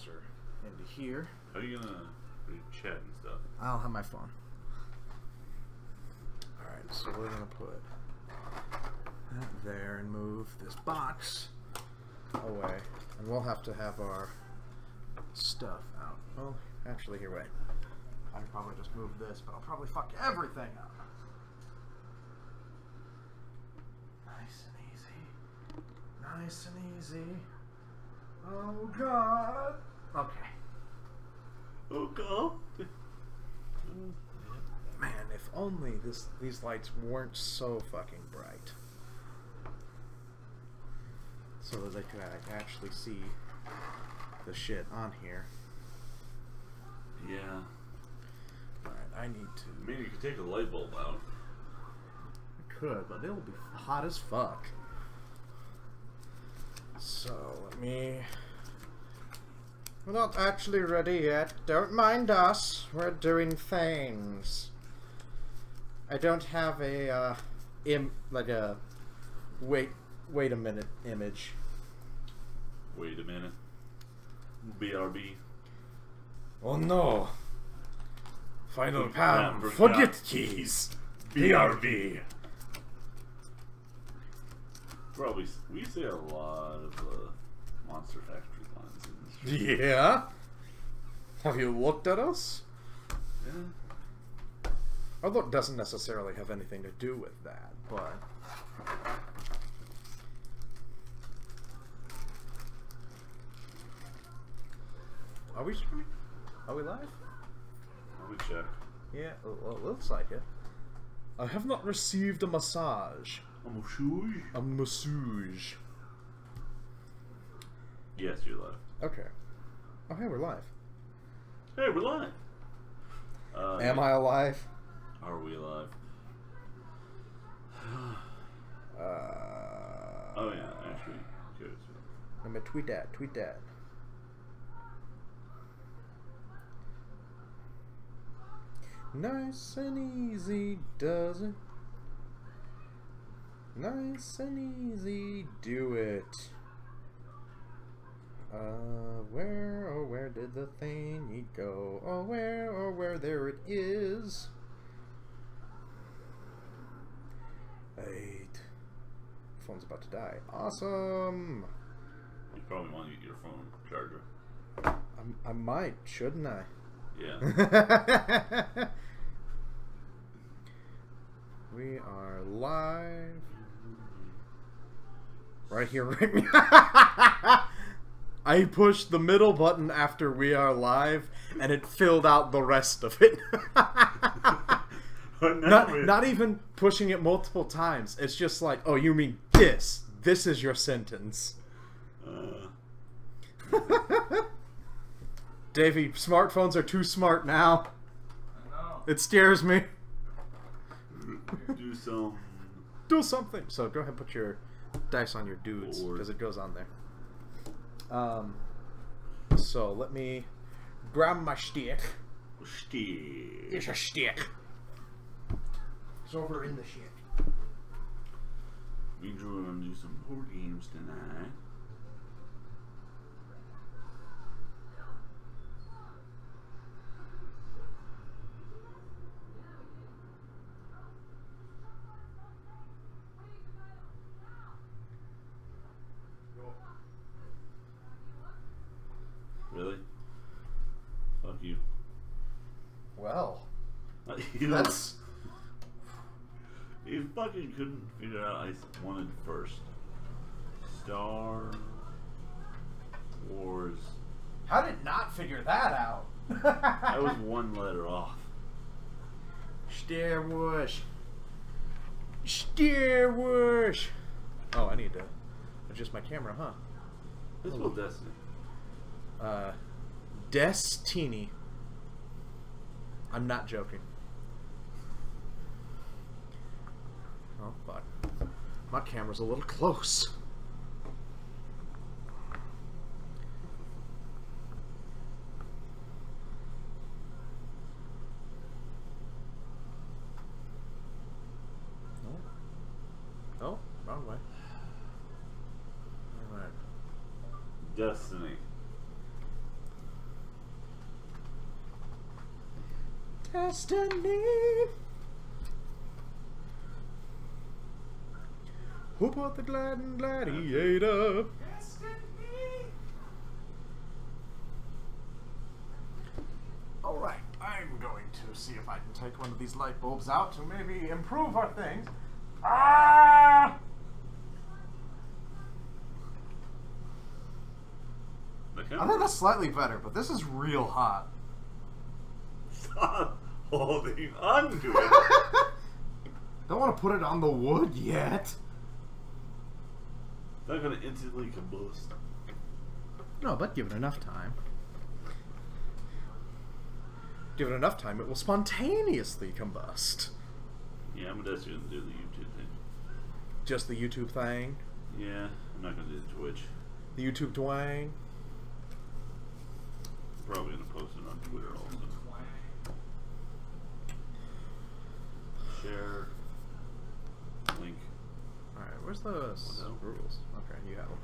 answer into here. How are you gonna read chat and stuff? I'll have my phone. Alright, so we're gonna put that there and move this box away. And we'll have to have our stuff out. Oh, actually, here, wait. I can probably just move this, but I'll probably fuck everything up. Nice and easy. Nice and easy. Oh, God. Okay. Oh, God. Man, if only these lights weren't so fucking bright. So that they could actually see the shit on here. Yeah. Alright, I need to... I mean, you could take the light bulb out. I could, but it'll be hot as fuck. So, let me... We're not actually ready yet. Don't mind us. We're doing things. I don't have a, wait a minute image. Wait a minute. BRB. Oh no. Final Pam. Forgot. Forget keys. BRB. Probably, we say a lot of Monster Factory lines in this show. Yeah? Have you looked at us? Yeah. Although it doesn't necessarily have anything to do with that, but... Are we streaming? Are we live? Let me check. Yeah, well, it looks like it. I have not received a massage. A massage? A massage. Yes, you're live. Okay. Oh, hey, we're live. Hey, we're live. Am I alive? Are we alive? Oh yeah, actually, good. I'm gonna tweet that. Tweet that. Nice and easy, does it? Nice and easy, do it. Where did the thing go? Oh, where, there it is. 8. Phone's about to die. Awesome. You probably want to get your phone charger. I might, shouldn't I? Yeah. We are live. Right here, right now. I pushed the middle button after we are live, and it filled out the rest of it. not even pushing it multiple times. It's just like, oh, you mean this. This is your sentence. Davey, smartphones are too smart now. I know. It scares me. Do something. So go ahead and put your dice on your dudes, because it goes on there. So let me grab my stick. It's a stick. It's over in the shit. We drew and do some board games tonight. Really? Fuck you. Well, that's... You fucking couldn't figure out I wanted first. Star Wars. How did not figure that out? I was one letter off. Star Wars. Star Wars. Oh, I need to adjust my camera, huh? This was Destiny. Destiny. I'm not joking. Oh, fuck. My camera's a little close. Oh, wrong way. Alright. Destiny. Destiny. Who put the gladiator? Alright, I'm going to see if I can take one of these light bulbs out to maybe improve our things. Ah! I think that's slightly better, but this is real hot. Stop holding on to it. Don't want to put it on the wood yet. It's not going to instantly combust. No, but give it enough time. Give it enough time, it will spontaneously combust. Yeah, I'm just going to do the YouTube thing. Just the YouTube thing? Yeah, I'm not going to do the Twitch. The YouTube twang? Probably going to post it on Twitter also. Share. Link. Alright, where's the rules? Okay, you have them.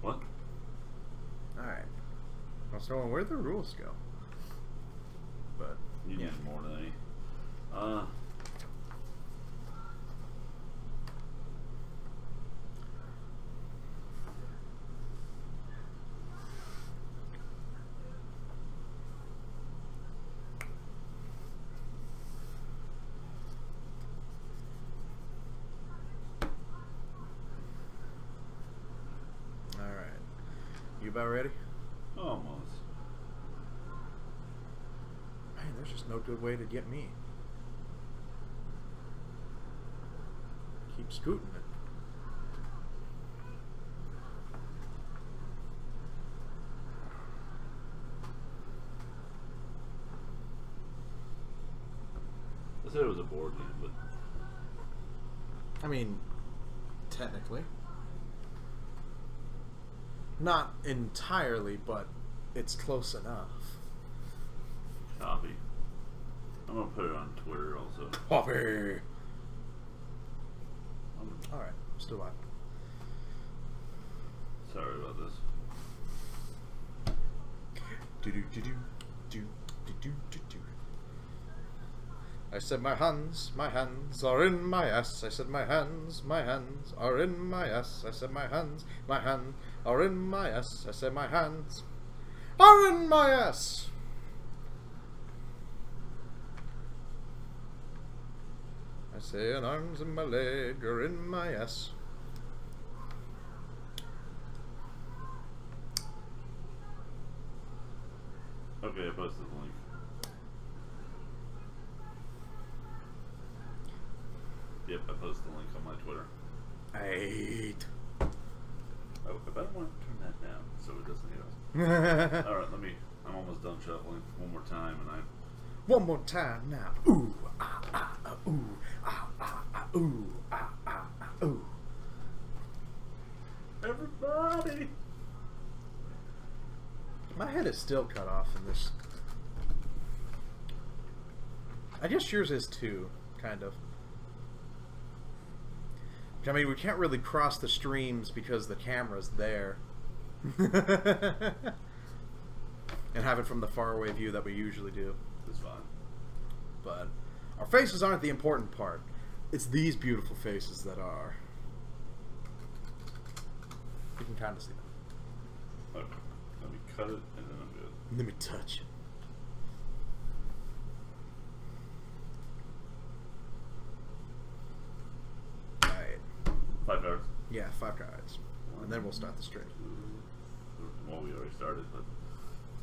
What? Alright. I was wondering where the rules go. But, you yeah. need more than any. You about ready? Almost. Man, there's just no good way to get me. Keep scooting it. I said it was a board game, but... I mean, technically. Not entirely, but it's close enough. Copy. I'm gonna put it on Twitter also. Copy! Alright, still live. Sorry about this. I said my hands are in my ass. I said my hands are in my ass. I said my hands are in my ass. I said my hands are in my ass. I say an arms and my leg are in my ass. Okay, I posted the link. Yep, I posted the link on my Twitter. Oh, I better want to turn that down so it doesn't hit us. Alright, I'm almost done shuffling. One more time and One more time now. Ooh, ah, ah, ah, ooh, ah, ah, ah, ooh, ah, ah, ah, ooh. Everybody! My head is still cut off in this. I guess yours is too, kind of. I mean, we can't really cross the streams because the camera's there. And have it from the faraway view that we usually do. It's fine. But our faces aren't the important part. It's these beautiful faces that are. You can kind of see them. Okay. Let me cut it and then I'm good. Let me touch it. Alright. 5 cards. Yeah, 5 cards. And then we'll start the stream. Well, we already started, but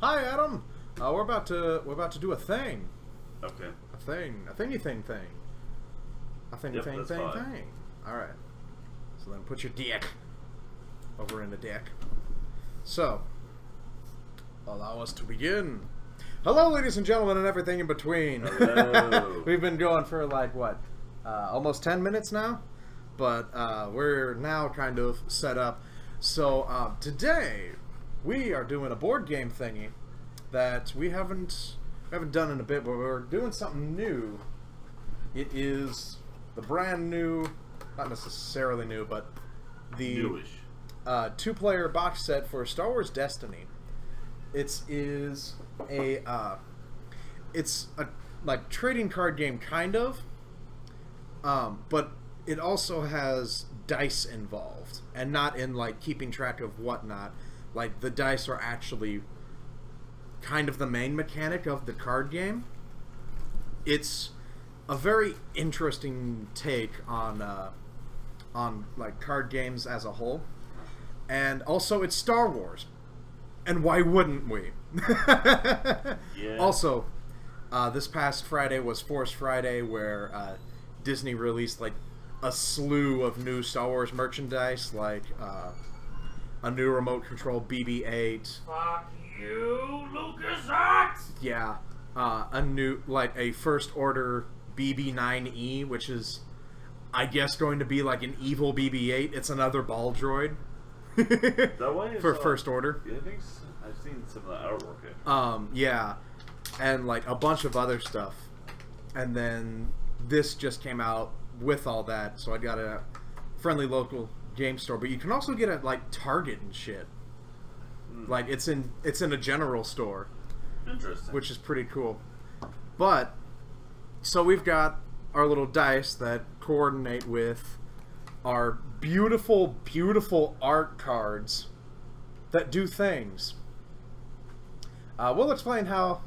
Hi, Adam. We're about to do a thing. okay. A thingy thing. A thingy Yep, thing that's thing fine. thing. All right. So then put your deck over in the deck. So allow us to begin. Hello, ladies and gentlemen, and everything in between. Hello. We've been going for like what, almost 10 minutes now, but we're now kind of set up. So today we are doing a board game thingy that we haven't done in a bit, but we're doing something new. It is the brand new, not necessarily new, but the Newish. 2-player box set for Star Wars Destiny. It is a it's a like trading card game kind of, but it also has dice involved, and not in like keeping track of whatnot. Like the dice are actually kind of the main mechanic of the card game. It's a very interesting take on like card games as a whole, and also it's Star Wars, and why wouldn't we? Yeah. Also, this past Friday was Force Friday, where Disney released like a slew of new Star Wars merchandise, like a new remote control BB-8. Fuck you, LucasArts! Yeah, a new like a First Order BB-9E, which is, I guess, going to be like an evil BB-8. It's another ball droid. That way For First Order. Yeah, I think I've seen some of the artwork. Yeah, and like a bunch of other stuff, and then this just came out with all that, so I got a friendly local game store. But you can also get it at like Target and shit. Like it's in a general store. Interesting. Which is pretty cool. But so we've got our little dice that coordinate with our beautiful, beautiful art cards that do things. We'll explain how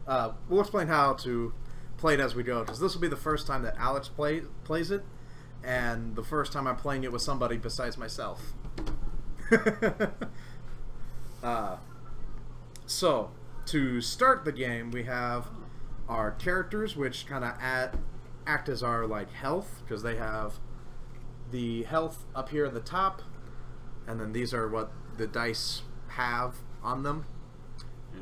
to play it as we go, because this will be the first time that Alex plays it, and the first time I'm playing it with somebody besides myself. So to start the game, we have our characters, which kind of act as our like health, because they have the health up here at the top, and then these are what the dice have on them.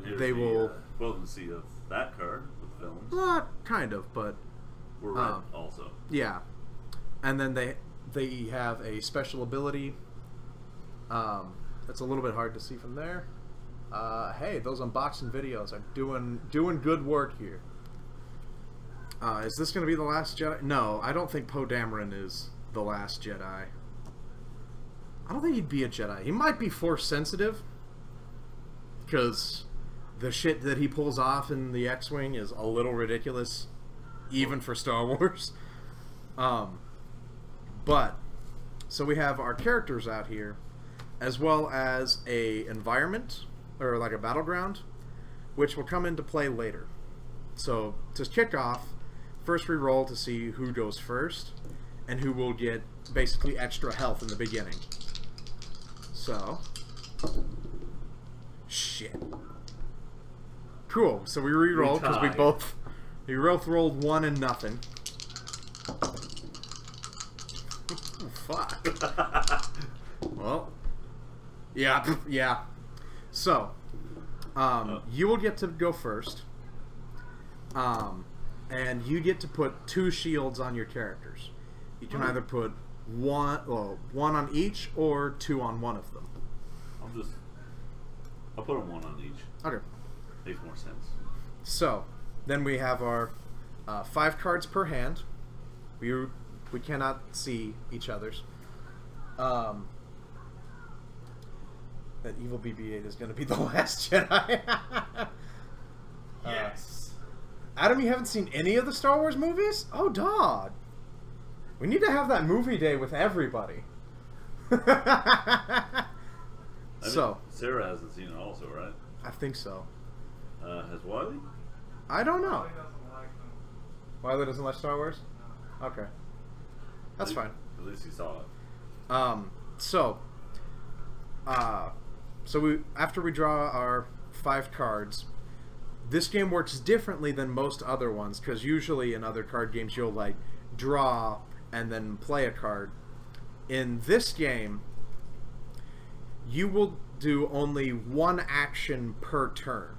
And they will potency of that card with films. Not kind of, but We're red also. yeah. And then they have a special ability. That's a little bit hard to see from there. Hey, those unboxing videos are doing good work here. Is this going to be the last Jedi? No, I don't think Poe Dameron is the last Jedi. I don't think he'd be a Jedi. He might be Force sensitive, because the shit that he pulls off in the X-Wing is a little ridiculous, even for Star Wars. But so we have our characters out here, as well as a environment, or like a battleground, which will come into play later. So to kick off, first we roll to see who goes first, and who will get basically extra health in the beginning. So, shit. Cool. So we re-roll because we both rolled 1 and nothing. Oh, fuck. Well, yeah. So, you will get to go first. And you get to put 2 shields on your characters. You can either put one on each, or 2 on one of them. I'll put them 1 on each. Okay. Makes more sense. So, then we have our 5 cards per hand. We cannot see each other's. That evil BB-8 is going to be the last Jedi. Yes. Adam, you haven't seen any of the Star Wars movies? Oh, dog. We need to have that movie day with everybody. So Sarah hasn't seen it also, right? I think so. Has Wiley? I don't know. Wiley doesn't like them. Wiley doesn't like Star Wars? Okay. That's fine. At least he saw it. So we after we draw our 5 cards, this game works differently than most other ones, because usually in other card games you'll like draw and then play a card. In this game, you will do only 1 action per turn.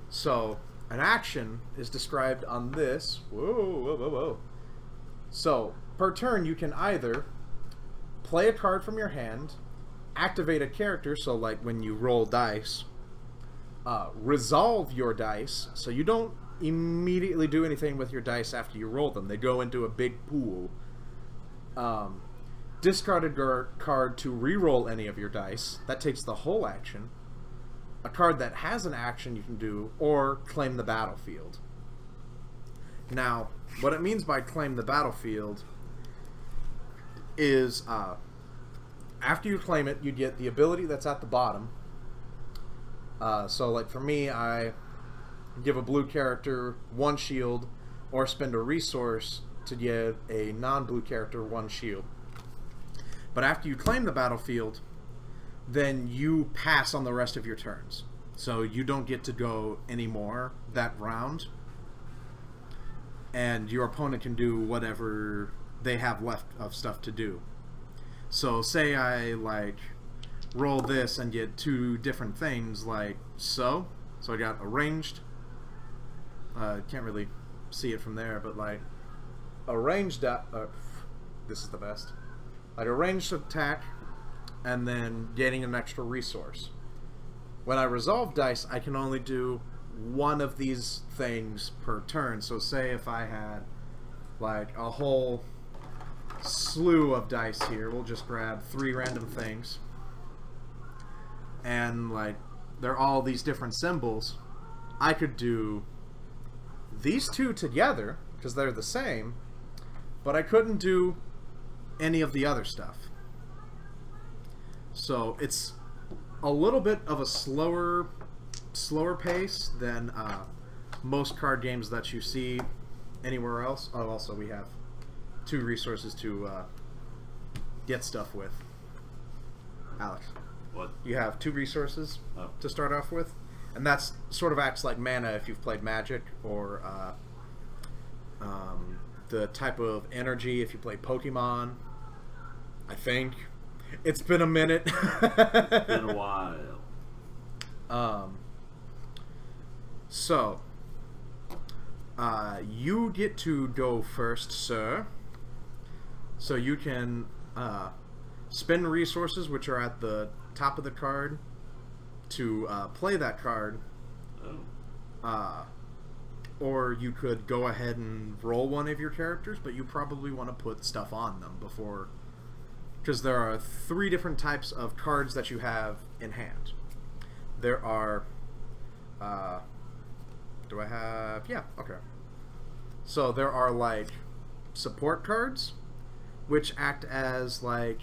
So an action is described on this. Whoa. So per turn you can either play a card from your hand, activate a character, so like when you roll dice, resolve your dice, so you don't immediately do anything with your dice after you roll them. They go into a big pool. Discard a card to re-roll any of your dice. That takes the whole action. A card that has an action you can do, or claim the battlefield. Now, what it means by claim the battlefield is after you claim it, you get the ability that's at the bottom. So, like for me, I give a blue character 1 shield, or spend a resource to give a non-blue character 1 shield. But after you claim the battlefield, then you pass on the rest of your turns. So you don't get to go anymore that round. And your opponent can do whatever they have left of stuff to do. So say I like roll this and get 2 different things like so. So I got a ranged. Can't really see it from there, but like a ranged. This is the best. Like a ranged attack, and then getting an extra resource. When I resolve dice, I can only do 1 of these things per turn. So say if I had like a whole slew of dice here, we'll just grab 3 random things, and like they're all these different symbols. I could do these 2 together because they're the same, but I couldn't do any of the other stuff. So it's a little bit of a slower pace than most card games that you see anywhere else. Oh, also we have 2 resources to get stuff with. Alex, What? you have 2 resources to start off with, and that's sort of acts like mana if you've played Magic, or the type of energy if you play Pokemon. I think it's been a minute. It's been a while. So you get to go first, sir. So you can spend resources which are at the top of the card to play that card. Oh. Or you could go ahead and roll one of your characters, but you probably want to put stuff on them before, because there are 3 different types of cards that you have in hand. There are do I have... yeah, okay. So there are like support cards, which act as like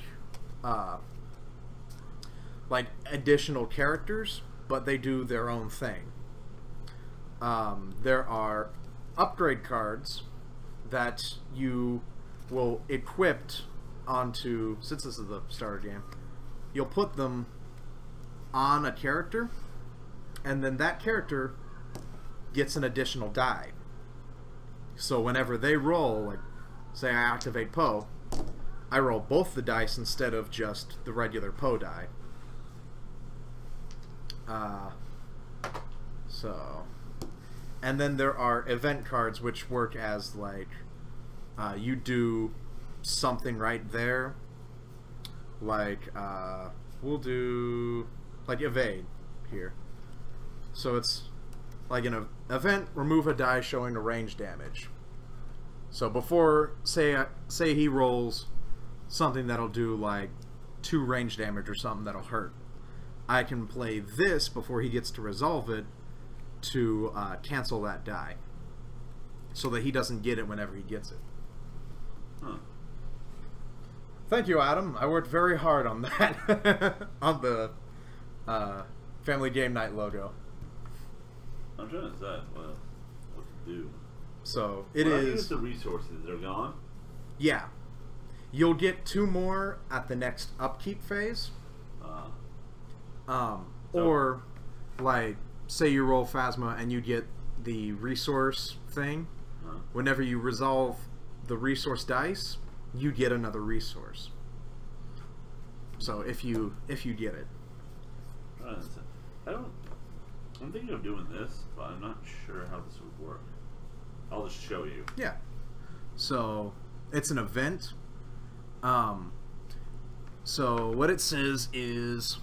additional characters, but they do their own thing. There are upgrade cards that you will equip onto, since this is the starter game, you'll put them on a character, and then that character gets an additional die. So whenever they roll, like say I activate Poe, I roll both the dice instead of just the regular Poe die. And then there are event cards which work as like you do something right there, like we'll do like evade here. So it's like an event, remove a die showing a range damage. So before, say he rolls something that'll do like 2 range damage or something that'll hurt, I can play this before he gets to resolve it to cancel that die, so that he doesn't get it whenever he gets it. Huh. Thank you, Adam. I worked very hard on that. On the Family Game Night logo. I'm trying to decide what to do. So it when is. I use the resources, they're gone. Yeah, you'll get 2 more at the next upkeep phase. Or like say you roll Phasma and you get the resource thing. Whenever you resolve the resource dice, you get another resource. So if you get it. I'm thinking of doing this, but I'm not sure how this would work. I'll just show you. Yeah. So it's an event. So what it says is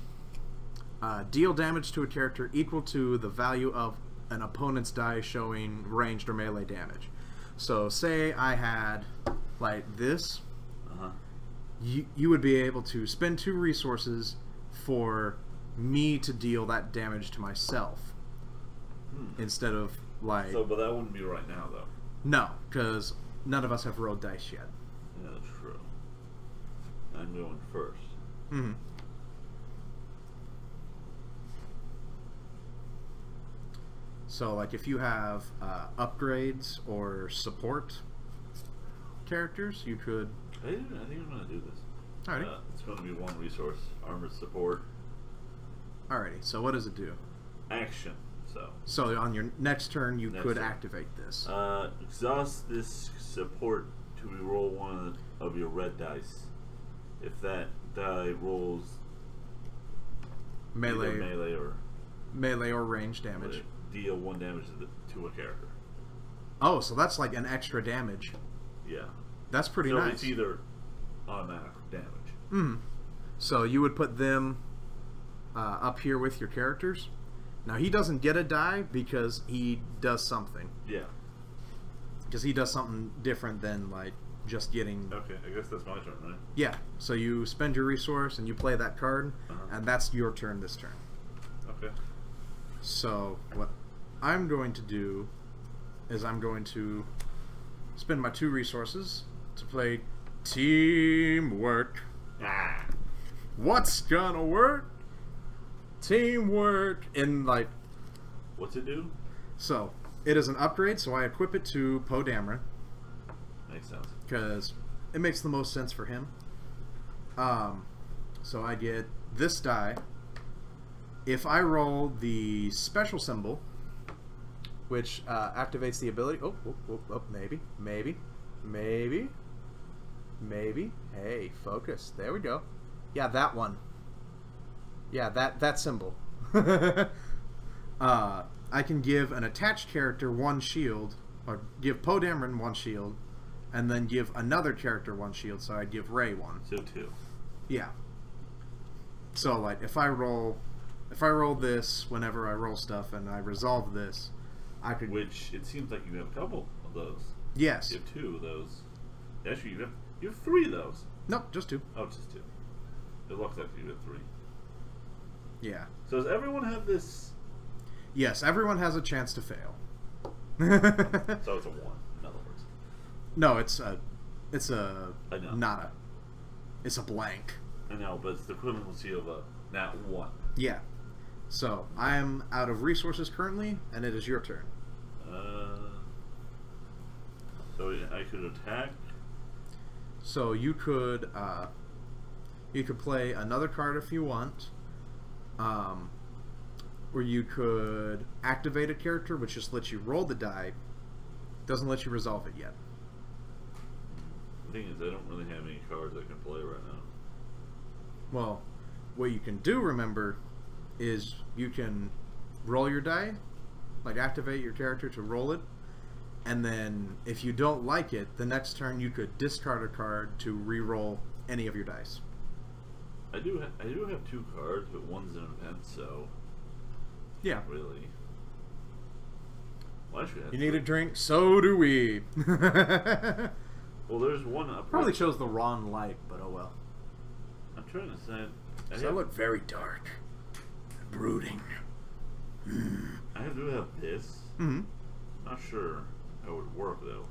deal damage to a character equal to the value of an opponent's die showing ranged or melee damage. So say I had like this. You would be able to spend 2 resources for me to deal that damage to myself, instead of like. So, but that wouldn't be right now, though. No, because none of us have rolled dice yet. Yeah, true. I'm going first. Mm-hmm. So, like, if you have upgrades or support characters, you could... I think I'm going to do this. Alrighty. It's going to be one resource. Armored support. Alrighty, so what does it do? Action. So on your next turn, you could activate this. Exhaust this support to reroll one of your red dice. If that die rolls melee or range damage, deal 1 damage to a character. Oh, so that's like an extra damage. Yeah. That's pretty so nice. It's either automatic damage. Mm-hmm. So you would put them up here with your characters. Now, he doesn't get a die because he does something. Yeah. Because he does something different than, like, just getting... Okay, I guess that's my turn, right? Yeah. So you spend your resource and you play that card, and that's your turn this turn. Okay. So, what I'm going to do is I'm going to spend my 2 resources to play Teamwork. Ah. What's gonna work? Teamwork in, like... What's it do? So, it is an upgrade, so I equip it to Poe Dameron. Makes sense. Because it makes the most sense for him. So I get this die. If I roll the special symbol, which activates the ability... Oh, maybe. Hey, focus. There we go. Yeah, that one. Yeah, that symbol. I can give an attached character 1 shield, or give Poe Dameron 1 shield, and then give another character 1 shield, so I'd give Rey 1. So 2. Yeah. So, like, if I roll this whenever I roll stuff and I resolve this, I could... Which, it seems like you have a couple of those. Yes. You have 2 of those. Actually, you have 3 of those. Nope, just 2. Oh, just 2. It looks like you have 3. Yeah. So does everyone have this? Yes, everyone has a chance to fail. So it's a 1, in other words. No, it's a I know. nada. It's a blank. I know, but it's the equivalency of a nat 1. Yeah. So I am out of resources currently, and it is your turn. So I could attack. So you could play another card if you want. Or you could activate a character, which just lets you roll the die. Doesn't let you resolve it yet. The thing is, I don't really have any cards I can play right now. Well, what you can do, remember, is you can roll your die, like activate your character to roll it, and then if you don't like it, the next turn you could discard a card to re-roll any of your dice. I do have 2 cards, but one's an event, so yeah, really. Well, actually, you need a drink. So do we. Well, there's one up. Probably chose the wrong light, but oh well. I'm trying to say. I look very dark, and brooding. I do have this. Mm-hmm. Not sure how it would work though.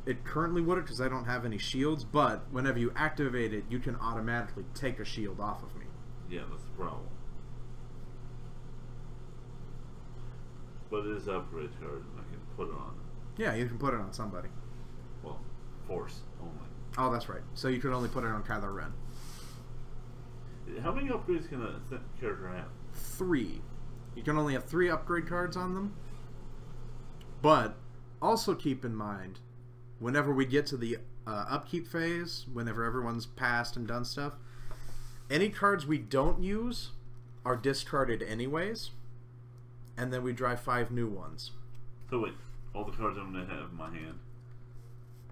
It currently wouldn't because I don't have any shields, but whenever you activate it, you can automatically take a shield off of me. Yeah, that's the problem. But it is an upgrade card, and I can put it on. Yeah, you can put it on somebody. Well, force only. Oh, that's right. So you could only put it on Kylo Ren. How many upgrades can a character have? 3. You can only have 3 upgrade cards on them. But also keep in mind, whenever we get to the upkeep phase, whenever everyone's passed and done stuff, any cards we don't use are discarded anyways, and then we draw 5 new ones. So wait, all the cards I'm going to have in my hand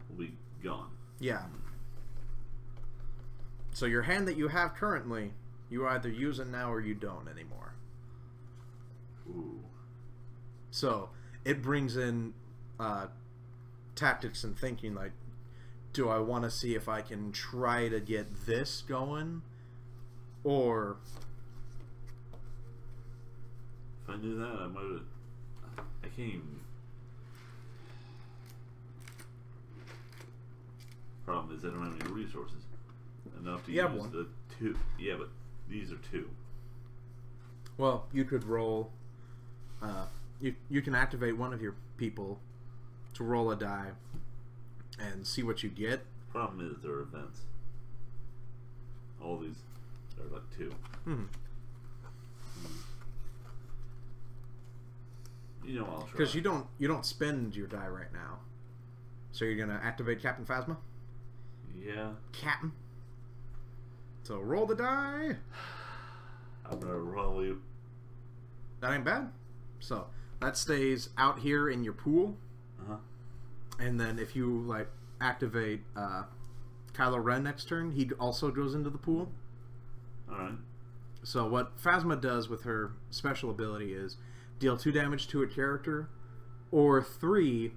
will be gone. Yeah. So your hand that you have currently, you either use it now or you don't anymore. Ooh. So it brings in tactics and thinking, like, do I want to see if I can try to get this going, or if I knew that, I might have. I can't even. Problem is, I don't have any resources enough to You have use one. the 2. Yeah, but these are 2. Well, you could roll. You can activate one of your people to roll a die and see what you get. Problem is, there are events. All these are like 2. Mm-hmm. You know, I'll try. Because you don't spend your die right now, so you're gonna activate Captain Phasma. Yeah. Captain. So roll the die. I'm gonna roll you. That ain't bad. So that stays out here in your pool. And then if you like activate Kylo Ren next turn, he also goes into the pool. Alright. So what Phasma does with her special ability is deal 2 damage to a character, or 3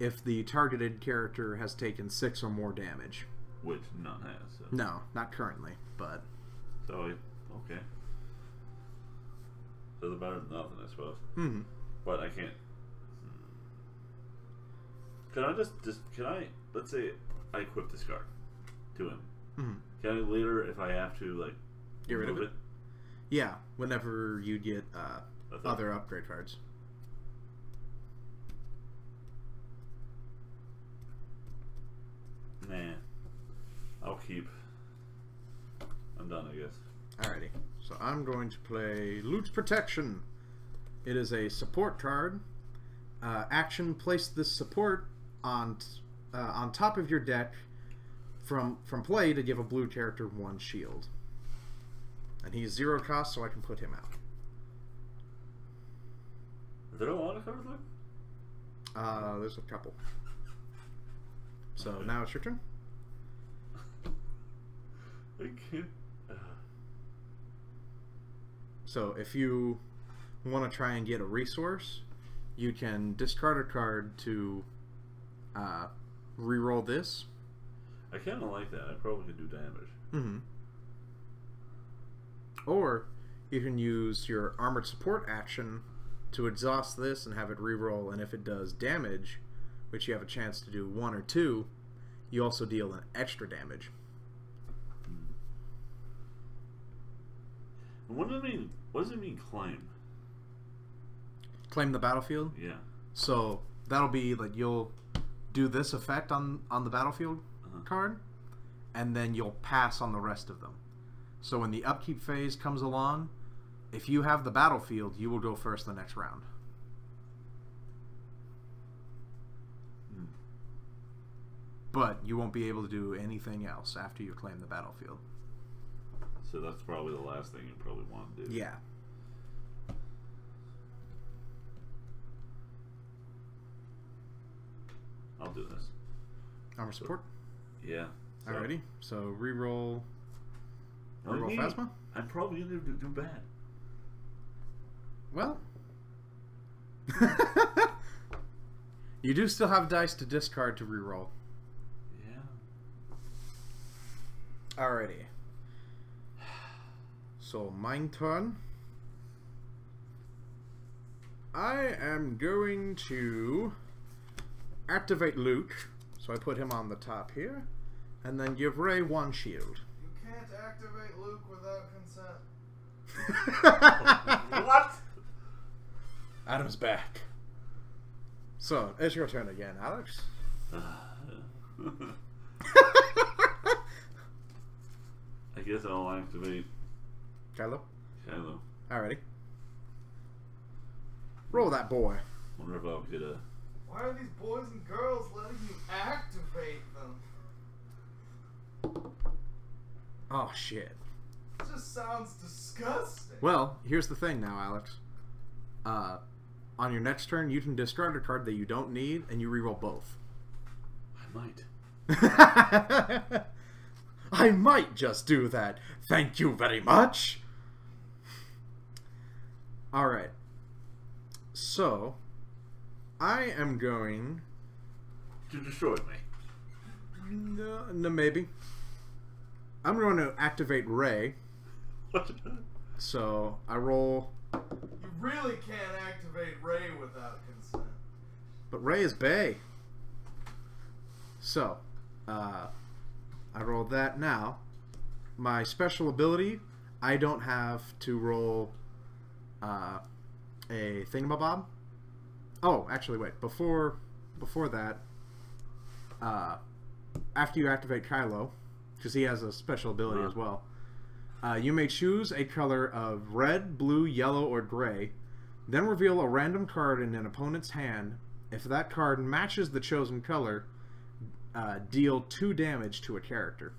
if the targeted character has taken 6 or more damage. Which none has. So. No, not currently, but... So, okay. So the better than nothing, I suppose. Mm-hmm. But I can't. Can I just can I, let's say I equip this card to him. Mm-hmm. Can I later, if I have to, like, get rid of it? Yeah, whenever you get other upgrade cards. Nah. I'll keep. I'm done, I guess. Alrighty. So I'm going to play Loot's Protection. It is a support card. Action: place this support on top of your deck from play to give a blue character 1 shield. And he's 0 cost, so I can put him out. Is there a lot of cards left? There's a couple. So now it's your turn. I can't. So if you want to try and get a resource, you can discard a card to re-roll this. I kind of like that. I probably could do damage. Mm-hmm. Or you can use your armored support action to exhaust this and have it re-roll, and if it does damage, which you have a chance to do 1 or 2, you also deal an extra damage. What does it mean? What does it mean, claim? Claim the battlefield? Yeah. So that'll be like you'll do this effect on the battlefield card, and then you'll pass on the rest of them. So when the upkeep phase comes along, if you have the battlefield, you will go first the next round. But you won't be able to do anything else after you claim the battlefield. So that's probably the last thing you probably want to do. Yeah. I'll do this. Armor support? Yeah. So. Alrighty. So reroll. Reroll Phasma? I'm probably going to do bad. Well. You do still have dice to discard to reroll. Yeah. Alrighty. So, my turn. I am going to activate Luke. So I put him on the top here. And then give Ray 1 shield. You can't activate Luke without consent. What? Adam's back. So, it's your turn again, Alex. I guess I'll activate Kylo? Kylo. Alrighty. Roll that boy. Wonder if I'll get a... Why are these boys and girls letting you activate them? Oh, shit. It just sounds disgusting. Well, here's the thing now, Alex. On your next turn, you can discard a card that you don't need, and you reroll both. I might. I might just do that. Thank you very much. Alright. So, I am going... To destroy me. No, maybe. I'm going to activate Ray. What? So, I roll... You really can't activate Ray without consent. But Ray is Bay. So, I rolled that. Now, my special ability, I don't have to roll a thingamabob. Oh, actually, wait. Before that, after you activate Kylo, because he has a special ability as well, you may choose a color of red, blue, yellow, or gray, then reveal a random card in an opponent's hand. If that card matches the chosen color, deal 2 damage to a character.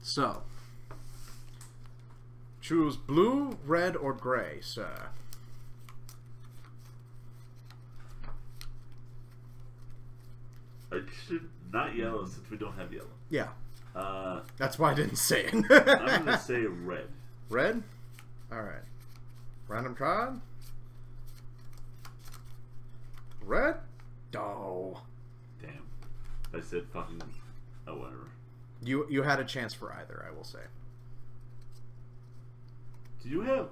So, choose blue, red, or gray, sir. I should not yellow since we don't have yellow. Yeah. That's why I didn't say it. I'm gonna say red. Red? Alright. Random card? Red? Oh. Damn. I said fucking. Oh, whatever. You had a chance for either, I will say. Do you have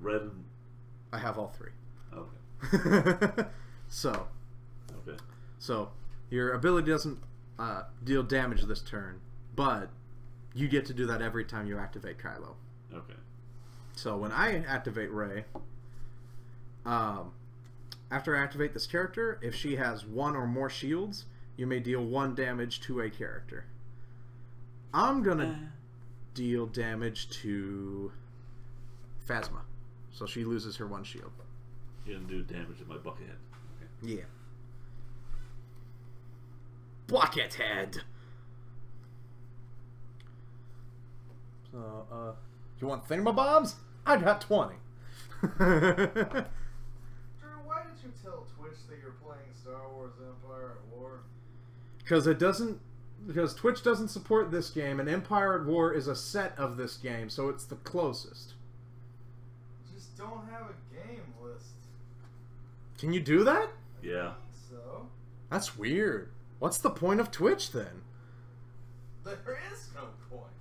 red and... I have all 3. Okay. So. Okay. So, your ability doesn't deal damage this turn, but you get to do that every time you activate Kylo. Okay. So when I activate Rey, after I activate this character, if she has 1 or more shields, you may deal 1 damage to a character. I'm gonna deal damage to Phasma, so she loses her 1 shield. You're gonna do damage to my buckethead. Okay. Yeah. Buckethead! So, you want thingamabobs? I got 20. Drew, why did you tell Twitch that you're playing Star Wars Empire at War? Because Twitch doesn't support this game, and Empire at War is a set of this game, so it's the closest. Just don't have a game list. Can you do that? Yeah. I think so. That's weird. What's the point of Twitch then? There is no point.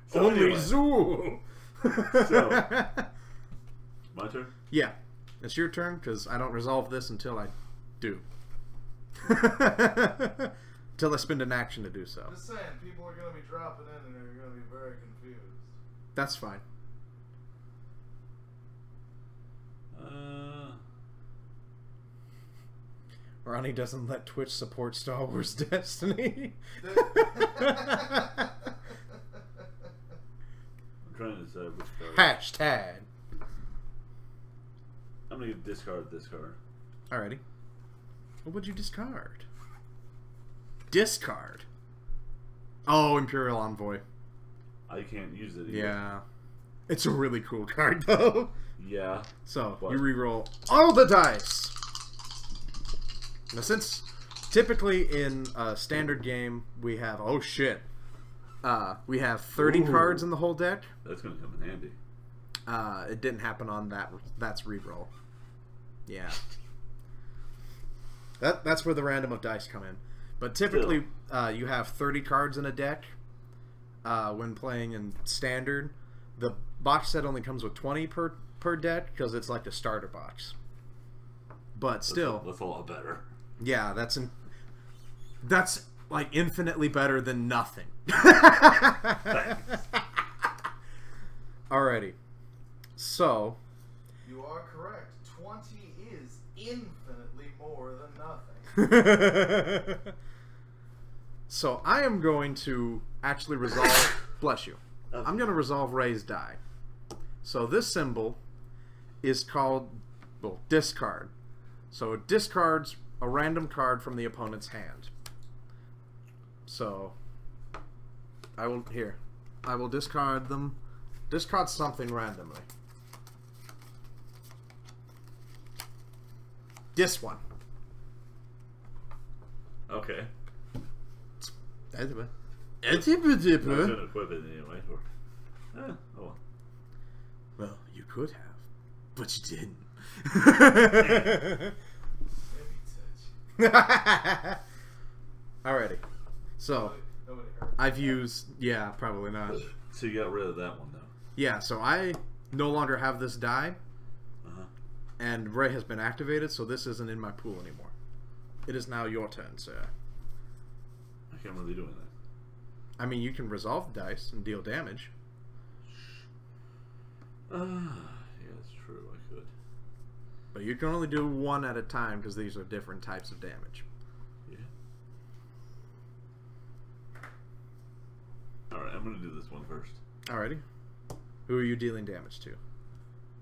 So Only anyway. Zoo. So, my turn? Yeah, it's your turn because I don't resolve this until I do. Till I spend an action to do so. Just saying, people are going to be dropping in and they're going to be very confused. That's fine. Ronnie doesn't let Twitch support Star Wars Destiny. I'm trying to decide which card. Hashtag. I'm gonna discard this card. Alrighty. What would you discard? Discard. Oh, Imperial Envoy. I can't use it either. Yeah. It's a really cool card, though. Yeah. So, What? you reroll all the dice. Now, since typically in a standard game we have... Oh, shit. We have 30 Ooh. cards in the whole deck. That's gonna come in handy. It didn't happen on that. That's reroll. Yeah. That's where the random of dice come in. But typically, you have 30 cards in a deck when playing in standard. The box set only comes with 20 per deck because it's like a starter box. But still, that's a lot better. yeah, that's like infinitely better than nothing. Alrighty. So, You are correct. 20 is infinitely more than nothing. so I am going to actually resolve. Bless you. I'm going to resolve Rey's die. So this symbol is called discard. So it discards a random card from the opponent's hand. So I will discard them. Discard something randomly. This one. Okay. That's I was gonna equip it anyway. Or, oh well. Well, you could have, but you didn't. Maybe touch. Alrighty. So, Nobody heard. I've used... Yeah, probably not. So you got rid of that one though. Yeah, so I no longer have this die, Uh-huh. and Rey has been activated, so this isn't in my pool anymore. It is now your turn, sir. I can't really do anything. I mean, you can resolve the dice and deal damage. Yeah, that's true. I could. But you can only do one at a time because these are different types of damage. Yeah. Alright, I'm gonna do this one first. Alrighty. Who are you dealing damage to?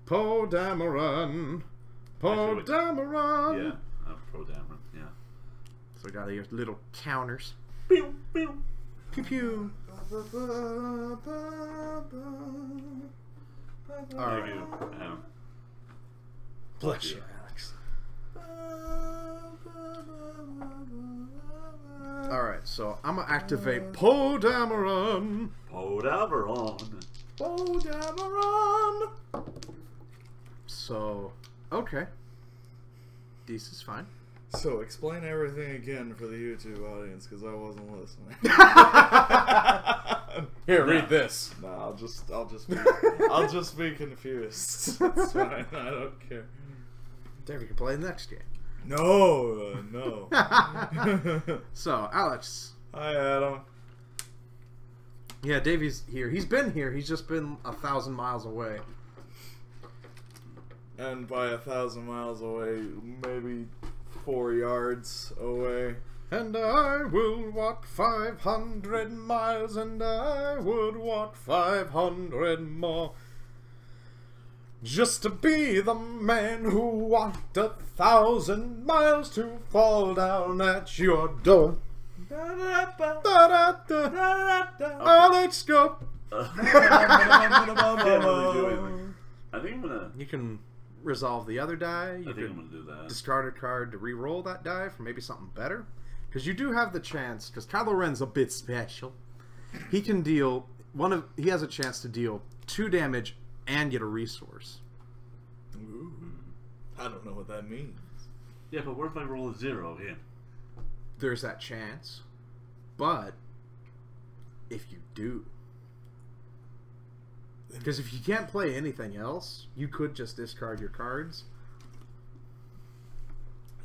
Poe Dameron. Poe Dameron. Yeah, Poe Dameron. Yeah. So we got your little counters. Pew pew. Pew pew. Alright. Bless you, Alex. Alright, so I'm gonna activate Poe Dameron. Poe Dameron. Poe Dameron. So, okay. This is fine. So explain everything again for the YouTube audience, because I wasn't listening. Here, read this. No, I'll just be confused. It's fine. I don't care. Dave, you can play the next game. No, no. So, Alex. Hi, Adam. Yeah, Davey's here. He's been here. He's just been 1,000 miles away. And by 1,000 miles away, maybe 4 yards away. And I will walk 500 miles, and I would walk 500 more, just to be the man who walked 1,000 miles to fall down at your door. Let's go. Can't really do anything. I think I'm gonna. You can resolve the other die. You I think I'm can gonna do that. discard a card to re-roll that die for maybe something better. Because you do have the chance, because Kylo Ren's a bit special. He can deal he has a chance to deal 2 damage and get a resource. Ooh. I don't know what that means. Yeah, but what if I roll a 0 again? There's that chance. But if you do, because if you can't play anything else, you could just discard your cards.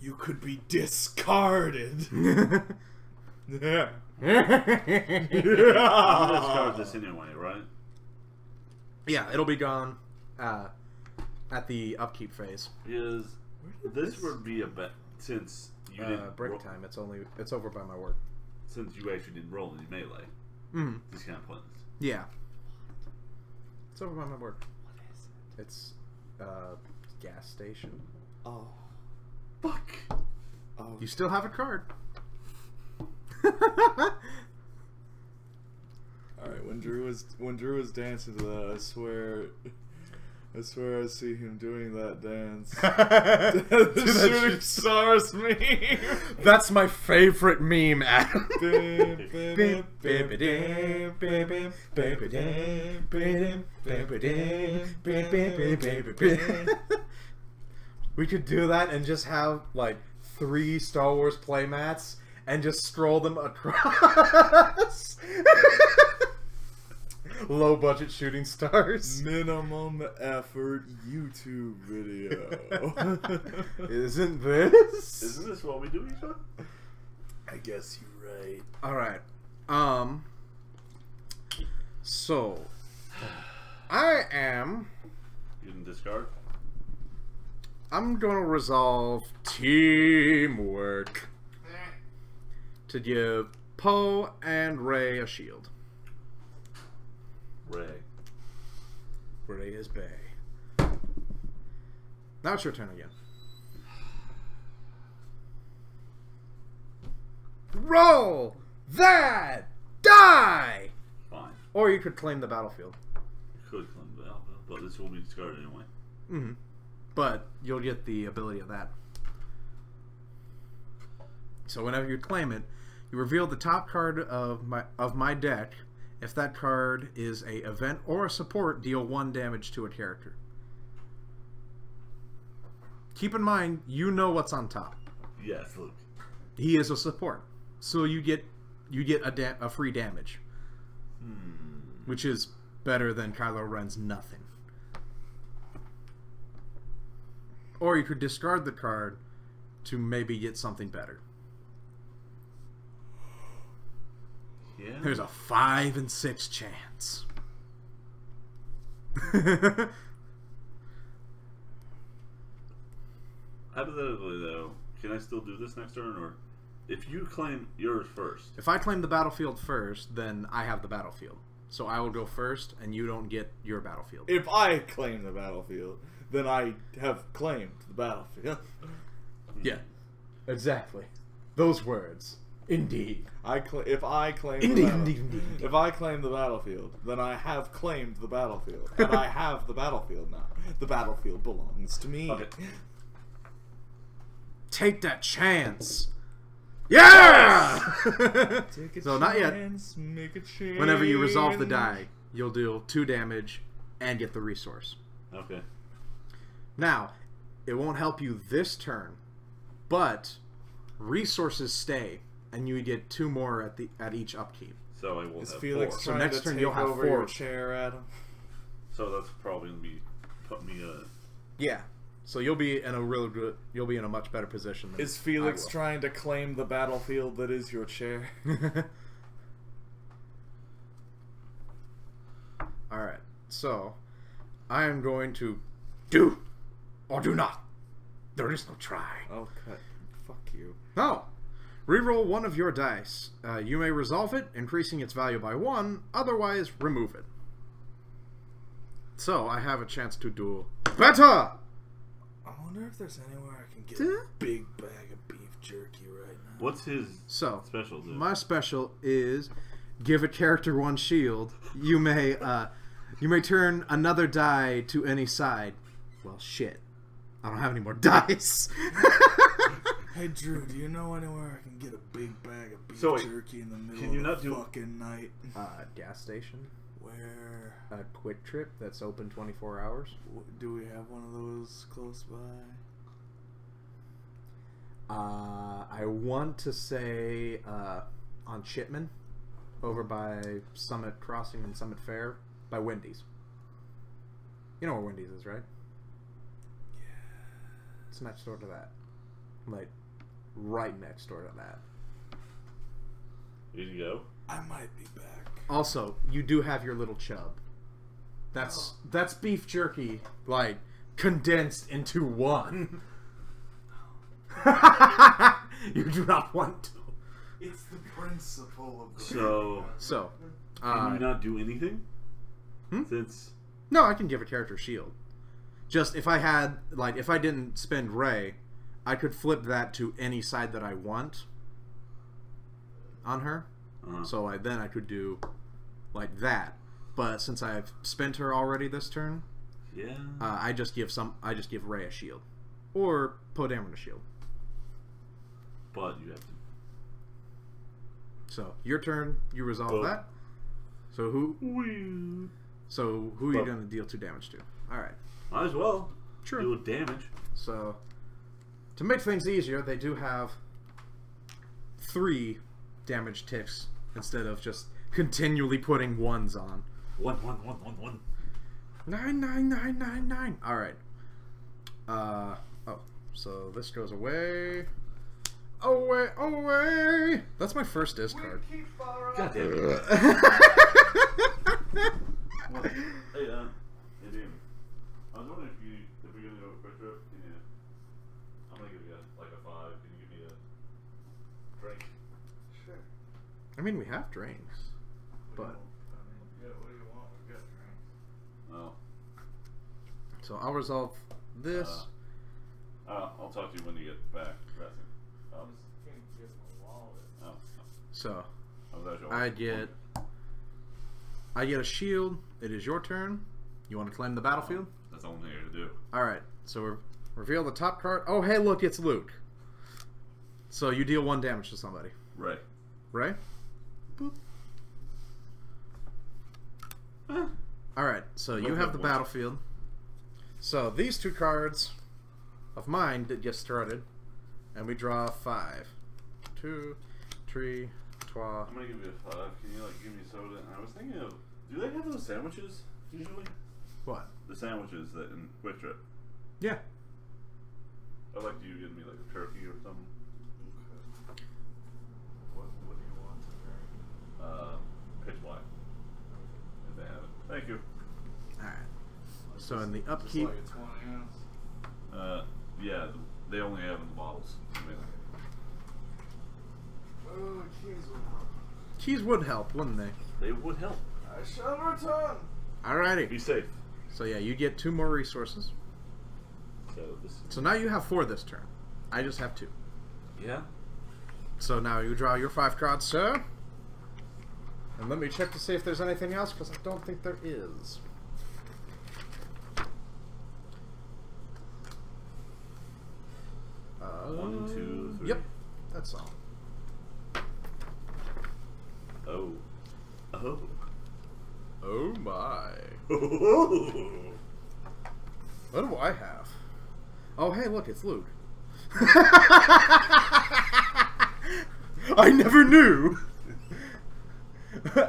You could be discarded. Yeah. I'm gonna discard this anyway, right? Yeah, it'll be gone at the upkeep phase. Because this would be a bet since you didn't break time. It's over by my work. Since you actually didn't roll any melee. Mm-hmm. This kind of pointless. Yeah. It's over by my work. What is it? It's gas station. Oh. Fuck. Oh. You still have a card. Alright, when Drew was dancing to that, I swear I see him doing that dance. The shooting stars meme. That's my favorite meme, Adam. We could do that and just have like 3 Star Wars playmats and just scroll them across. Low budget shooting stars. Minimum effort YouTube video. Isn't this? Isn't this what we do each other? I guess you're right. Alright. So I am You can discard? I'm gonna resolve teamwork to give Poe and Rey a shield. Rey is Bay. Now it's your turn again. Roll that die! Fine. Or you could claim the battlefield. You could claim the alpha, but this will be discarded anyway. Mm-hmm. But you'll get the ability of that. So whenever you claim it, you reveal the top card of my deck. If that card is a event or a support, deal 1 damage to a character. Keep in mind, you know what's on top. Yes, look. He is a support, so you get a free damage, which is better than Kylo Ren's nothing. Or you could discard the card to maybe get something better. Yeah. There's a 5 in 6 chance. Hypothetically, though, can I still do this next turn, or if you claim yours first? If I claim the battlefield first, then I have the battlefield. So I will go first, and you don't get your battlefield. If I claim the battlefield, then I have claimed the battlefield. Yeah, exactly. Those words. Indeed. If I claim Indeed. If I claim the battlefield, then I have claimed the battlefield, and I have the battlefield now. The battlefield belongs to me. Okay. Take that chance. Yeah! Take a So not yet. chance, make a change. Whenever you resolve the die, you'll deal 2 damage and get the resource. Okay. Now, it won't help you this turn, but resources stay, and you get 2 more at each upkeep. So I will Is have Felix 4. So trying next to turn take you'll have over 4. your chair, Adam? So that's probably gonna be putting me in a. Yeah. So you'll be in a much better position than Is Felix I will. trying to claim the battlefield that is your chair? Alright, so I am going to do or do not. There is no try. Oh, cut. Fuck you. No. Reroll 1 of your dice. You may resolve it, increasing its value by 1, otherwise remove it. So I have a chance to do better! I wonder if there's anywhere I can get Duh. a big bag of beef jerky right now. What's his So, special, dude? my special is give a character 1 shield. You may turn another die to any side. Well, shit. I don't have any more dice. Hey Drew, do you know anywhere I can get a big bag of beef So wait, jerky in the middle can you of not the do- fucking night? Gas station. Where A Quick Trip that's open 24 hours. do we have one of those close by? I want to say on Chipman, over by Summit Crossing and Summit Fair, by Wendy's. You know where Wendy's is, right? Yeah. It's next door to that. Like, right next door to that. Here you go. I might be back. Also, you do have your little chub. That's beef jerky, like, condensed into 1. You do not want to. It's the principle of the So So, can you not do anything? Hmm? Since no, I can give a character shield. Just if I didn't spend Ray, I could flip that to any side that I want on her. So then I could do like that. But since I've spent her already this turn, yeah, I just give Ray a shield, or Poe Dameron a shield. but you have to. So your turn, you resolve Poe. that. So who Wee. are you gonna deal 2 damage to? All right. Might as well True. do damage. So to make things easier, they do have 3 damage ticks instead of just continually putting 1s on. 1, 1, 1, 1, 1. 9, 9, 9, 9, 9. All right. Oh, so this goes away. Away. That's my first discard. God damn it. Hey, Damon. I was wondering if we're gonna go a quick trip. Yeah. I'm gonna give you like a 5. Can you give me a drink? Sure. I mean, we have drinks, but Yeah, what do you want? We've got drinks. Oh. so I'll resolve this. I'll talk to you when you get back. Resting. I was gonna get my wallet. Oh. So I was actually. I get a shield. It is your turn. You want to claim the battlefield? That's all I'm here to do. All right. So reveal the top card. Oh, hey, look, it's Luke. So you deal 1 damage to somebody. Ray. Ray? Boop. All right. So you have the battlefield. So these 2 cards of mine that get started, and we draw 5. 2, 3, 12. I'm gonna give you a 5. Can you like give me soda? And I was thinking of, do they have those sandwiches usually? What? The sandwiches that in Quick Trip. Yeah. I'd like you to give me like a turkey or something. Okay. What do you want to drink? Pitch Black. If they have it. Thank you. Alright. So in the Just upkeep... like a 20 ounce. Yeah, they only have in the bottles. I mean, Oh, keys would help. Keys would help, wouldn't they? they would help. I shall return. Alrighty. Be safe. So yeah, you get 2 more resources. So this. So now you have 4 this turn. I just have 2. Yeah. So now you draw your 5 cards, sir. And let me check to see if there's anything else, because I don't think there is. One, two, three. Yep, that's all. Oh. Oh. Oh my. What do I have? Oh, hey, look, it's Luke. I never knew.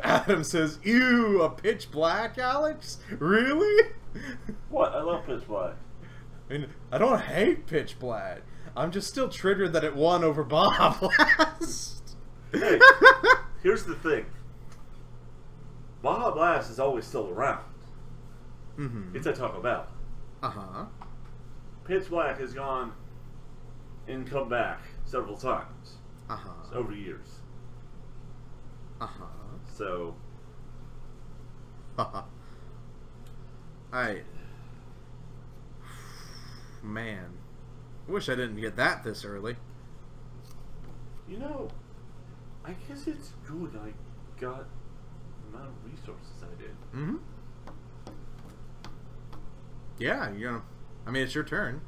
Adam says, "Ew, a pitch black, Alex? Really?" What? I love Pitch Black. I mean, I don't hate pitch black. I'm just still triggered that it won over Bob Blast. Hey, here's the thing. Baja Blast is always still around. Mm-hmm. It's at Taco Bell. Uh-huh. Pitch Black has gone and come back several times Uh-huh. over years. Uh-huh. So, Man. I wish I didn't get that this early. you know, I guess it's good I got the amount of resources I did. Mm-hmm. Yeah, you know, I mean, it's your turn.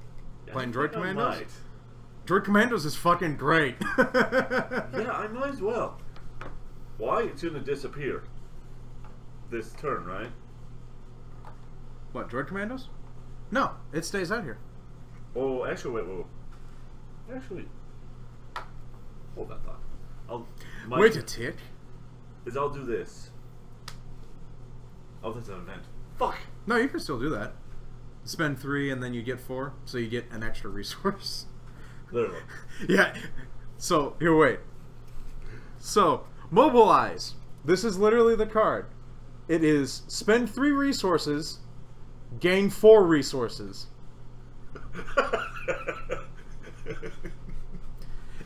Playing Droid Commandos? Might. Droid Commandos is fucking great. Yeah, I might as well. Why? It's gonna disappear this turn, right? What, Droid Commandos? No, it stays out here. Oh, actually, wait. Actually, hold that thought. Wait a tick. I'll do this. Oh, that's an event. Fuck! No, you can still do that. Spend 3 and then you get 4, so you get an extra resource. Literally. Yeah. So, here, wait. So, mobilize. This is literally the card. It is spend 3 resources, gain 4 resources.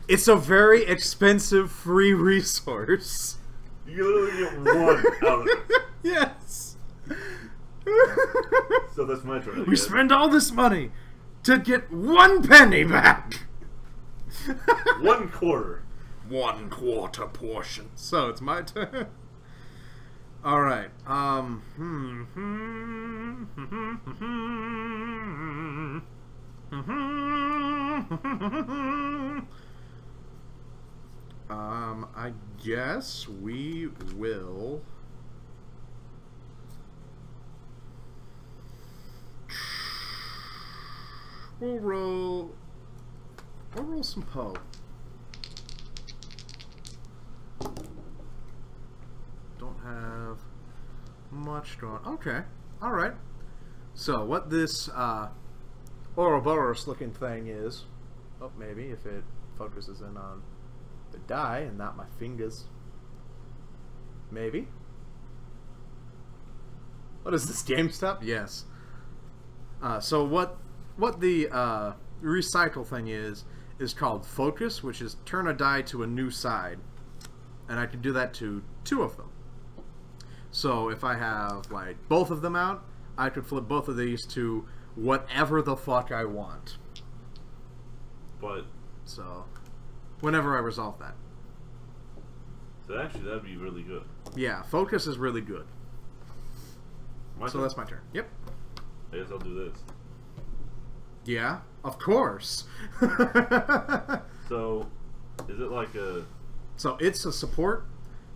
It's a very expensive free resource. You literally get 1 out of it. Yes. So that's my turn. We spend all this money to get 1 penny back. 1/4. 1/4 portion. So it's my turn. All right. I guess we will. We'll roll some Poe. Don't have much drawn. Okay. Alright. So, what this Ouroboros looking thing is. Oh, maybe if it focuses in on the die and not my fingers. Maybe. What is this, GameStop? Yes. So, what the recycle thing is called focus, which is turn a die to a new side, and I can do that to 2 of them. So if I have like both of them out, I could flip both of these to whatever the fuck I want. But so whenever I resolve that. So actually, that'd be really good. Yeah, focus is really good. My So turn? that's my turn. Yep. I guess I'll do this. Yeah, of course. So, is it like a... So it's a support,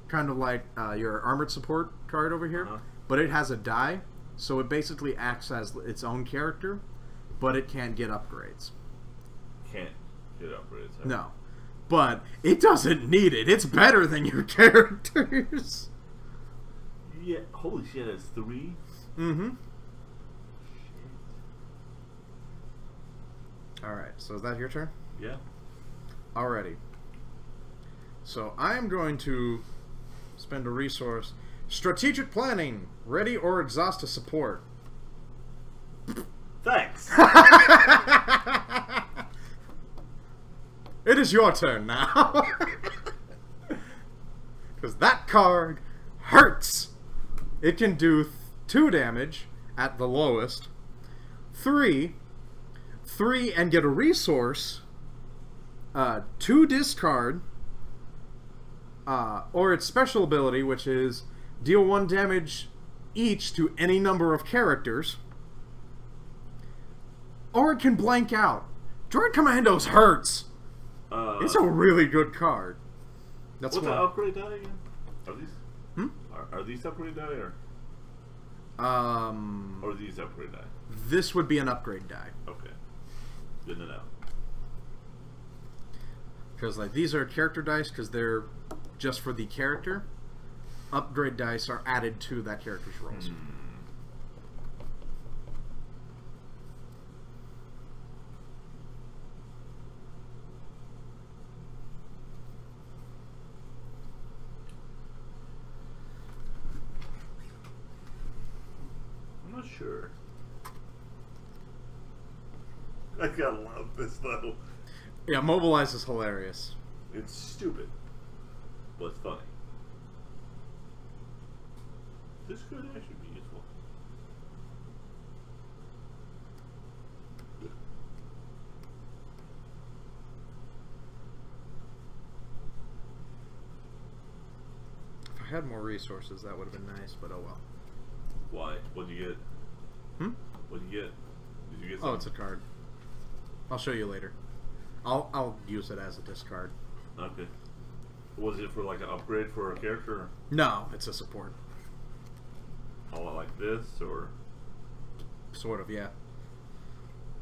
kind of like your armored support card over here, but it has a die, so it basically acts as its own character, but it can't get upgrades. Can't get upgrades. Huh? No. But it doesn't need it. It's better than your characters. Yeah, holy shit, it's 3? Mm-hmm. Alright, so is that your turn? Yeah. Alrighty. So I am going to Spend a resource. Strategic planning. Ready or exhaust to support. Thanks. It is your turn now. Because that card hurts. It can do 2 damage at the lowest. 3 and get a resource. 2 discard. Or its special ability, which is deal 1 damage each to any number of characters. Or it can blank out. Droid Commandos hurts. It's a really good card. That's what's the upgrade die again? Are these? Hmm? Are these upgrade die or? Or are these upgrade die? This would be an upgrade die. Okay. Good to know. Because like these are character dice because they're just for the character. Upgrade dice are added to that character's rolls. I'm not sure. I gotta love this though. Yeah, Mobilize is hilarious. It's stupid, but it's funny. This could actually be useful. If I had more resources, that would have been nice, but oh well. Why? What'd you get? Hmm? What'd you get? Did you get something? Oh, it's a card. I'll show you later. I'll use it as a discard. Okay. Was it for like an upgrade for a character? No, it's a support. A lot like this, or? Sort of, yeah.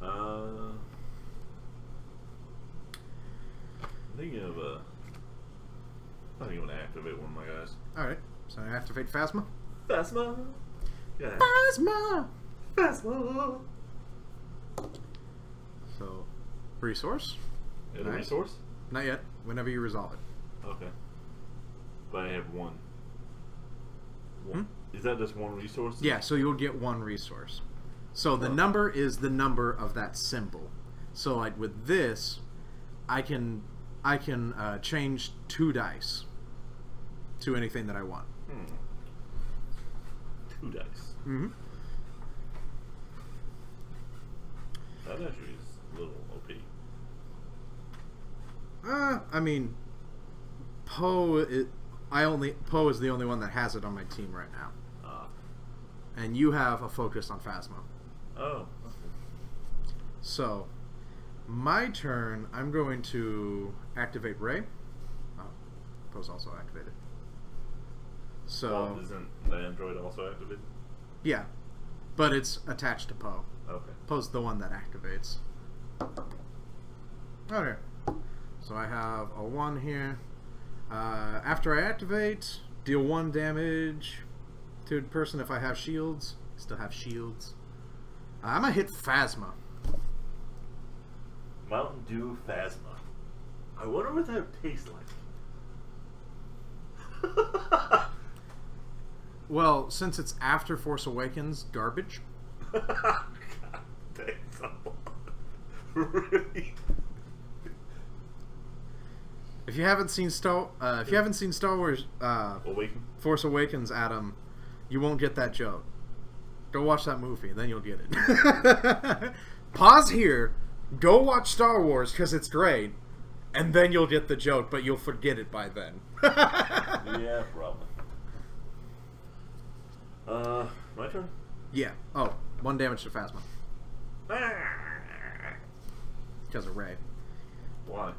I'm thinking of I think I'm gonna activate one of my guys. Alright, so I activate Phasma. Phasma! Yeah. Phasma! Phasma! So, resource. And a Nice. resource? Not yet. Whenever you resolve it. Okay. But I have one. Is that just one resource? Yeah, so you'll get 1 resource. So the number is the number of that symbol. So like with this, I can change 2 dice to anything that I want. 2 dice. Mm-hmm. That actually is a little OP. I mean, Poe is the only one that has it on my team right now. And you have a focus on Phasma. Oh, okay. So, my turn, I'm going to activate Ray. Oh, Poe's also activated. So, Well, isn't the android also activated? yeah, but it's attached to Poe. Okay. Poe's the one that activates. Okay. So I have a 1 here. After I activate, deal 1 damage to a person if I have shields. Still have shields. I'm gonna hit Phasma. Mountain Dew Phasma. I wonder what that tastes like. Well, since it's after Force Awakens, garbage. God, thanks a lot. Really? If you haven't seen Star Wars Awaken? Force Awakens, Adam, you won't get that joke. Go watch that movie, then you'll get it. Pause here, go watch Star Wars because it's great, and then you'll get the joke, but you'll forget it by then. Yeah, probably. My turn? Yeah. Oh, 1 damage to Phasma. Because of Ray. Why?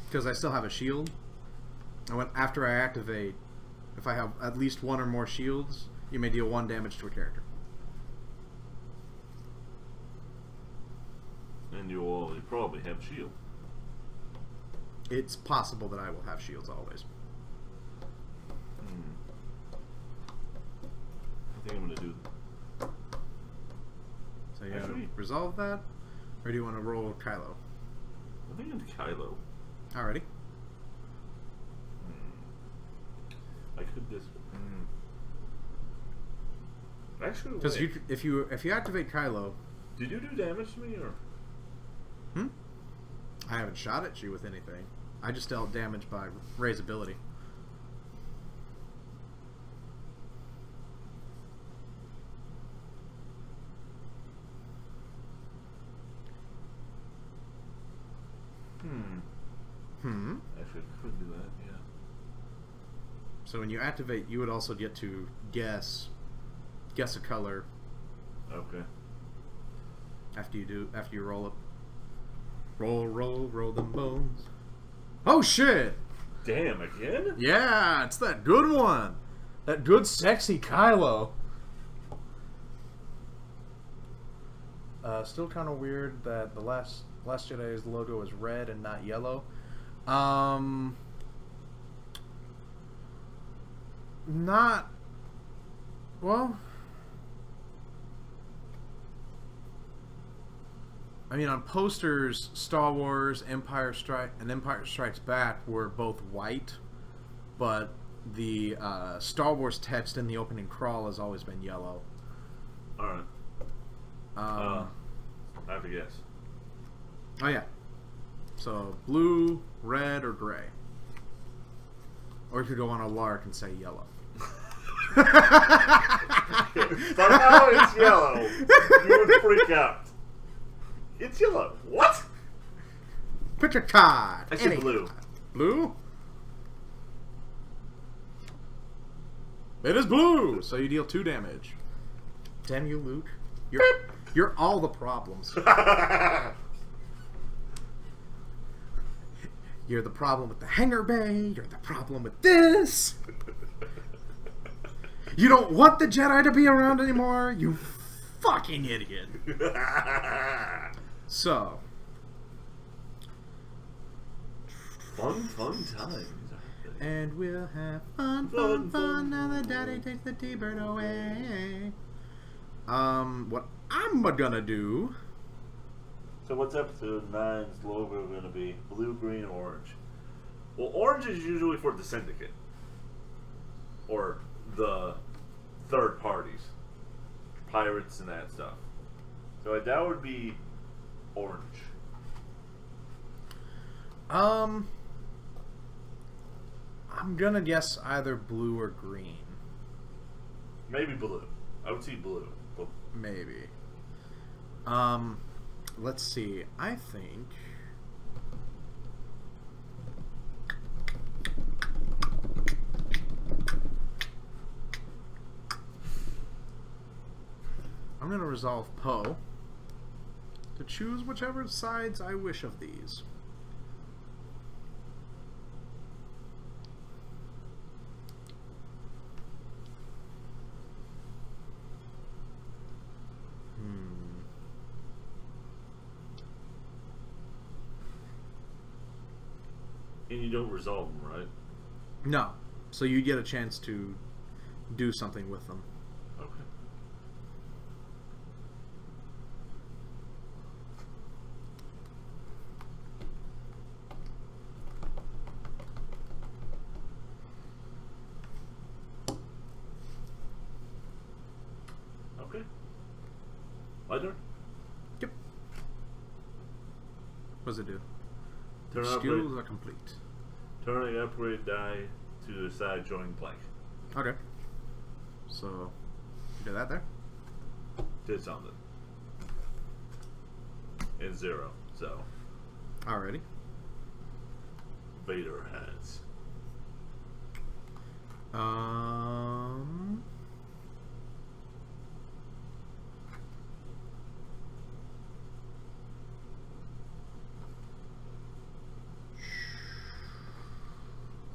Because I still have a shield. And after I activate, if I have at least 1 or more shields, you may deal 1 damage to a character. And you will probably have shield. It's possible that I will have shields always. I think I'm gonna do. So you Actually, resolve that, or do you want to roll Kylo? I think I'm Kylo. Alrighty. I could this? Actually, Because if you activate Kylo, did you do damage to me or? I haven't shot at you with anything. I just dealt damage by Rey's ability. Actually, I could do that. Yeah. So when you activate, you would also get to guess a color Okay. after you roll it. Roll them bones. Oh shit! Damn, again? Yeah, it's that good one. That good sexy Kylo. Still kind of weird that the Last Jedi's logo is red and not yellow. Not well. I mean, on posters, Star Wars, Empire Strikes Back were both white, but the Star Wars text in the opening crawl has always been yellow. All right. I have to guess. Oh yeah. So blue, red, or gray. Or you could go on a lark and say yellow. Somehow it's yellow. You would freak out. It's yellow. What? Pick a card. I said blue. Card. Blue? It is blue. So you deal 2 damage. Damn you, Luke. You're all the problems. You're the problem with the hangar bay. You're the problem with this. You don't want the Jedi to be around anymore. You fucking idiot. So. Fun times. And we'll have fun. Now the daddy takes the T-bird away. What I'm gonna do. So what's episode 9's logo going to be? Blue, green, orange. Well, orange is usually for the Syndicate. Or the third parties. Pirates and that stuff. So that would be orange. I'm gonna guess either blue or green. Maybe blue. I would see blue. Maybe. Let's see. I think I'm gonna resolve Poe to choose whichever sides I wish of these. And you don't resolve them, right? No. So you get a chance to do something with them. Okay. Okay. My turn? Yep. What does it do? Turn Skills are complete. Turn an upgrade die to the side joining blank. Okay. So, you do that there? Did something. And 0, so. Alrighty. Vader has.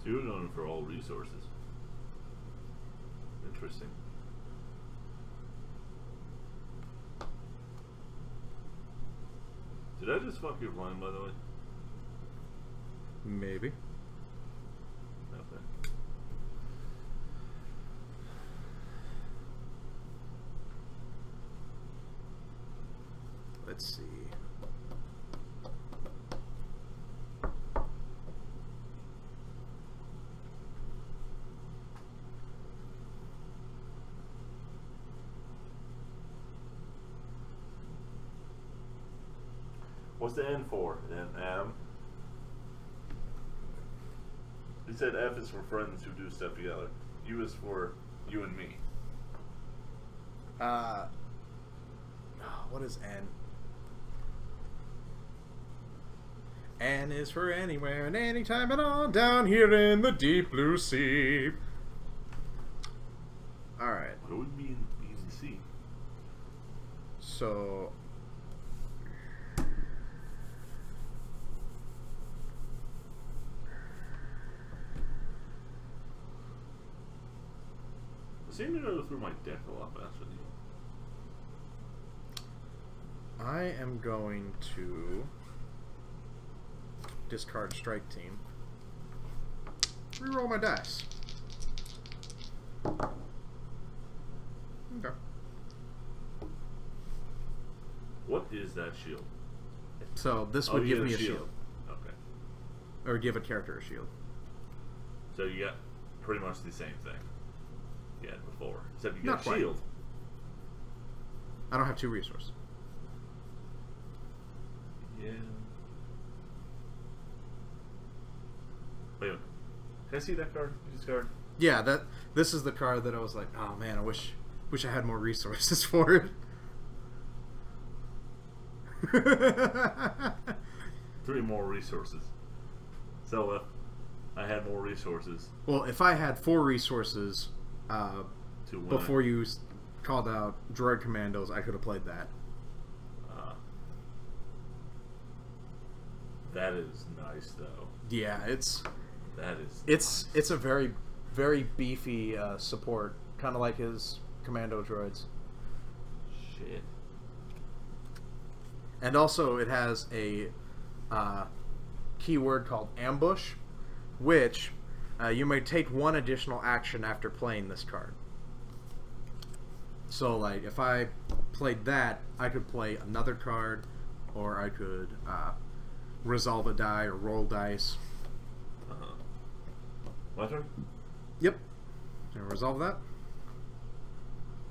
So you're going for all resources. Interesting. Did I just fuck your line, by the way? Maybe. Okay. Let's see. What's the N for? M. He said F is for friends who do stuff together. U is for you and me. What is N? N is for anywhere and anytime and all down here in the deep blue sea. Alright. What would be in C? So... I seem to go through my deck a lot faster than you. I am going to discard Strike Team. Reroll my dice. Okay. What is that shield? So this would give me a shield. Okay. Or give a character a shield. So you got pretty much the same thing you had before. Except you Not got quite. shield. I don't have 2 resources. Yeah. Wait a minute. Can I see that card? This card? Yeah, this is the card that I was like, oh man, I wish I had more resources for it. 3 more resources. So if I had more resources. Well, if I had 4 resources To win before you called out Droid Commandos, I could have played that. That is nice, though. Yeah, it's nice. a very, very beefy support, kind of like his Commando droids. Shit. And also, it has a keyword called Ambush, which you may take 1 additional action after playing this card. So, like, if I played that, I could play another card, or I could resolve a die or roll dice. My turn? Yep. Can I resolve that?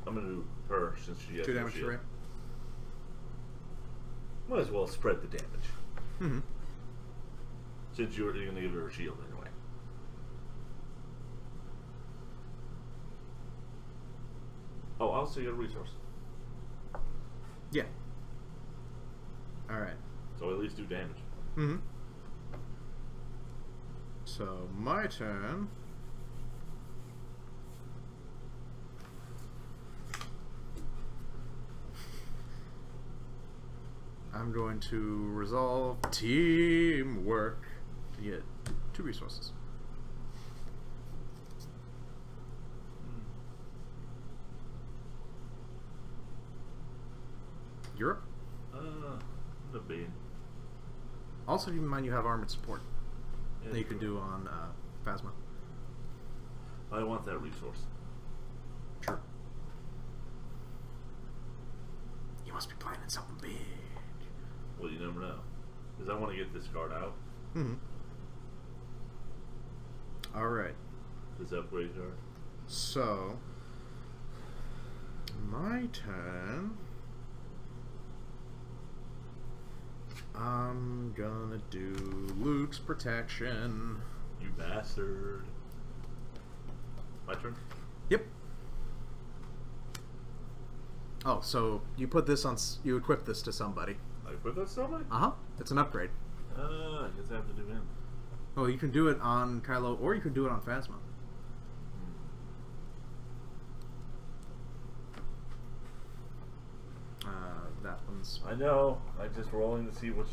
I'm going to do her since she has 2 no damage shield. to Ray. Might as well spread the damage. Mm-hmm. Since you're going to give her a shield anyway. Oh, I'll say a resource. Yeah. Alright. So at least do damage. Mm-hmm. So, my turn. I'm going to resolve teamwork to get 2 resources. Europe. The bean. Also, keep in mind you have armored support Yeah, that you could do on Phasma. I want that resource. Sure. You must be planning something big. Well, you never know. Because I want to get this card out. Mm-hmm. All right. This upgrade card. So, my turn. I'm gonna do Luke's protection. You bastard. My turn? Yep. Oh, so you put this on, you equip this to somebody. I put that somebody? Uh-huh. It's an upgrade. I guess I have to do him. Oh, you can do it on Kylo, or you can do it on Phasma. That one's... I know. I'm just rolling to see which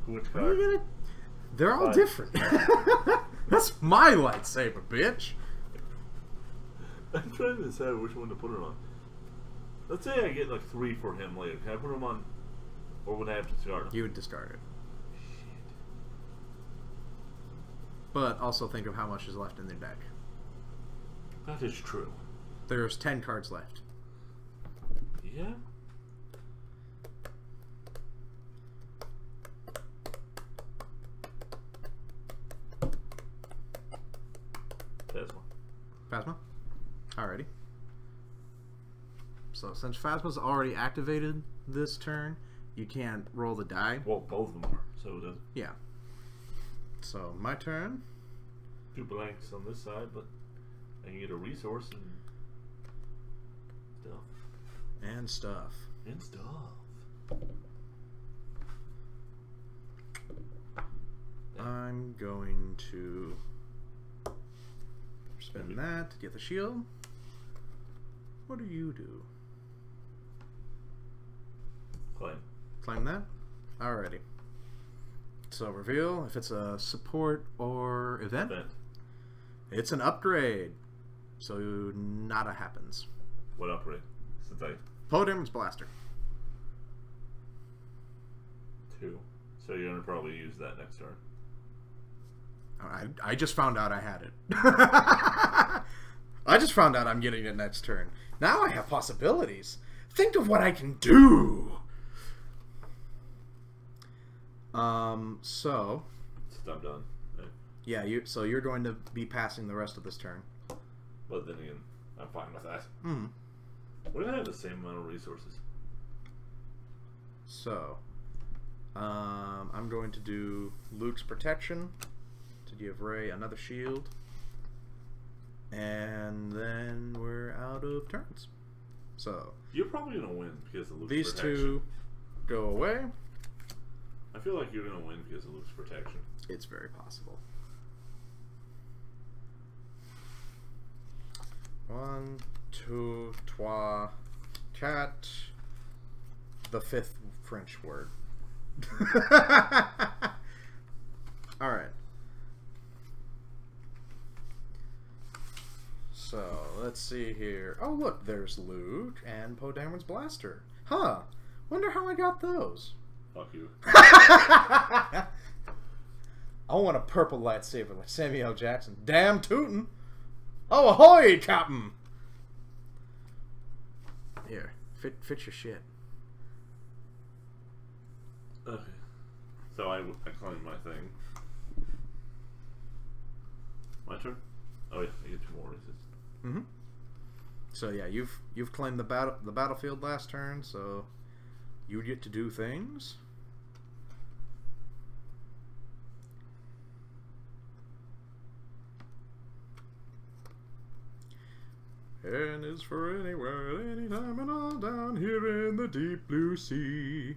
What are card. you gonna... They're all Fine. different. That's my lightsaber, bitch. I'm trying to decide which one to put it on. Let's say I get like 3 for him later. Can I put him on, or would I have to discard him? You would discard it. Shit. But also think of how much is left in the deck. That is true. There's 10 cards left. Yeah. Phasma. Phasma? Alrighty. So since Phasma's already activated this turn, you can't roll the die. Well, both of them are. So it does. Yeah. So my turn. 2 blanks on this side, but I can get a resource and stuff. And stuff. And stuff. I'm going to spend that to get the shield. What do you do? Claim. Claim that? Alrighty. So reveal if it's a support or event. It's an upgrade. So nada happens. What upgrade? Since I... Poe Dameron's Blaster. 2. So you're going to probably use that next turn. I just found out I had it. I just found out I'm getting it next turn. Now I have possibilities. Think of what I can do. So I'm done. Right. Yeah, so you're going to be passing the rest of this turn. But then again, I'm fine with that. Hmm. We're gonna have the same amount of resources. So, I'm going to do Luke's Protection to give Ray another shield. And then we're out of turns. So you're probably gonna win because of Luke's these protection. two go away. I feel like you're gonna win because of Luke's protection. It's very possible. 1, 2, 3, 4. The 5th French word. Alright. So, let's see here. Oh, look, there's Luke and Poe Dameron's Blaster. Huh. Wonder how I got those. Fuck you. I want a purple lightsaber like Samuel L. Jackson. Damn tootin'. Oh, ahoy, Captain! Here, fit your shit. Okay. So I claimed my thing. My turn? Oh yeah, I get 2 more races. Mm-hmm. So yeah, you've claimed the battlefield last turn, so you get to do things. N is for anywhere, anytime, and all down here in the deep blue sea.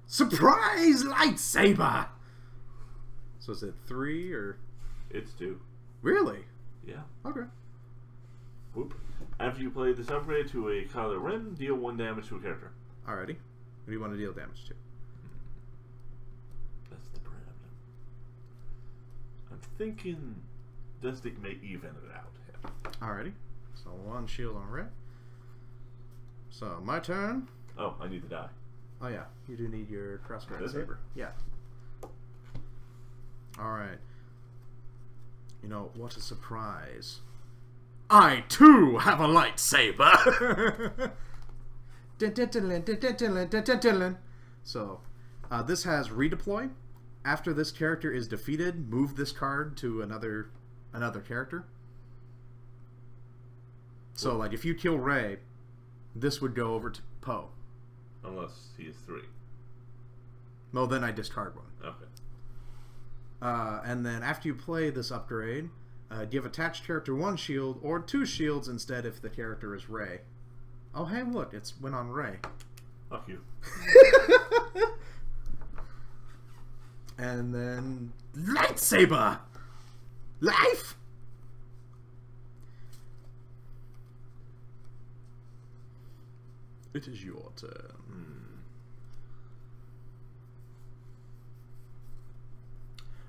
Surprise lightsaber! So is it 3 or? It's 2. Really? Yeah. Okay. Whoop. After you play this upgrade to a Kylo Ren, deal 1 damage to a character. Alrighty. Who do you want to deal damage to? That's the problem. I'm thinking this thing may even it out. Yeah. Alrighty. So 1 shield on Red. So my turn. Oh, I need to die. Oh yeah, you do need your crossguard saber. Yeah. Alright. You know, what a surprise. I too have a lightsaber! So, this has redeploy. After this character is defeated, move this card to another character. So, like, if you kill Rey, this would go over to Poe. Unless he is 3. Well, then I discard 1. Okay. And then after you play this upgrade, give attached character 1 shield or 2 shields instead if the character is Rey. Oh, hey, look, it's went on Rey. Fuck you. And then lightsaber! Life! It is your turn.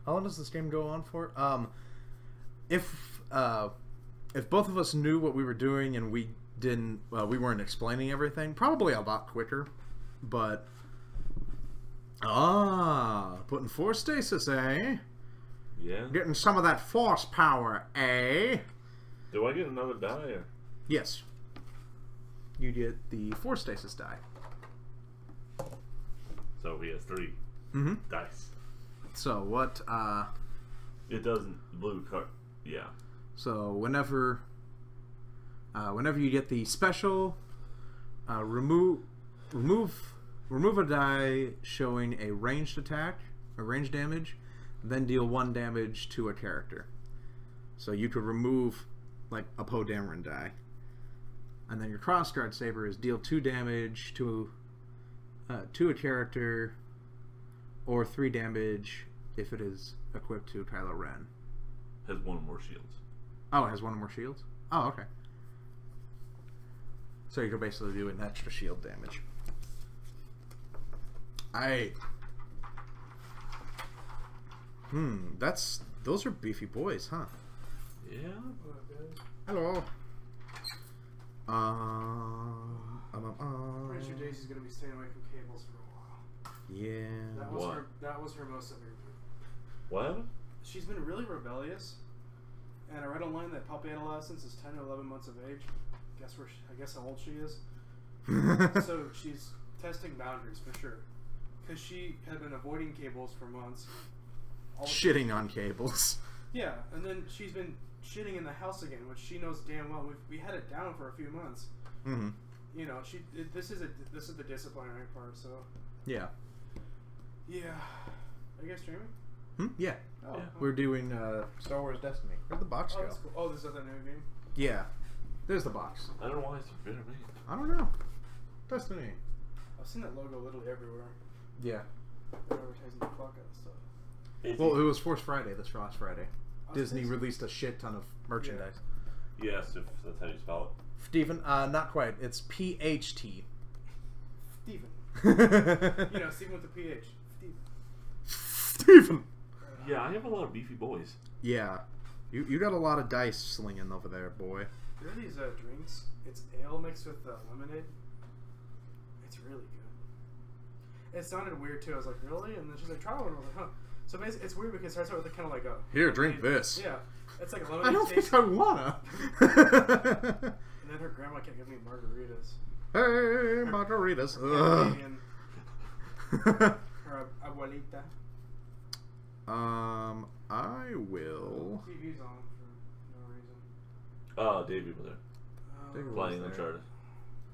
How long does this game go on for? If both of us knew what we were doing and we didn't, we weren't explaining everything, probably a lot quicker. But putting force stasis, eh? Yeah. Getting some of that force power, eh? Do I get another die? Or? Yes. You get the force stasis die. So he has 3 dice. So what? It doesn't blue card. Yeah. So whenever you get the special remove remove a die showing a ranged attack, a ranged damage, then deal 1 damage to a character. So you could remove like a Poe Dameron die. And then your crossguard saber is deal 2 damage to a character, or 3 damage if it is equipped to Kylo Ren. Has 1 more shields. Oh, it has 1 more shields? Oh, okay. So you can basically do an extra shield damage. Those are beefy boys, huh? Yeah. Hello. Pretty sure Daisy's gonna be staying away from cables for a while. Yeah. That was her most severe move. What happened? She's been really rebellious, and I read online that puppy adolescence is 10 to 11 months of age. I guess how old she is. So she's testing boundaries for sure, because she had been avoiding cables for months. Shitting on cables. Yeah, and then she's been shitting in the house again, which she knows damn well. We had it down for a few months. Mm-hmm. You know, this is the disciplinary part. So yeah. Yeah. Are you guys streaming? Yeah. Oh, yeah. We're doing Star Wars Destiny. Where'd the box go? That's cool. Oh, this is that new game. Yeah. There's the box. I don't know why it's a bitter meat. I don't know. Destiny. I've seen that logo literally everywhere. Yeah. They're advertising the fuck out of stuff. Well, it was Force Friday this last Friday. Oh, Disney it's- released a shit ton of merchandise. Yes, if that's how you spell Steven, not quite. It's PHT. Steven. You You know, Steven with the PH. Steven. Steven. it. Yeah, I have a lot of beefy boys. Yeah. You got a lot of dice slinging over there, boy. There are these drinks. It's ale mixed with lemonade. It's really good. It sounded weird too. I was like, really? And then she's like, try one. I was like, huh. So basically, it's weird because it starts out with kind of like a... Here, drink lemonade. this. Yeah. It's like a lemonade I don't taste. think I wanna. And then her grandma kept giving me margaritas. Hey, margaritas. Canadian. Her abuelita. I will. TV's on for no reason. Oh, Davey was there. Davey Flying was there. Uncharted.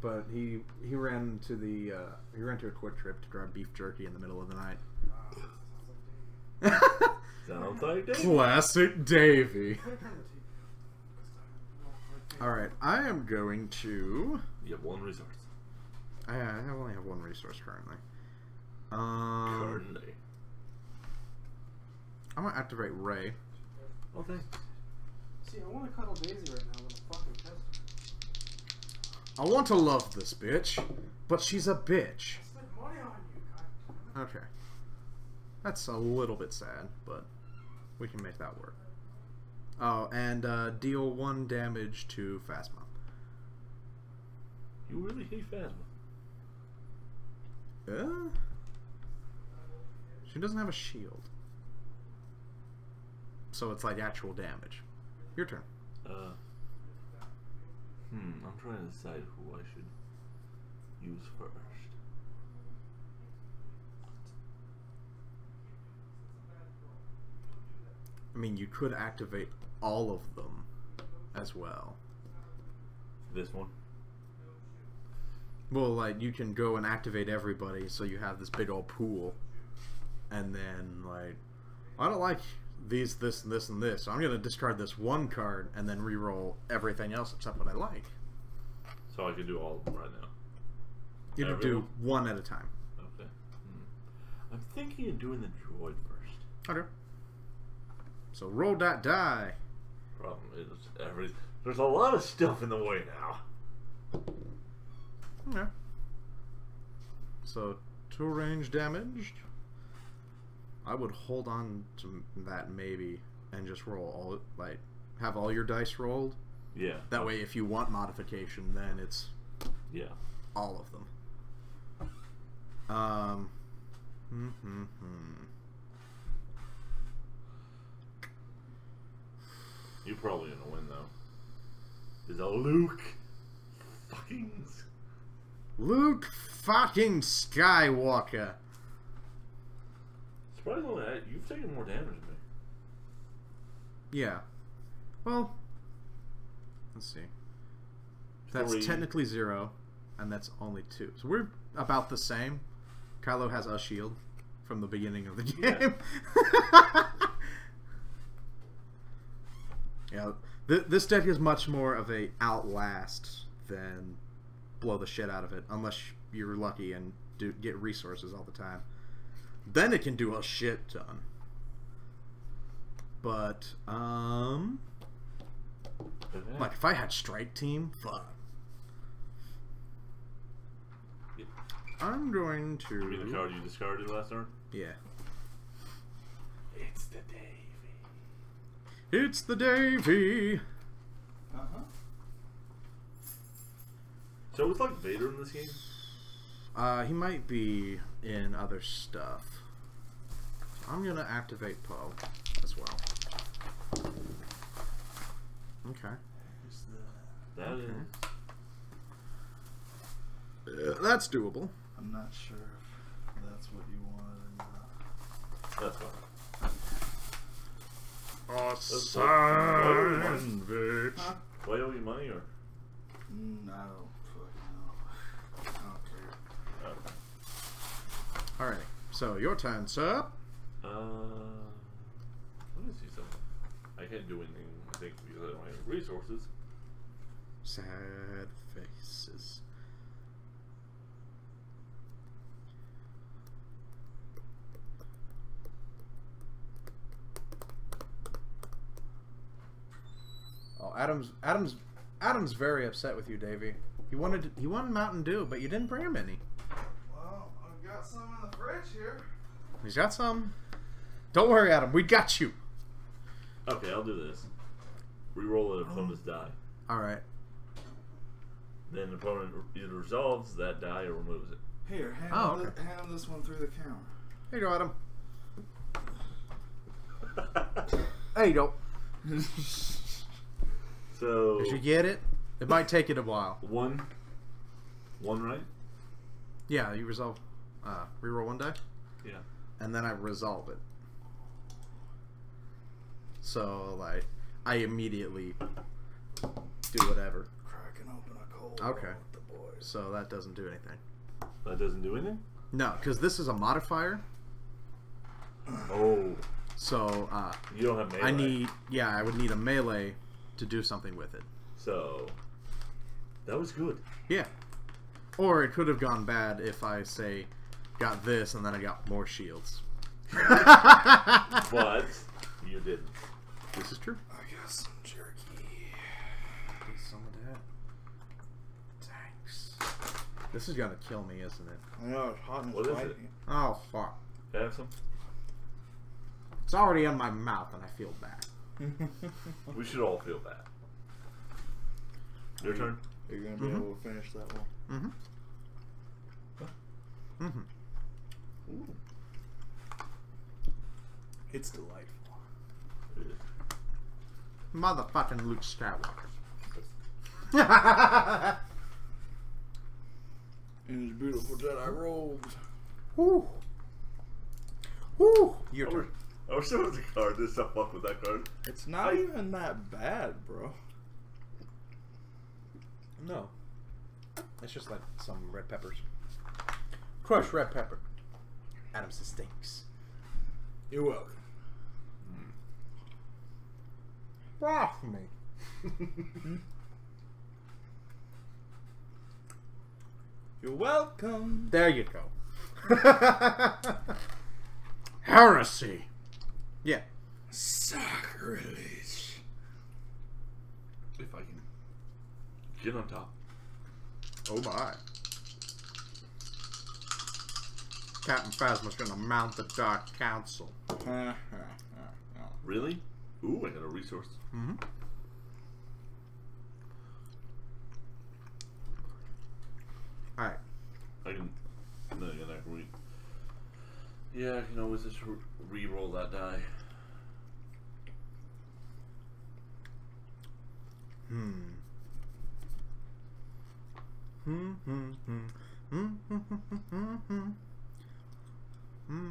But he ran to the he ran to a quick trip to grab beef jerky in the middle of the night. Sounds like Davey. Classic Davy. Can I turn the TV on? All right, I am going to. You have 1 resource. I only have 1 resource currently. Currently. I'm gonna activate Ray. Okay. See, I want to cuddle Daisy right now with a fucking test. I want to love this bitch, but she's a bitch. I spent money on you, God. Okay. That's a little bit sad, but we can make that work. Oh, and deal 1 damage to Phasma. You really hate Phasma. She doesn't have a shield. So it's like actual damage. Your turn. I'm trying to decide who I should use first. I mean, you could activate all of them as well. This one? Well, like, you can go and activate everybody so you have this big old pool. And then, like, I don't like these, this, and this, and this. So I'm going to discard this 1 card and then re-roll everything else except what I like. So I could do all of them right now. You can do 1 at a time. Okay. I'm thinking of doing the droid first. Okay. So roll that die. Problem is, there's a lot of stuff in the way now. Okay. So 2 range damaged. I would hold on to that maybe and just roll all, like, have all your dice rolled. Yeah. That way, if you want modification, then it's all of them. You're probably gonna win though. Is a Luke fucking Skywalker. Surprisingly, you've taken more damage than me. Yeah. Well, let's see. That's 3. technically 0, and that's only 2. So we're about the same. Kylo has a shield from the beginning of the game. Yeah, this deck is much more of a outlast than blow the shit out of it, unless you're lucky and get resources all the time. Then it can do a shit ton. But like if I had Strike Team, fuck. Yeah. I'm going to. You mean the card you discarded last turn? Yeah. It's the Davy. It's the Davy. So it's like Vader in this game? He might be in other stuff. I'm gonna activate Poe as well. Okay. That Okay. is. That's doable. I'm not sure if that's what you wanted or not. That's fine. Sandwich. Do I owe you money or? I don't fucking know. I don't care. Okay. Alright, so your turn, sir. Let me see something. I can't do anything, I think, because I don't have resources. Sad faces. Oh, Adam's very upset with you, Davey. He wanted Mountain Dew, but you didn't bring him any. Well, I've got some in the fridge here. He's got some. Don't worry, Adam. We got you. Okay, I'll do this. Reroll an opponent's die. All right. Then the opponent either resolves that die or removes it. Here, hand him this one through the counter. Here you go, Adam. There you go. So Did you get it? It might take it a while. one, right? Yeah, you resolve. Reroll one die, Yeah. and then I resolve it. So like, I immediately do whatever. Cracking open a cold. Okay. With the boys. So that doesn't do anything. That doesn't do anything? No, because this is a modifier. Oh. So You don't have melee. I would need a melee to do something with it. So that was good. Yeah. Or it could have gone bad if I say got this and then I got more shields. But you didn't. This is true. I got some jerky. Some of that. Thanks. This is gonna kill me, isn't it? I know it's hot and What is it? Oh fuck. Can I have some? It's already in my mouth and I feel bad. We should all feel bad. Your turn. You're gonna be able to finish that one. Mm-hmm. Mm-hmm. Ooh. It's delightful. It is. Motherfucking Luke Skywalker. In his beautiful Jedi robes. Woo. Woo. Your turn. I wish there was a card to sum up with that card. It's not even that bad, bro. No. It's just like some red peppers. Crushed red pepper. Adam says stinks. You're welcome. Off me. You're welcome. There you go. Heresy. Yeah. Sacrilege. If I can get on top. Oh my. Captain Phasma's gonna mount the Dark Council. Really? Ooh, I got a resource. Mm-hmm. Alright. I can. No, I can read. Yeah, I can always just re-roll that die.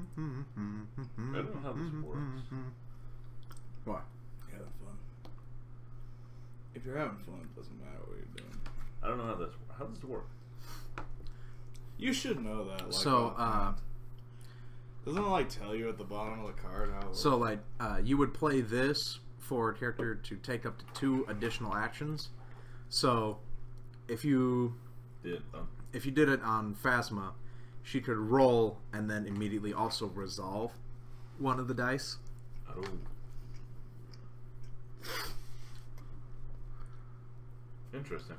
I don't know how this works. What? You're having fun. If you're having fun, it doesn't matter what you're doing. I don't know how this. How does it work? You should know that. Like, So, doesn't it like tell you at the bottom of the card how? So like, you would play this for a character to take up to 2 additional actions. So, if you did it on Phasma, she could roll and then immediately also resolve one of the dice. Oh. Interesting.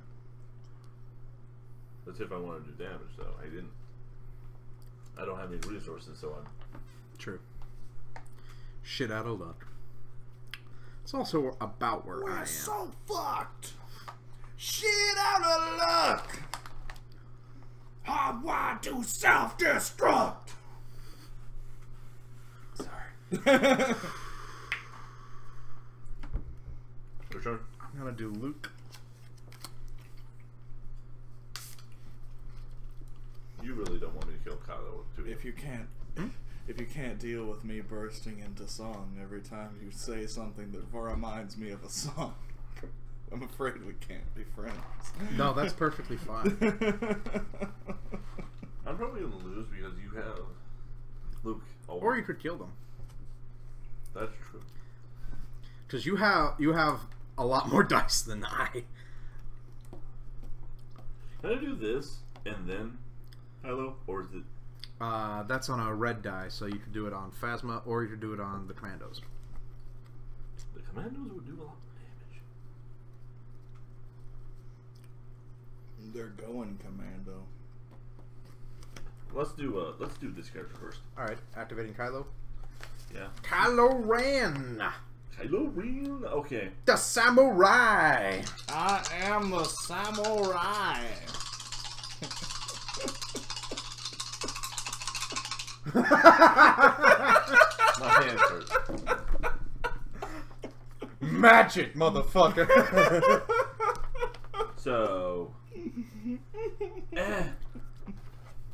That's if I want to do damage, though. I didn't. I don't have any resources, so I'm... True. Shit out of luck. It's also about where I am. We're so fucked! Shit out of luck! Hardwired to self-destruct! Sorry. Your turn? I'm gonna do Luke. You really don't want me to kill Kylo, do you? If you can't deal with me bursting into song every time you say something that reminds me of a song, I'm afraid we can't be friends. No, that's perfectly fine. I'm probably gonna lose because you have Luke. Or you could kill them. That's true. Because you have a lot more dice than I. Can I do this and then Kylo, or is it? That's on a red die, so you could do it on Phasma, or you could do it on the Commandos. The Commandos would do a lot of damage. They're going commando. Let's do this character first. All right, activating Kylo. Yeah. Kylo Ren, Kylo Ren. Okay. the samurai. I am the samurai. My hand hurts. Magic, motherfucker. So, I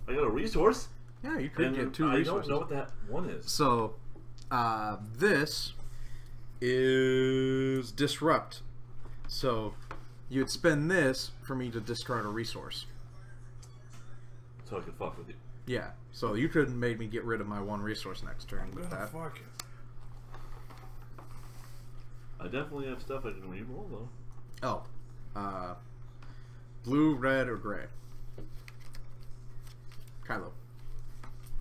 got a resource. Yeah, you could And get 2 I resources. don't know what that one is. So, this is disrupt. So, you'd spend this for me to discard a resource. So I can fuck with you. Yeah. So you could have made me get rid of my 1 resource next turn with that. Fuck it. I definitely have stuff I can reroll though. Oh. Blue, red, or gray? Kylo.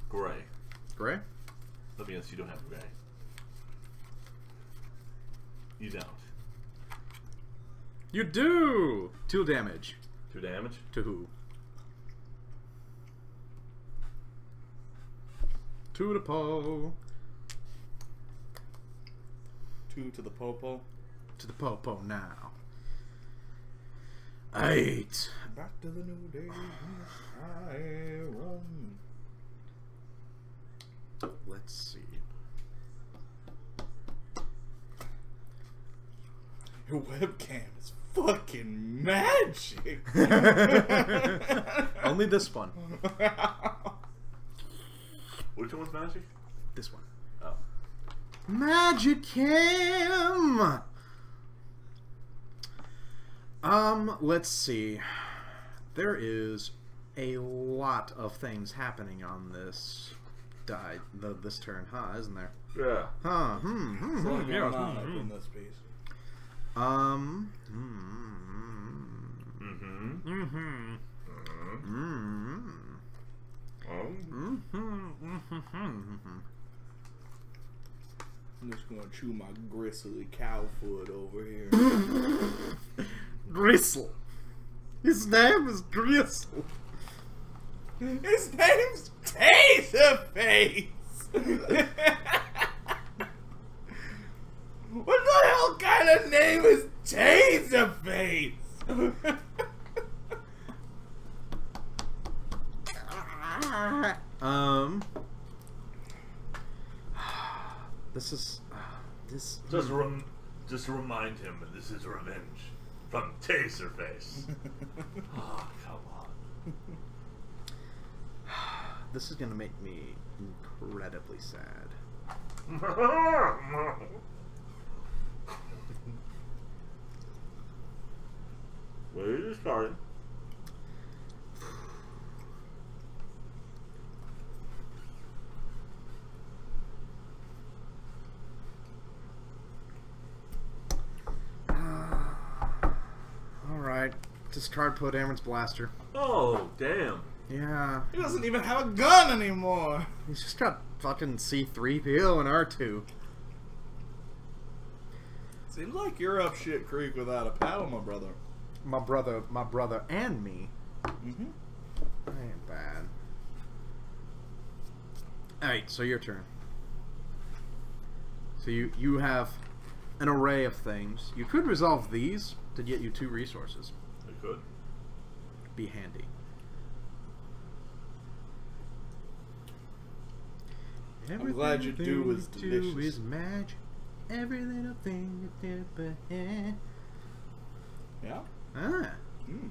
Gray. Gray? Let me guess, you don't have gray. You don't. You do! 2 damage. 2 damage? To who? 2 to Poe. 2 to the popo. To the Popo now. 8. Back to the new day. I run. Let's see. Your webcam is fucking magic. Only this one. Which one's magic? This one. Oh. Magic Cam! Let's see. There is a lot of things happening on this this turn, huh? Isn't there? Yeah. Huh? What's going on up in this piece? I'm just gonna chew my gristly cow foot over here. Gristle. His name is Gristle. His name's Taserface! What the hell kind of name is Taserface? This is this. Just to remind him that this is revenge from Taserface. Oh, come on. This is gonna make me incredibly sad. Where are you starting? Discard Poe Dameron's blaster. Oh, damn. Yeah. He doesn't even have a gun anymore. He's just got fucking C-3PO and R2. Seems like you're up shit creek without a paddle, my brother. My brother and me. Mm-hmm. That ain't bad. Alright, so your turn. So you have an array of things. You could resolve these to get you 2 resources. I could. Be handy. I'm glad your do was delicious. Do is magic. Every little thing you do, but Yeah? ah. Mm.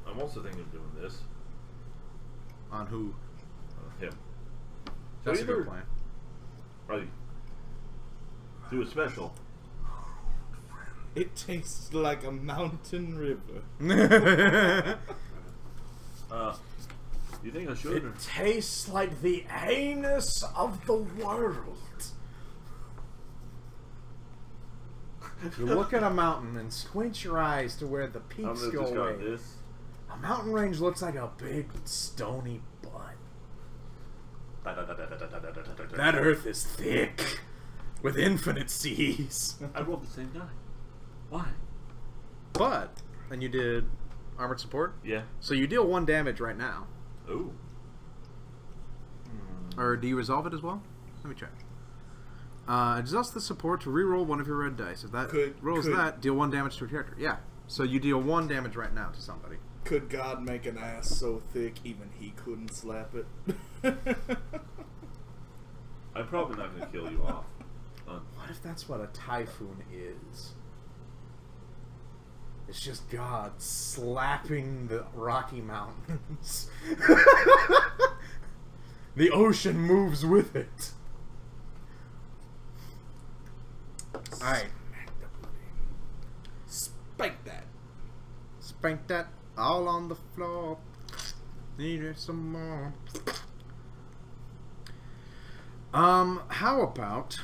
I'm also thinking of doing this. On who? Him. That's So a good either- plan. Right. Do a special. It tastes like a mountain river. You think I should? It tastes like the anus of the world. You look at a mountain and squint your eyes to where the I'm peaks gonna go discard away. this. A mountain range looks like a big stony butt. That earth is thick with infinite seas. I rolled the same die. Why? But, and you did armored support? Yeah. So you deal 1 damage right now. Ooh. Or do you resolve it as well? Let me check. Adjust the support to reroll 1 of your red dice. If that rolls that, deal 1 damage to a character. Yeah. So you deal 1 damage right now to somebody. Could God make an ass so thick even he couldn't slap it? I'm probably not going to kill you off. What if that's what a typhoon is? It's just God slapping the Rocky Mountains. The ocean moves with it. Alright. Spank that. Spank that all on the floor. Need some more. How about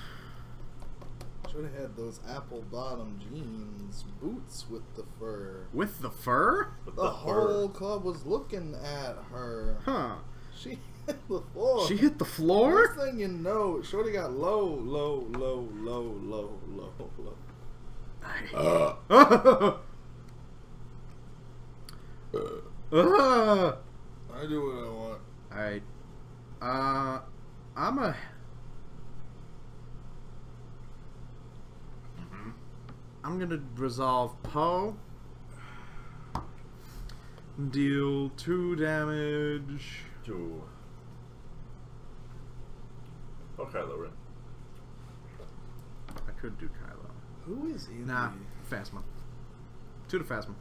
Should have had those apple bottom jeans, boots with the fur. with the fur? But The whole club was looking at her. Huh. She hit the floor. She hit the Next floor? thing you know, Shorty got low. I do what I want. Alright. I'm gonna resolve Poe. Deal 2 damage. 2. Oh, Kylo Ren. I could do Kylo. Who is in Nah, the... Phasma. 2 to Phasma.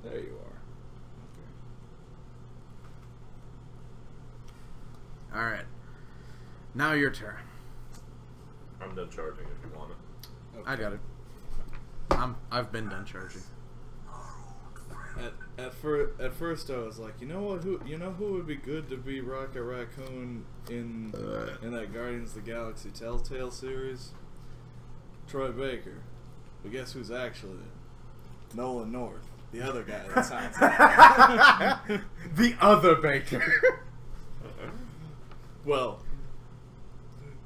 There you are. Okay. Alright. Now your turn. I'm done charging if you want it. Okay. I got it. I've been done charging. At first I was like, you know who would be good to be Rocket Raccoon in that Guardians of the Galaxy Telltale series? Troy Baker. But guess who's actually there? Nolan North, the other guy that sounds like The other Baker. well,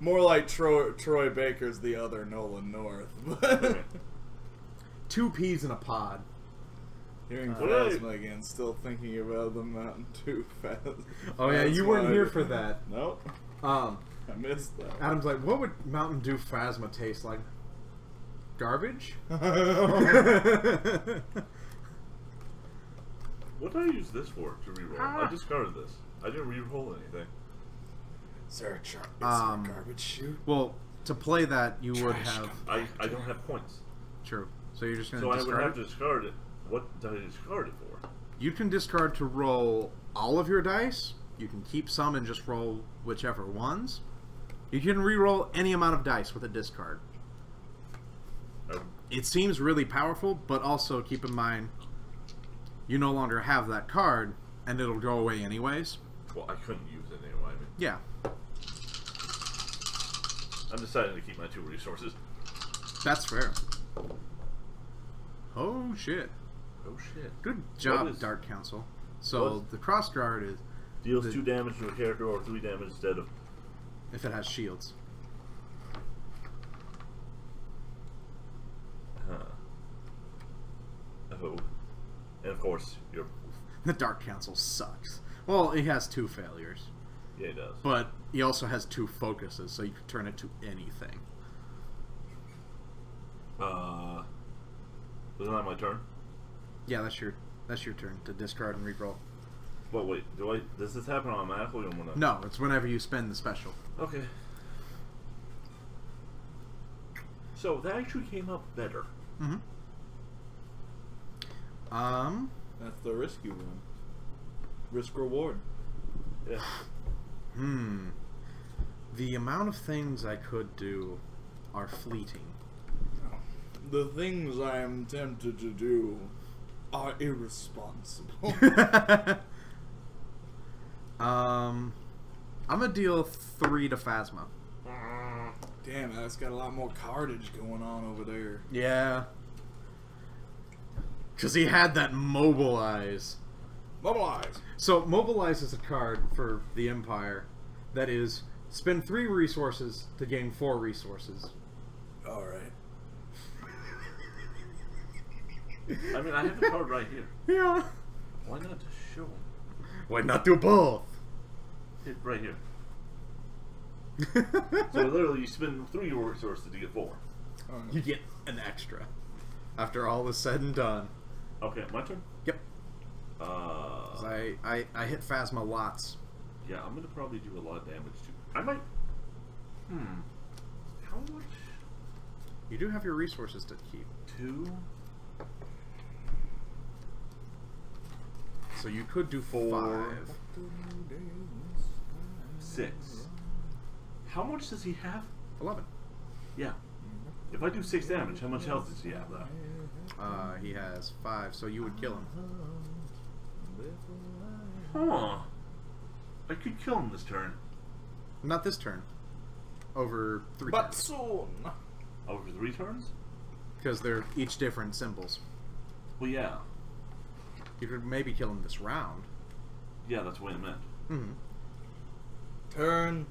more like Troy Baker's the other Nolan North. 2 peas in a pod. Hearing Phasma again, still thinking about the Mountain Dew Phasma. Oh yeah, you weren't here for that. Nope. I missed that. Adam's like, what would Mountain Dew Phasma taste like? Garbage? What did I use this for to reroll? I discarded this. I didn't reroll anything. Sir, is there a garbage chute? Well, to play that, you would have... I don't have points. True. So you're just going So to I discard would have it? to discard it. What did I discard it for? You can discard to roll all of your dice. You can keep some and just roll whichever ones. You can re-roll any amount of dice with a discard. It seems really powerful, but also keep in mind, you no longer have that card, and it'll go away anyways. Well, I couldn't use it anyway. Yeah. I'm deciding to keep my 2 resources. That's fair. Oh shit. Oh shit. Good job, Dark Council. So the cross guard is deals 2 damage to a character or 3 damage instead of if it has shields. Oh. And of course, you're... The Dark Council sucks. Well, he has 2 failures. Yeah, he does. But he also has 2 focuses, so you can turn it to anything. Wasn't that my turn? Yeah, that's your turn to discard and reroll. But wait, does this happen automatically or whenever? No, it's whenever you spend the special. Okay. So that actually came up better. Mm-hmm. That's the risky one. Risk reward. Yeah. The amount of things I could do are fleeting. The things I am tempted to do are irresponsible. I'm gonna deal 3 to Phasma. Damn, that's got a lot more cartage going on over there. Yeah. Because he had that Mobilize. Mobilize! So, Mobilize is a card for the Empire that is spend 3 resources to gain 4 resources. Alright. I mean, I have the card right here. Yeah. Why not just show him? Why not do both? Hit right here. So literally, you spend 3 resources to get 4. You get an extra after all is said and done. Okay, my turn. Yep. 'Cause I hit Phasma lots. Yeah, I'm gonna probably do a lot of damage too. I might. How much? You do have your resources to keep. 2. So you could do 4. 5. 6. How much does he have? 11. Yeah. If I do 6 damage, how much health does he have though? He has 5, so you would kill him. Huh. I could kill him this turn. Not this turn. Over 3 But turns. soon! Over 3 turns? Because they're each different symbols. Well, yeah. You could maybe kill him this round. Yeah, that's what I meant. Mm-hmm. Turn,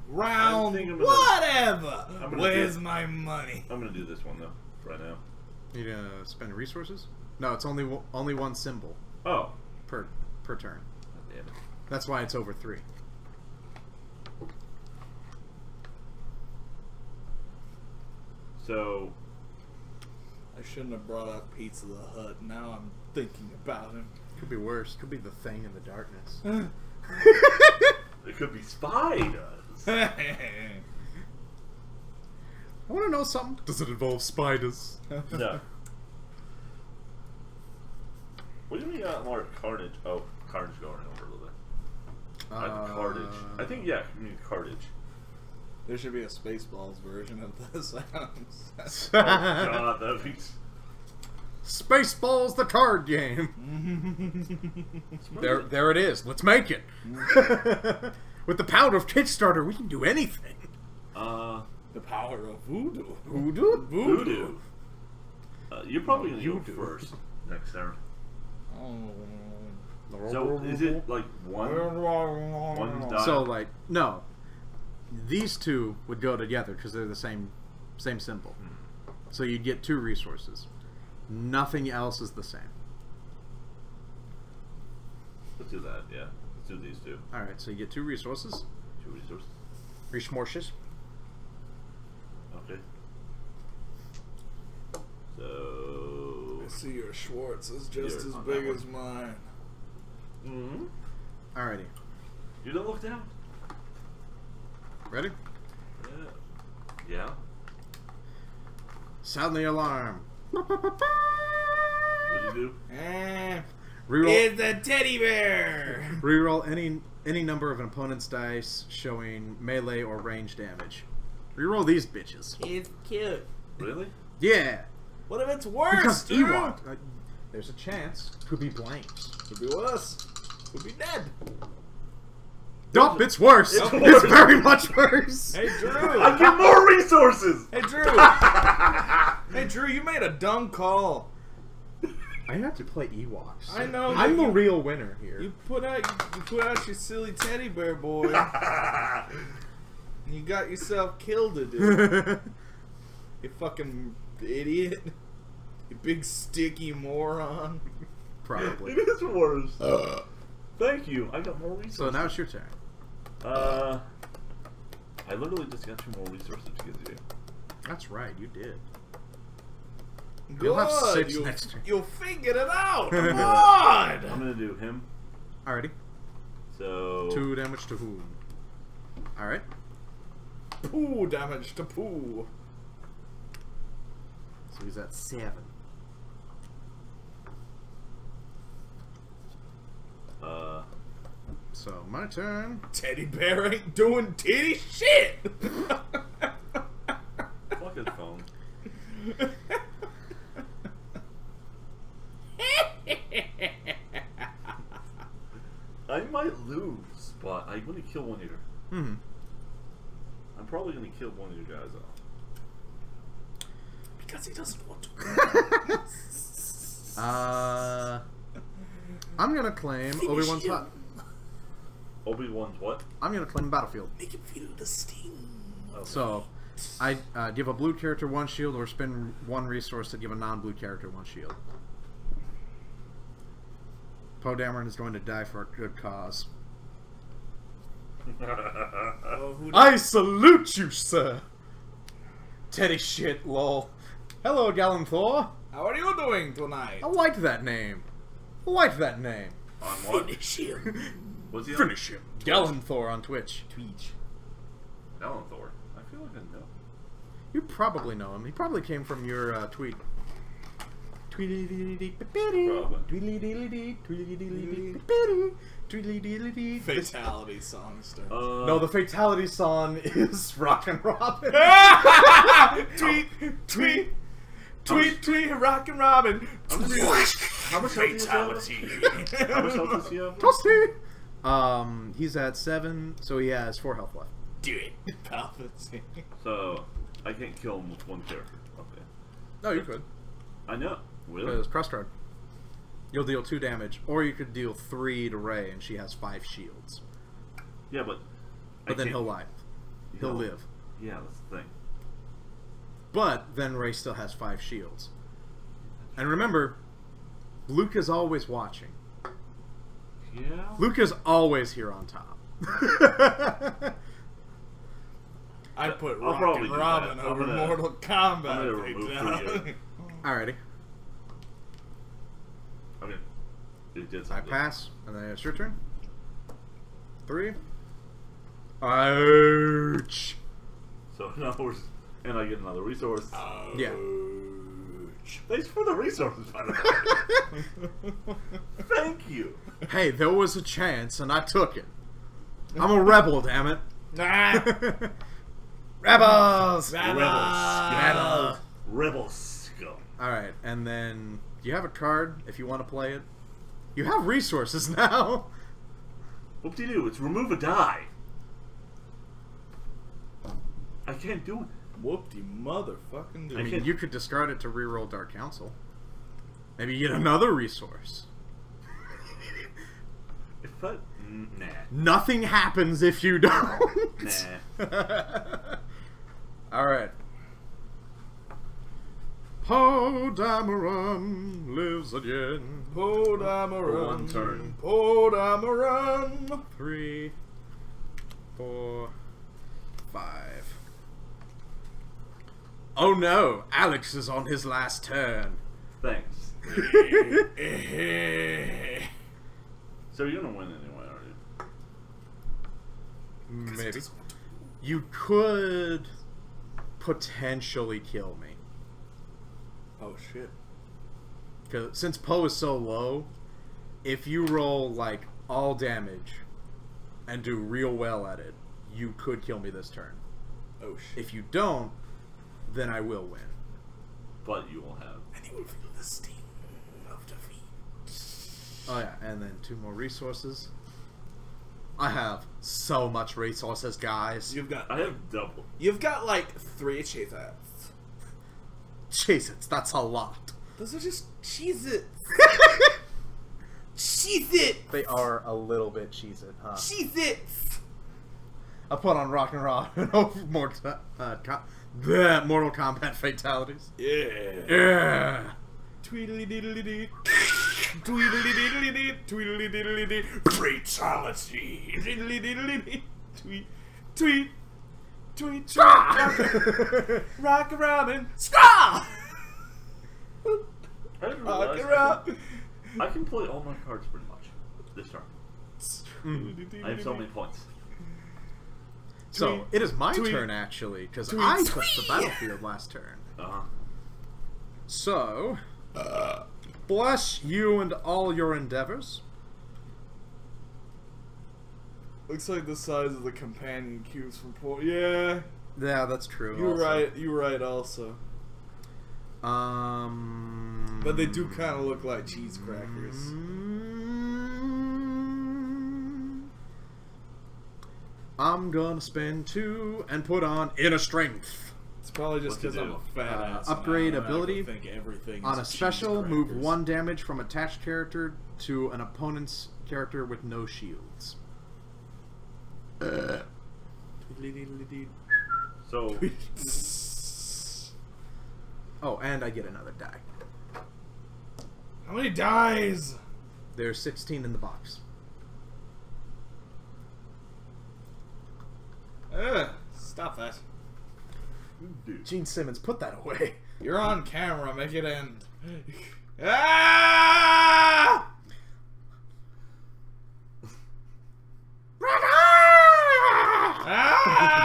round, I'm gonna, whatever! gonna Where's my money? I'm gonna do this one though, right now. You gonna spend resources? No, it's only one symbol Oh. per turn. God damn it. That's why it's over 3. So... I shouldn't have brought up Pizza the Hut. Now I'm thinking about him. Could be worse. Could be the thing in the darkness. It could be spiders. I want to know something. Does it involve spiders? No. What do you mean you got more carnage? Oh, carnage going over a little bit. Carnage. I think, yeah, you need carnage. There should be a Spaceballs version of this. Oh god, that'd be... Spaceballs, the card game. There it is. Let's make it. With the power of Kickstarter, we can do anything. The power of voodoo. Voodoo. You're probably gonna go first next turn. So is it like one die? So like no, these 2 would go together because they're the same symbol. So you'd get 2 resources. Nothing else is the same. Let's do that. Yeah, let's do these 2. All right, so you get 2 resources. 2 resources. Resources. Okay. So I see your Schwartz is just Yours as on big that as mine. Mm-hmm. Alrighty. You don't look down. Ready? Yeah. Sound the alarm. What'd you do? Reroll. It's a teddy bear! Reroll any number of an opponent's dice showing melee or range damage. Reroll these bitches. It's cute. Really? Yeah. What if it's worse, Because dude? Ewok. There's a chance. Could be blanks. Could be worse. Could be dead. Nope, it's worse. It's It's worse. very much worse. Hey, Drew. I get more resources. Hey, Drew. Hey, Drew, you made a dumb call. I have to play Ewoks. I know. I'm the you, real winner here. You put out your silly teddy bear boy. You got yourself killed, dude. You fucking idiot. You big sticky moron. Probably. It is worse. Thank you. I got more resources. So now it's your turn. I literally just got 2 more resources to give you. That's right, you did. Good. You'll have 6 next turn. You'll figure it out. Come on. I'm gonna do him. Alrighty. So 2 damage to whom? Alright. Poo damage to poo. So he's at 7. So my turn. Teddy bear ain't doing titty shit. fuck his phone. I might lose, but I'm gonna kill one of your. Mm-hmm. I'm probably gonna kill one of your guys off. Because he doesn't want to. I'm gonna claim Obi-Wan's hot. Obi-Wan's what? I'm gonna claim Battlefield. Make him feel the sting. Okay. So, I give a blue character 1 shield, or spend 1 resource to give a non-blue character 1 shield. Poe Dameron is going to die for a good cause. Oh, who I salute you, sir. Teddy shit, lol. Hello, Galen Thor. How are you doing tonight? I like that name. I like that name. On what? Finish him. What's he on? Finish him. Galen Thor on Twitch. Alan Thor. I feel like I know. You probably know him. He probably came from your tweet. Fatality song starts. No, the fatality song is Rockin' Robin. Tweet, tweet, tweet, tweet, Rockin' Robin. How much health Fatality. How much health does he have? Toasty. He's at 7, so he has 4 health left. Do it. Palpatine. So, I can't kill him with 1 character. Okay. No, you could. I know. Really? It's press card. You'll deal 2 damage, or you could deal 3 to Rey, and she has 5 shields. Yeah, but... But then he'll live. He'll No. live. Yeah, that's the thing. But then Rey still has 5 shields. And remember, Luke is always watching. Yeah? Luke is always here on top. I put I'll probably Rockin' do Robin that. over I'm gonna- Mortal Kombat. I'm gonna remove fatality. Alrighty. I mean, it did I something. pass, and then it's your turn. 3. Ouch! So now we're... And I get another resource. Yeah. Thanks for the resources, by the way. Thank you. Hey, there was a chance, and I took it. I'm a rebel, damn it. Nah. Rebels! Rebels. Rebel scum. Alright, and then you have a card if you want to play it. You have resources now. Whoop-de-doo, it's remove a die. I can't do it. Whoop-de motherfucking do. I mean, can't- you could discard it to reroll Dark Council. Maybe get another resource. If I... Nah. Nothing happens if you don't. Nah. Alright. Poe Dameron lives again. Poe Dameron. One turn. Poe Dameron. 3, 4, 5. Oh no, Alex is on his last turn. Thanks. So you're gonna win anyway, aren't you? Maybe. You could potentially kill me. Oh shit. Cause since Poe is so low, if you roll like all damage and do real well at it, you could kill me this turn. Oh shit. If you don't, then I will win. But you will have. And you will feel the sting of defeat. Oh yeah, and then 2 more resources. I have so much resources, guys. I have double. You've got like 3 Cheez-Its. Cheez-Its, that's a lot. Those are just Cheez-Its. Cheez-It. They are a little bit Cheez-It, huh? Cheez-Its. I put on Rock and Raw and Mortal Kombat fatalities. Yeah. Yeah. Tweedly diddly dee. Tweedly diddly dee. Tweedly diddly dee. Fatality. Diddly diddly dee. Tweet. Tweet. Tweet. Rock Robin. Scraw! I didn't Rock realize around. I can play all my cards pretty much this turn. I have so many points. So, it is my Tweet. turn, actually, because Tweet. I took the battlefield last turn. Uh-huh. So, bless you and all your endeavors. Looks like the size of the companion cubes from Port. Yeah. Yeah, that's true. You're also. right. You're right also. But they do kind of look like cheese crackers. I'm gonna spend 2 and put on Inner Strength. It's probably just because I'm a fat ass. Upgrade and I ability. think everything On a is special, cheese move crackers. 1 damage from attached character to an opponent's character with no shields. So, Oh, and I get another die. How many dies? There's 16 in the box. Stop that. Gene Simmons, put that away. You're on camera. Make it end. Ah!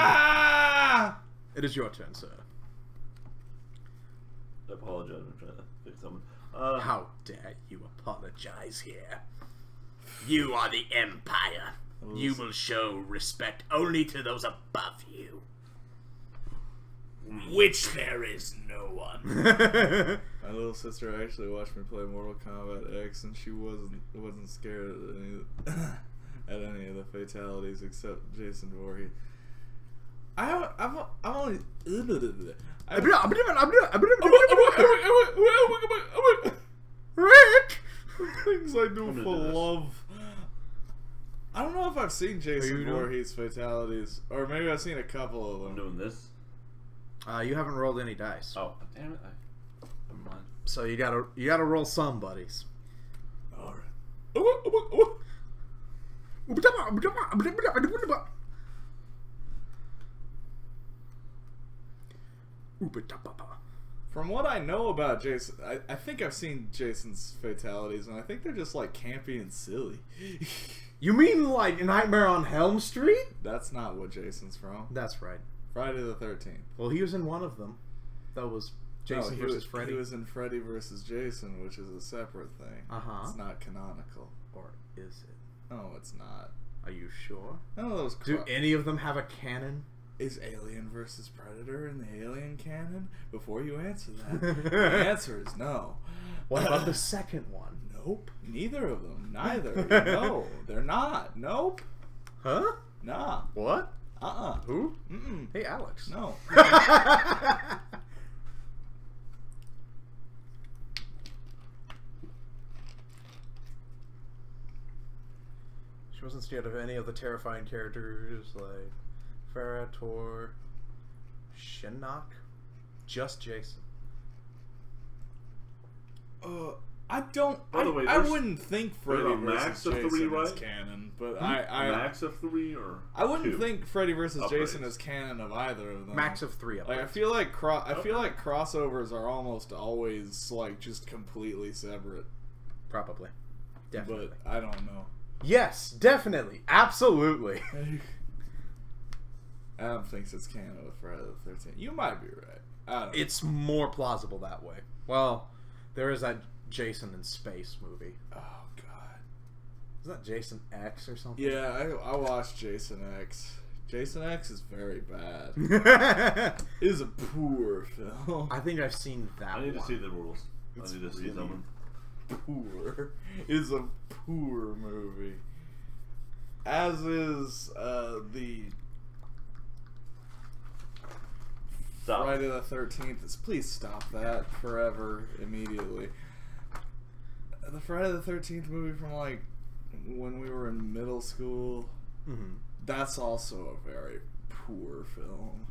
Ah! It is your turn, sir. I apologize. I'm trying to fix something. How dare you apologize here? You are the Empire. You will show respect only to those above you. Which there is no one. My little sister actually watched me play Mortal Kombat X, and she wasn't scared at any of the fatalities except Jason Voorhees. I've only. Things I do for love. I don't know if I've seen Jason Voorhees fatalities, or maybe I've seen a couple of them. I'm doing this. You haven't rolled any dice. Oh, damn it! Never mind. So you gotta roll some, buddies. All right. From what I know about Jason, I think I've seen Jason's fatalities, and I think they're just like campy and silly. You mean like Nightmare on Elm Street? That's not what Jason's from. That's right. Friday the 13th. Well, he was in one of them. That was Jason versus Freddy. He was in Freddy versus Jason, which is a separate thing. Uh-huh. It's not canonical. Or is it? No, it's not. Are you sure? None of those. Do any of them have a canon? Is Alien versus Predator in the Alien canon? Before you answer that, the answer is no. What about the second one? Nope. Neither of them. Neither. No, they're not. Nope. Huh? Nah. What? Who? Hey, Alex. No. She wasn't scared of any of the terrifying characters like Farah, Tor, Shinnok. Just Jason. I don't. By the way, I wouldn't think Freddy a versus max of Jason 3, is right? canon, but A max of 3 or I wouldn't 2? think Freddy versus Upgrades. Jason is canon of either of them. Max of 3 of Like I them. feel like crossovers are almost always like just completely separate. Probably. Definitely. But I don't know. Yes, definitely. Absolutely. Adam thinks it's canon with Friday the 13th. You might be right. I don't know. It's more plausible that way. Well, there is that Jason in Space movie. Oh god. Is that Jason X or something? Yeah, I watched Jason X. Jason X is very bad. I It is a poor film. think I've seen that I need one. to see the rules. It's I need to see really someone. Poor. It is a poor movie. As is the Stop. Friday the 13th. Please stop that forever, immediately. The Friday the 13th movie from like when we were in middle school. Mm-hmm. That's also a very poor film.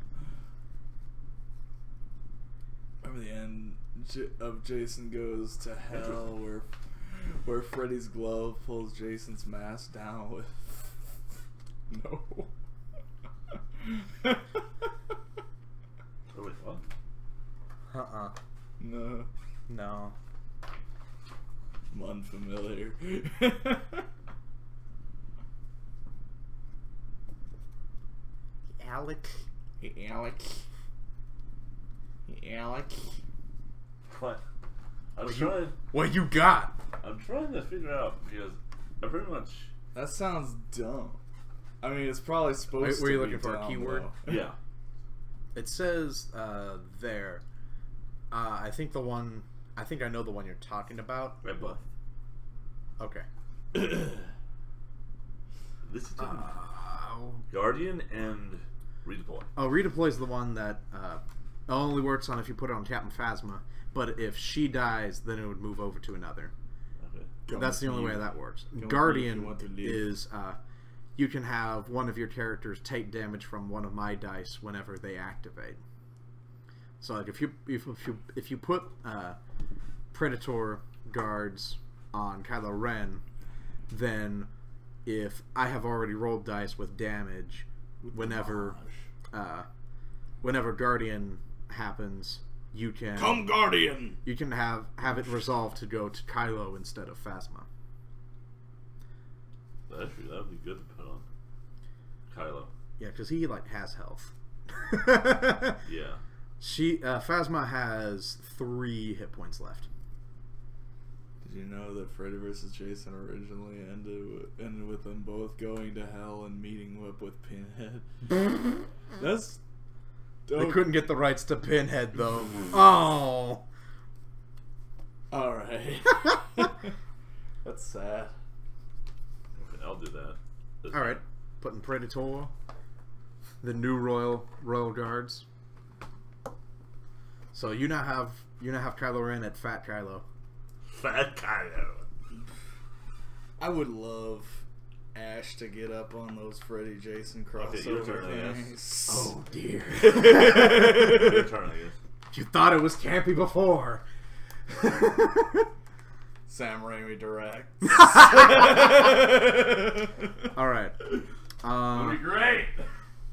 Remember the end of Jason Goes to Hell, where Freddy's glove pulls Jason's mask down with no. Oh, wait, what? No. No. I'm unfamiliar. Alec. Hey, Alec. Hey, Alec. What? What you got? I'm trying to figure out because I pretty much. That sounds dumb. I mean, it's probably supposed to Were you be looking for a dumb, keyword? though. Yeah. It says there. I think the one. I think I know the one you're talking about. Red buff. Okay. This is Guardian and Redeploy. Oh, Redeploy is the one that only works on if you put it on Captain Phasma. But if she dies, then it would move over to another. Okay. That's the only way that works. Go Guardian with you, is you can have one of your characters take damage from one of my dice whenever they activate. So like if you put Predator guards on Kylo Ren, then if I have already rolled dice with damage, whenever Guardian happens, you can Come Guardian! You can have it resolved to go to Kylo instead of Phasma. Actually, that would be good to put on Kylo. Yeah, because he like has health. Yeah. Phasma has 3 hit points left. Did you know that Freddy vs. Jason originally ended with them both going to hell and meeting up with Pinhead? That's... They couldn't get the rights to Pinhead, though. Oh! Alright. That's sad. Okay, I'll do that. Alright. Putting Predator. The new Royal Guards. So you now have Kylo Ren at Fat Kylo. Fat Kylo. I would love Ash to get up on those Freddy Jason crossover turn, things. Oh dear. Your turn, I guess. You thought it was campy before. Sam Raimi direct. Alright. That'd be great.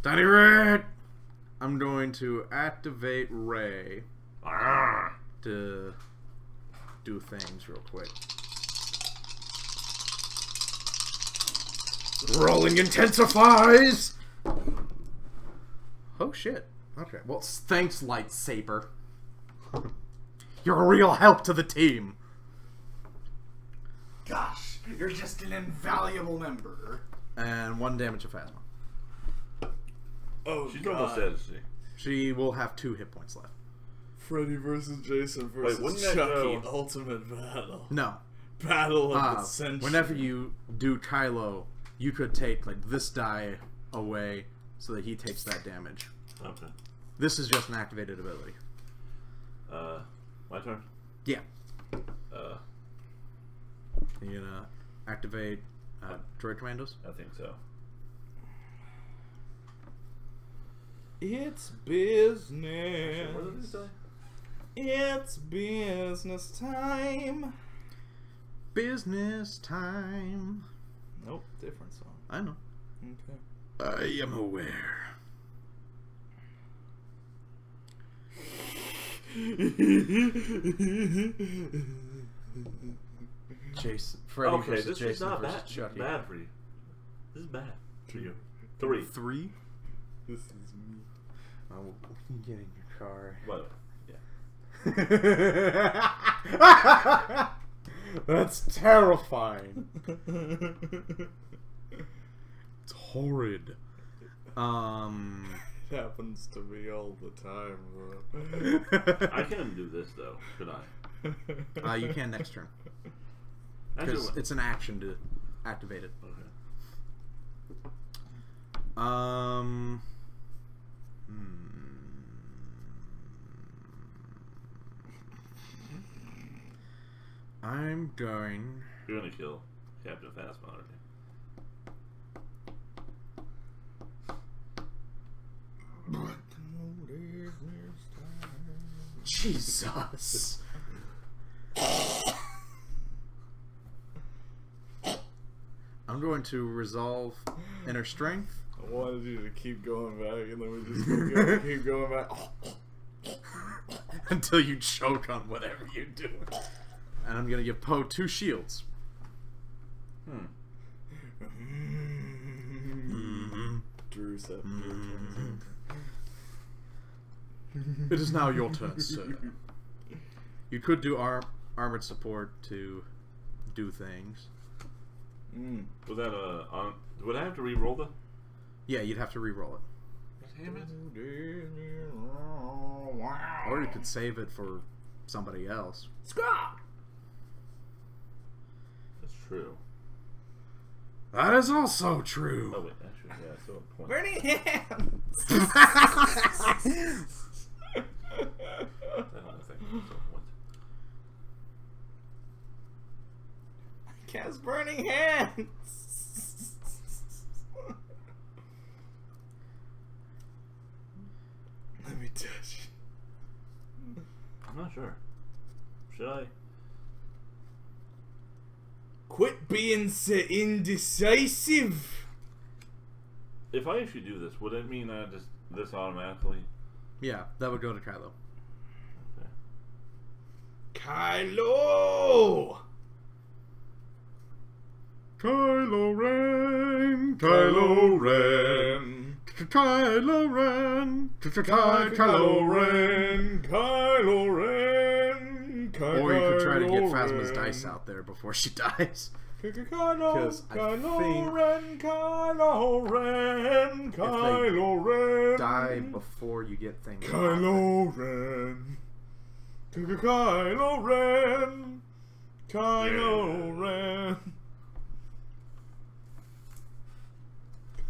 Danny Red! I'm going to activate Ray to do things real quick. Rolling intensifies! Oh shit. Okay, well, thanks, lightsaber. You're a real help to the team. Gosh, you're just an invaluable member. And 1 damage to Phasma. Oh, She's God. almost dead, is she? She will have 2 hit points left. Freddy versus Jason versus wouldn't that Chucky. go- Ultimate battle. No. Battle of the century. Whenever you do Kylo, you could take like this die away so that he takes that damage. Okay. This is just an activated ability. My turn? Yeah. Uh, You gonna activate droid commandos? I think so. It's What business. did he say? It's business time. Business time. Nope, different song. I know. Okay. I am aware. Freddy Okay, versus this is Jason not versus bad. Chucky. Bad for you. This is bad for you. 3. 3? This is me. Oh, get in your car. By the way. That's terrifying. It's horrid. It happens to me all the time, bro. I can undo this though, could I? You can next turn. Actually, Because it's an action to activate it. okay. I'm going. You're gonna kill Captain Phasma, aren't you? Jesus. I'm going to resolve inner strength. I wanted you to keep going back, and then we just keep going back. Until you choke on whatever you do. And I'm going to give Poe 2 shields. Drew said. It is now your turn, sir. You could do armored support to do things. Was that would I have to re-roll the? Yeah, you'd have to re-roll it. Damn it. Or you could save it for somebody else. That's true. That is also true. Oh wait, actually, yeah, so a point. Burning hands. Cast burning hands. Let me touch. I'm not sure. Should I? Quit being so indecisive. If I actually do this, would it mean that just this automatically? Yeah, that would go to Kylo. Okay. Kylo! Kylo Ren, Kylo Ren, Kylo Ren, Kylo Ren, Kylo Ren, Or you could try to get Phasma's dice out there before she dies. Because Kylo Ren, Kylo Ren, Kylo Ren, die before you get things. Kylo Ren, Kylo Ren, Kylo Ren,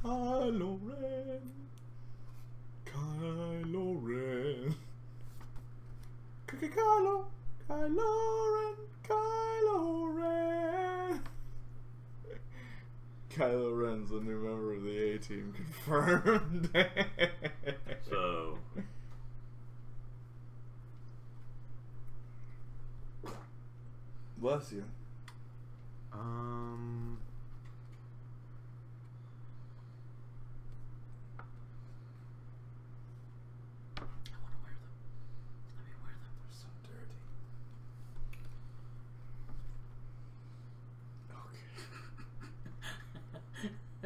Kylo Ren, Kylo Ren, Kylo Ren, Kylo Ren. Kylo Ren's a new member of the A-Team, confirmed. So. Bless you.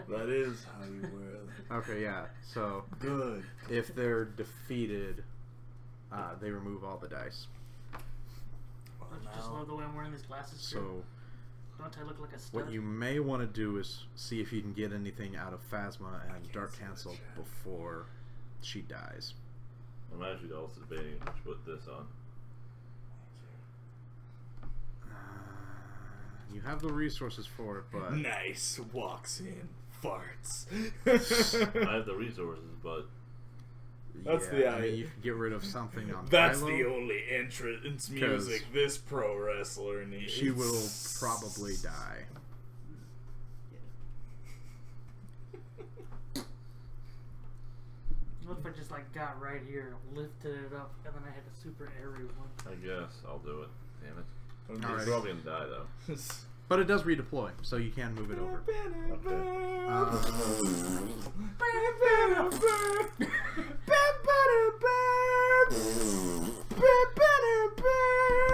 That is how you wear them. Okay, yeah. So Good. if they're defeated, they remove all the dice. Don't you just love the way I'm wearing these glasses? So don't I look like a stud? what you may want to do is see if you can get anything out of Phasma and Dark Cancel before she dies. I'm actually also debating to put this on. You have the resources for it, but Nice. Walks in. Farts. I have the resources, but That's yeah, the I mean, idea. you can get rid of something on That's Kylo. the only entrance music this pro wrestler needs. She will probably die. What if I just like got right here, lifted it up, and then I had a super airy one? I guess I'll do it. Damn it. Alright. I'm probably gonna die though. But it does redeploy, so you can move it over. Oh,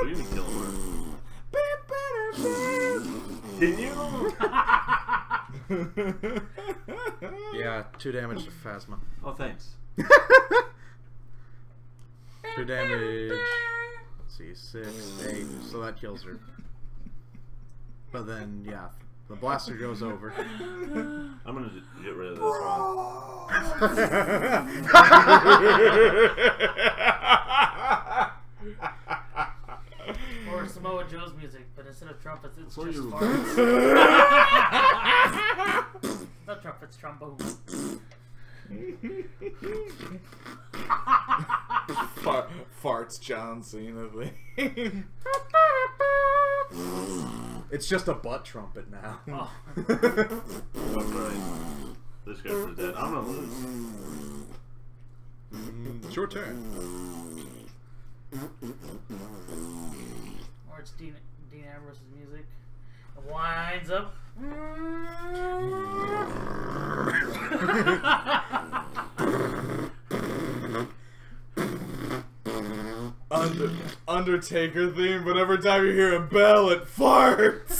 you can kill him. Can you? Yeah, 2 damage to Phasma. Oh, thanks. 2 damage. Let's see, 6, 8. So that kills her. But then, yeah, the blaster goes over. I'm gonna get rid of this Or Samoa Joe's music, but instead of trumpets, it's For just you. farts. Not trumpets, trombone. Farts John Cena thing. It's just a butt trumpet now. Oh. Alright. This guy's dead. I'm gonna lose. It's your turn. Or it's Dean Ambrose' music. It winds up. Undertaker theme, but every time you hear a bell, it farts.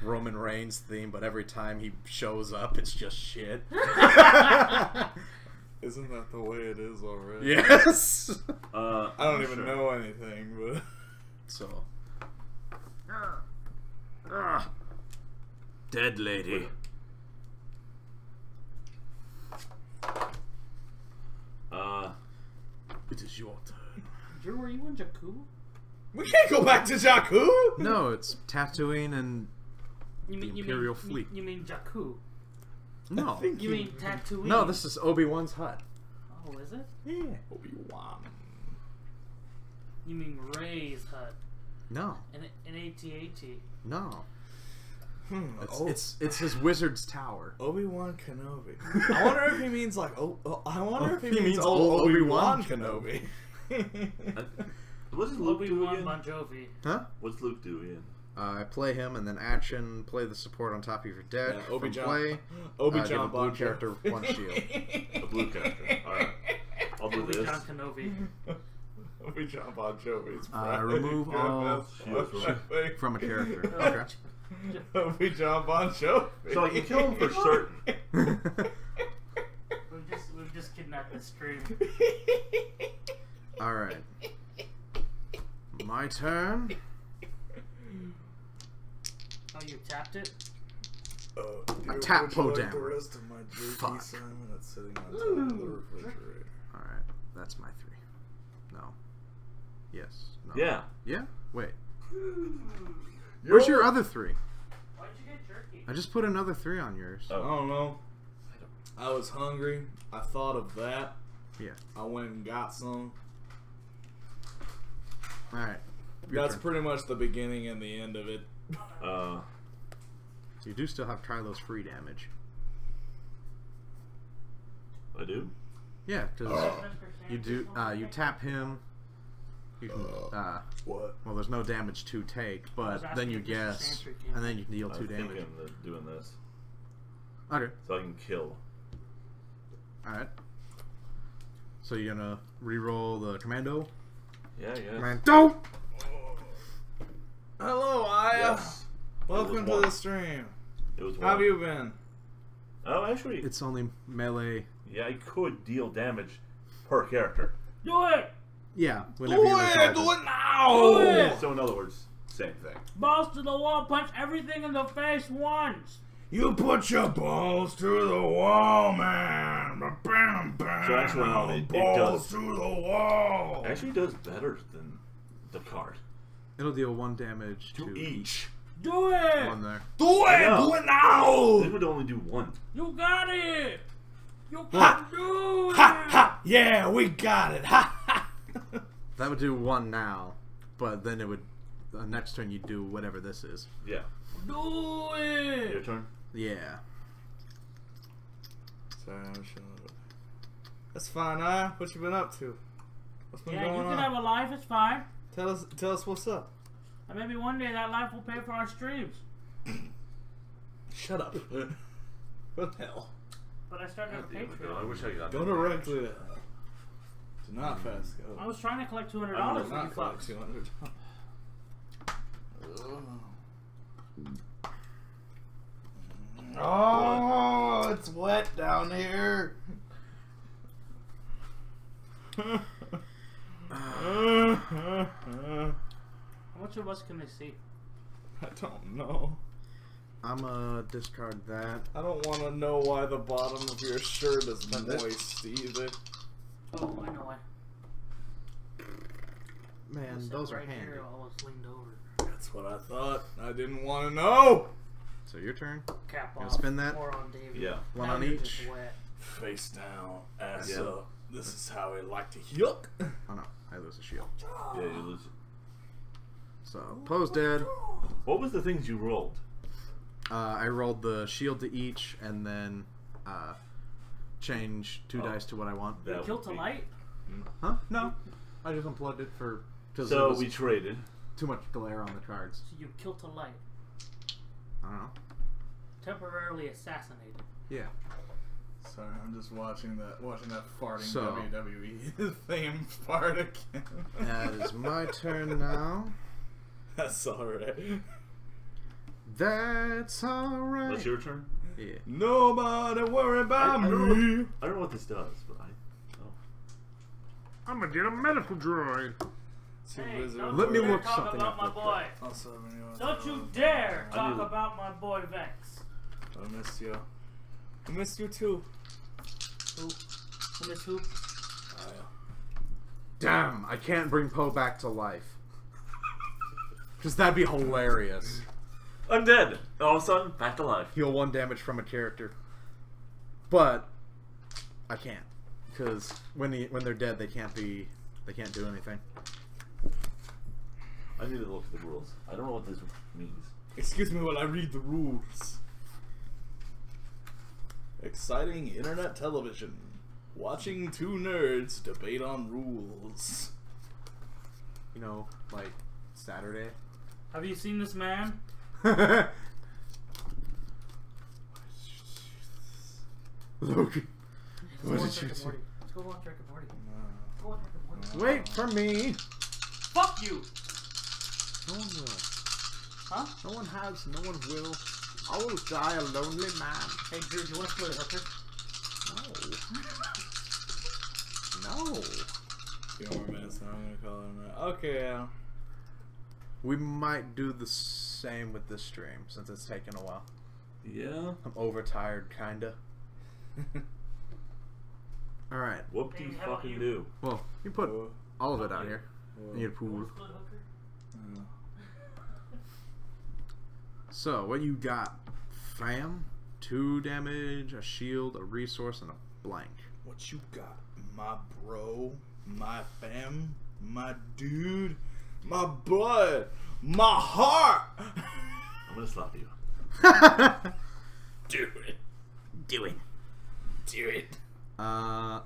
Roman Reigns theme, but every time he shows up, it's just shit. Isn't that the way it is already? Yes. I don't even know anything, but So. Dead lady. It is your turn. Drew, were you in Jakku? we can't go back to Jakku. No, it's Tatooine and You the mean Imperial Fleet. You mean Jakku? No. You mean Tatooine? No, this is Obi-Wan's hut. Oh, is it? Yeah. Obi-Wan. You mean Ray's hut? No. In AT-AT. No. It's his wizard's tower. Obi-Wan Kenobi. I wonder if he means like I wonder if he means old Obi-Wan Obi-Wan Kenobi. What does Luke do Obi-Wan again? Bon Jovi. Huh? What's Luke do again? I play him, and then action, play the support on top of your deck. Yeah, From Obi-John. play, give Obi-John a blue Bon character Jovi. 1 shield. A blue character. Alright. I'll do this. Obi-Wan Kenobi. Obi-John Bon Jovi's Remove all from a character. Okay. Obi-John Bon Jovi. So I can kill him for certain. We've just kidnapped this stream. Alright. My turn. Oh, you tapped it? A tap would you like down. the rest of my jerky, Fuck. Simon, that's sitting on top of the refrigerator. Alright, that's my 3. No. Yes. No. Yeah. Yeah? Wait. Where's your other 3? Why'd you get jerky? I just put another 3 on yours. I don't know. I was hungry. I thought of that. Yeah. I went and got some. Alright. That's pretty much the beginning and the end of it. You do still have Trilo's free damage. I do? Yeah, because you do. You tap him. You can. What? Well, there's no damage to take, but then you guess, and then you can deal 2 damage. Thinking of doing this. Okay. So I can kill. All right. So you're gonna re-roll the commando. Yeah, yeah. Commando. Hello, Aya. Yes. Welcome It was to one. the stream. It was How have one. you been? Oh, actually, It's only melee. yeah, I could deal damage per character. Do it! Yeah. Whenever you recharge Do it. it now! Do it! So in other words, same thing. Balls to the wall, punch everything in the face once! You put your balls to the wall, man. Bam, bam. So actually, no, it balls does. to the wall. Actually, does better than the card. It'll deal 1 damage To each. Do it! One there. Do it! No. Do it now! They would only do 1. You got it! You can Ha! do it! Ha ha! Yeah, we got it. Ha ha! That would do 1 now, but then it would. The next turn you do whatever this is. Yeah. Do Your it! turn. Yeah. Sorry, I'm showing up. That's fine, Aya. What you been up to? What's been Yeah, you going can on? have a life, it's fine. Tell us what's up. And maybe one day that life will pay for our streams. Shut up. What the hell? But I started a I Patreon. wish I got Go directly to hell. Do not fast go. I was trying to collect $200 I'm for Not you collect fucks. 200. Oh, it's wet down here. How much of us can they see? I don't know. I'm gonna discard that. I don't want to know why the bottom of your shirt is moist either. Oh, I know why. Man, This those are right handy. here almost leaned over. That's what I thought. I didn't want to know. So your turn. Cap You off. spin that? More on David. Yeah. One Now on you're each. just wet. Face down, ass Yeah. up. This is how I like to yuck. Oh no, I lose a shield. Yeah, you lose. So Poe's dead. What was the things you rolled? I rolled the shield to each, and then change 2 dice to what I want. That Kill would to be- light? Huh? No, I just unplugged it for because So we traded. too much glare on the cards. So you kill to light. I don't know. Temporarily assassinated. Yeah. Sorry, I'm just watching that farting So- WWE theme fart again. That is my turn now. That's alright. That's alright. What's your turn? Yeah. Nobody worry about I don't me. know, I don't know what this does, but I'm gonna get a medical droid. Hey, don't Let you me dare look talk something about up my real boy. Also, Don't you dare I talk knew- about my boy Vex. I missed you. I missed you too. Who? Who missed who? Damn, I can't bring Poe back to life. Because that'd be hilarious. I'm dead. All of a sudden, back to life. Heal 1 damage from a character. But I can't. Because when they're dead, they can't do anything. I need to look at the rules. I don't know what this means. Excuse me while I read the rules. Exciting internet television. Watching 2 nerds debate on rules. You know, like Saturday. Have you seen this man? Look. Let's What go did watch you Rick and Morty. Let's go watch Rick and Morty. No. Go watch Rick and Morty. Wait for me. Fuck you! No one will. Huh? No one has. No one will. I will die a lonely man. Hey Drew, do you want to play a hooker? No. No. 2 more minutes and I'm gonna call it a night. Okay, yeah. We might do the same with this stream since it's taken a while. Yeah. I'm overtired, kinda. Alright. What do you Hey, how about fucking you? do? Well, you put Oh. all of it out here. Oh. You need a pool. Split hooker? Yeah. So, what you got, fam? 2 damage, a shield, a resource, and a blank. What you got, my bro, my fam, my dude, my blood, my heart? I'm gonna slap you. Do it. Do it. Do it. I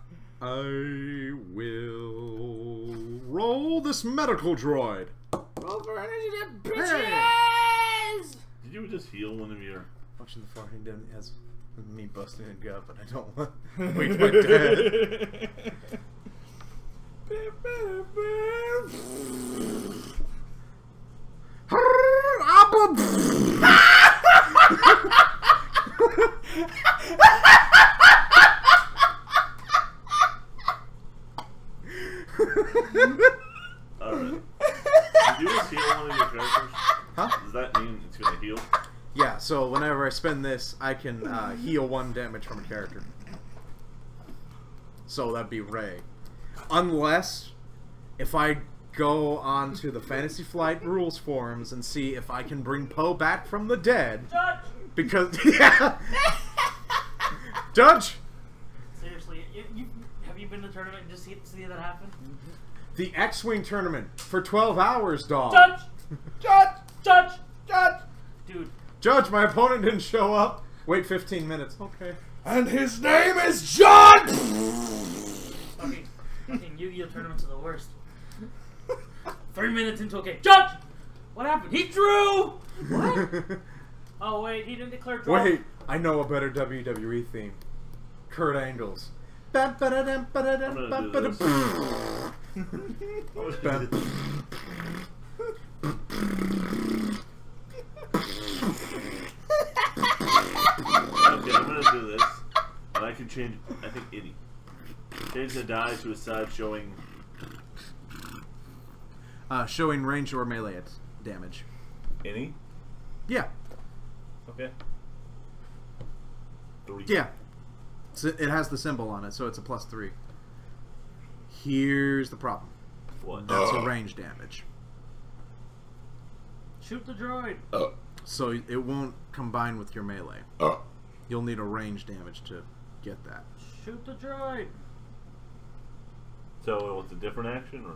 will roll this medical droid. Roll for energy, that Hey! Did you just heal one of your... Watching the farting didn't has me busting a gut, but I don't want to wake my dad. Alright. Did you just heal one of your characters? Huh? Does that mean it's gonna heal? Yeah, so whenever I spend this, I can heal 1 damage from a character. So that'd be Ray. Unless, if I go on to the Fantasy Flight rules forums and see if I can bring Poe back from the dead. Judge! Because, yeah! Judge! Seriously, have you been to the tournament and just see that happen? The X-Wing tournament for 12 hours, dog. Judge! Judge! Judge! Judge! Dude, Judge, my opponent didn't show up. Wait 15 minutes. Okay. And his name is John! fucking Yu-Gi-Oh tournaments are the worst. 3 minutes into a game. Judge! What happened? He drew! What? Oh, wait, he didn't declare draw. Wait, I know a better WWE theme. Kurt Angle's. I'm gonna do this. Okay, I'm gonna do this. And I can change, I think, any. Change the die to a side showing... Showing range or melee damage. Any? Yeah. Okay. 3. Yeah. So it has the symbol on it, so it's a +3. Here's the problem. What? That's a range damage. Shoot the droid. So it won't combine with your melee. You'll need a range damage to get that. Shoot the droid. So it's a different action, or?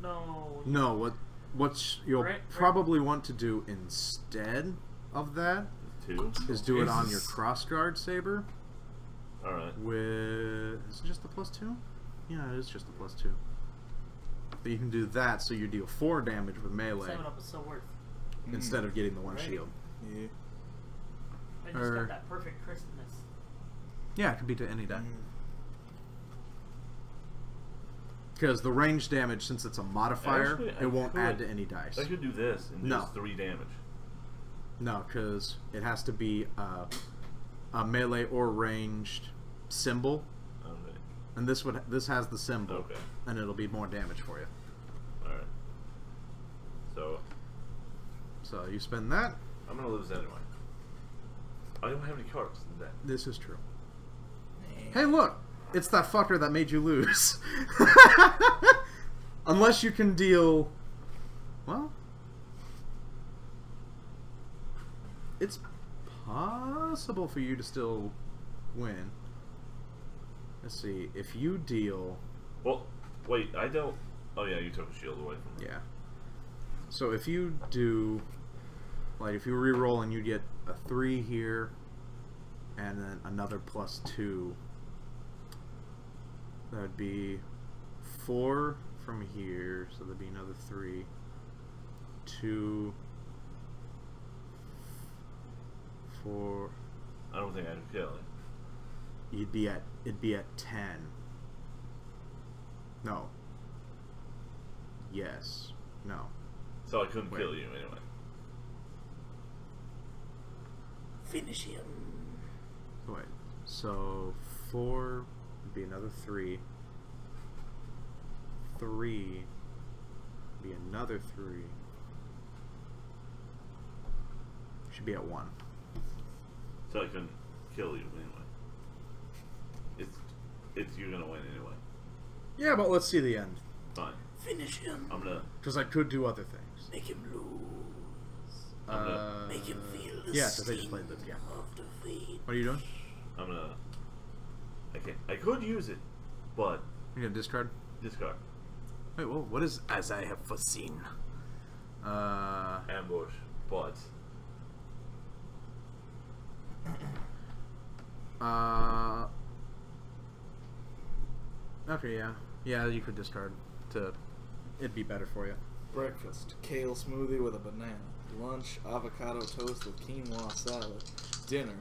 No. No, what you'll Right. probably want to do instead of that 2. is do it on your crossguard saber. All right. With is it just the +2? Yeah, it is just the +2. But you can do that, so you deal 4 damage with melee 7-Up is so worth. instead of getting the 1 Right. shield. Yeah. I just got that perfect crispness. Yeah, it could be to any die. Because the range damage, since it's a modifier, Actually, I it won't could- add to any dice. I could do this and No. just 3 damage. No, because it has to be a melee or ranged symbol, Okay. and this has the symbol, Okay. and it'll be more damage for you. All right. So you spend that. I'm gonna lose anyway. I don't have any cards in that. This is true. Hey, look! It's that fucker that made you lose. Unless you can deal... Well... It's possible for you to still win. Let's see. If you deal... Well, wait. I don't. Oh yeah, you took a shield away from me. Yeah. So if you do... Like, if you reroll and you get a 3 here, and then another +2... That would be 4 from here, so there'd be another 3, 2, 4. I don't think I'd kill it. It'd be at 10. No. Yes. No. So I couldn't Wait. kill you anyway. Finish him. Wait. So 4 would be another 3. 3 would be another 3. Should be at 1. So I couldn't kill you anyway. It's you're gonna win anyway. Yeah, but let's see the end. Fine. Finish him. I'm gonna. Because I could do other things. Make him lose. Make him feel the yeah, because I just played this. Yeah. of defeat. What are you doing? I'm gonna. I can't. I could use it, but You gonna discard? discard. Wait, well, what is as I have foreseen? Ambush, but Okay, yeah. Yeah, you could discard to... It'd be better for you. Breakfast: kale smoothie with a banana. Lunch: avocado toast with quinoa salad. Dinner: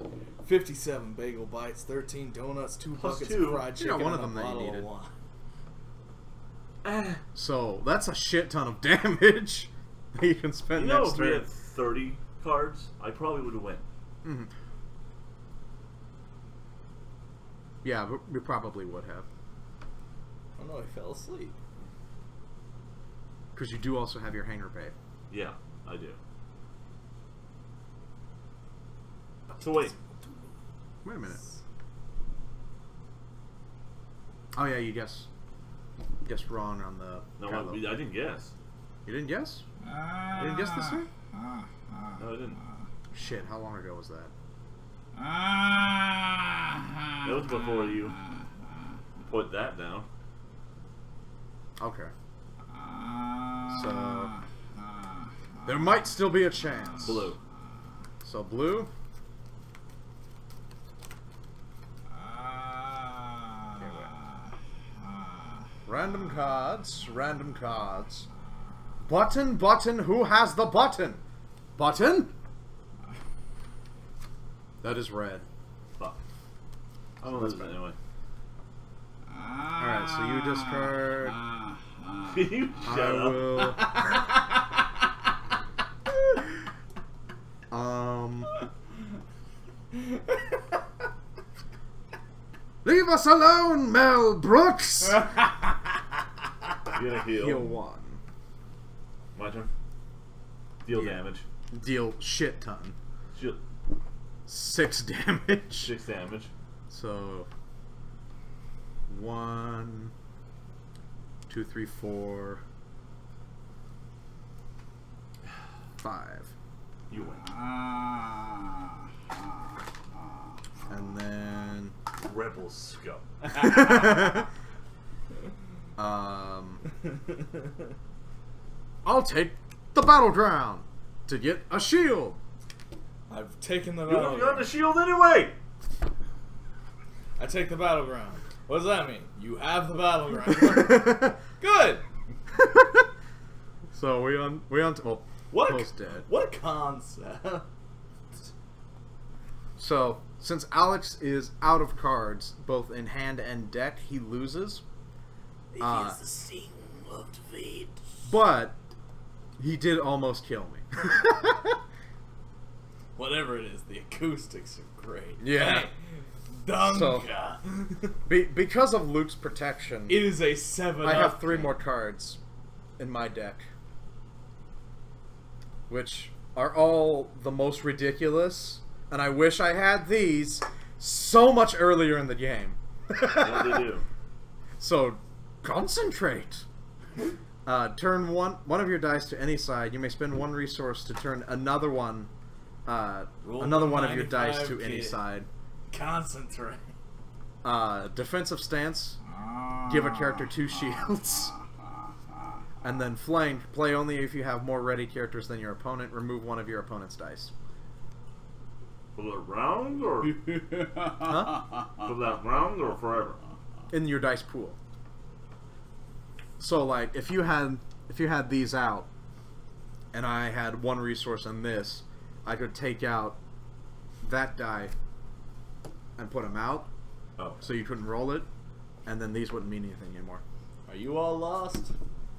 57 bagel bites, 13 donuts, 2 Plus buckets 2. of fried You got chicken, one of and them a that you bottle of needed. wine. So, that's a shit ton of damage that you can spend you know, next if we turn. had 30 cards, I probably would have won. Mm-hmm. Yeah, but we probably would have. Oh no, I fell asleep. Because you do also have your hanger pay. Yeah, I do. So wait, Wait a minute. Oh yeah, you guessed wrong on the... no, Kylo. I didn't guess. You didn't guess? You didn't guess this thing? No, I didn't. Shit, how long ago was that? That was before you put that down. Okay. So... There might still be a chance. Blue. So blue... Okay, wait. Random cards, random cards. Button, button, who has the button? Button? That is red. Fuck. I'm gonna That's lose bad. anyway. Alright, so you discard... You shut I up. Uh. will... Leave us alone, Mel Brooks! You're gonna heal. Heal 1. My turn. Deal Yeah. damage. Deal shit ton. Shield. 6 damage. 6 damage. So 1, 2, 3, 4, 5. You win. And then Rebel scum. I'll take the battleground to get a shield. I've taken the You don't got battleground. the shield anyway. I take the battleground. What does that mean? You have the battleground. Good. So we on well, What? Poe's dead. What a concept. So since Alex is out of cards, both in hand and deck, he loses. He feels the sting of defeat. But he did almost kill me. Whatever it is, the acoustics are great. Yeah. Hey, Dunga. So, because of Luke's protection, It is a 7 I up have 3 game. more cards in my deck, which are all the most ridiculous, and I wish I had these so much earlier in the game. Yeah, they do. So, concentrate. Turn one of your dice to any side. You may spend 1 resource to turn another one, Roll another one of your 95 dice to any kid. side. Concentrate. Defensive stance. Give a character 2 shields. And then flank. Play only if you have more ready characters than your opponent. Remove 1 of your opponent's dice. For the round or Huh? for that round or forever? In your dice pool. So like if you had these out and I had 1 resource in this, I could take out that die and put them out, Oh. so you couldn't roll it, and then these wouldn't mean anything anymore. Are you all lost?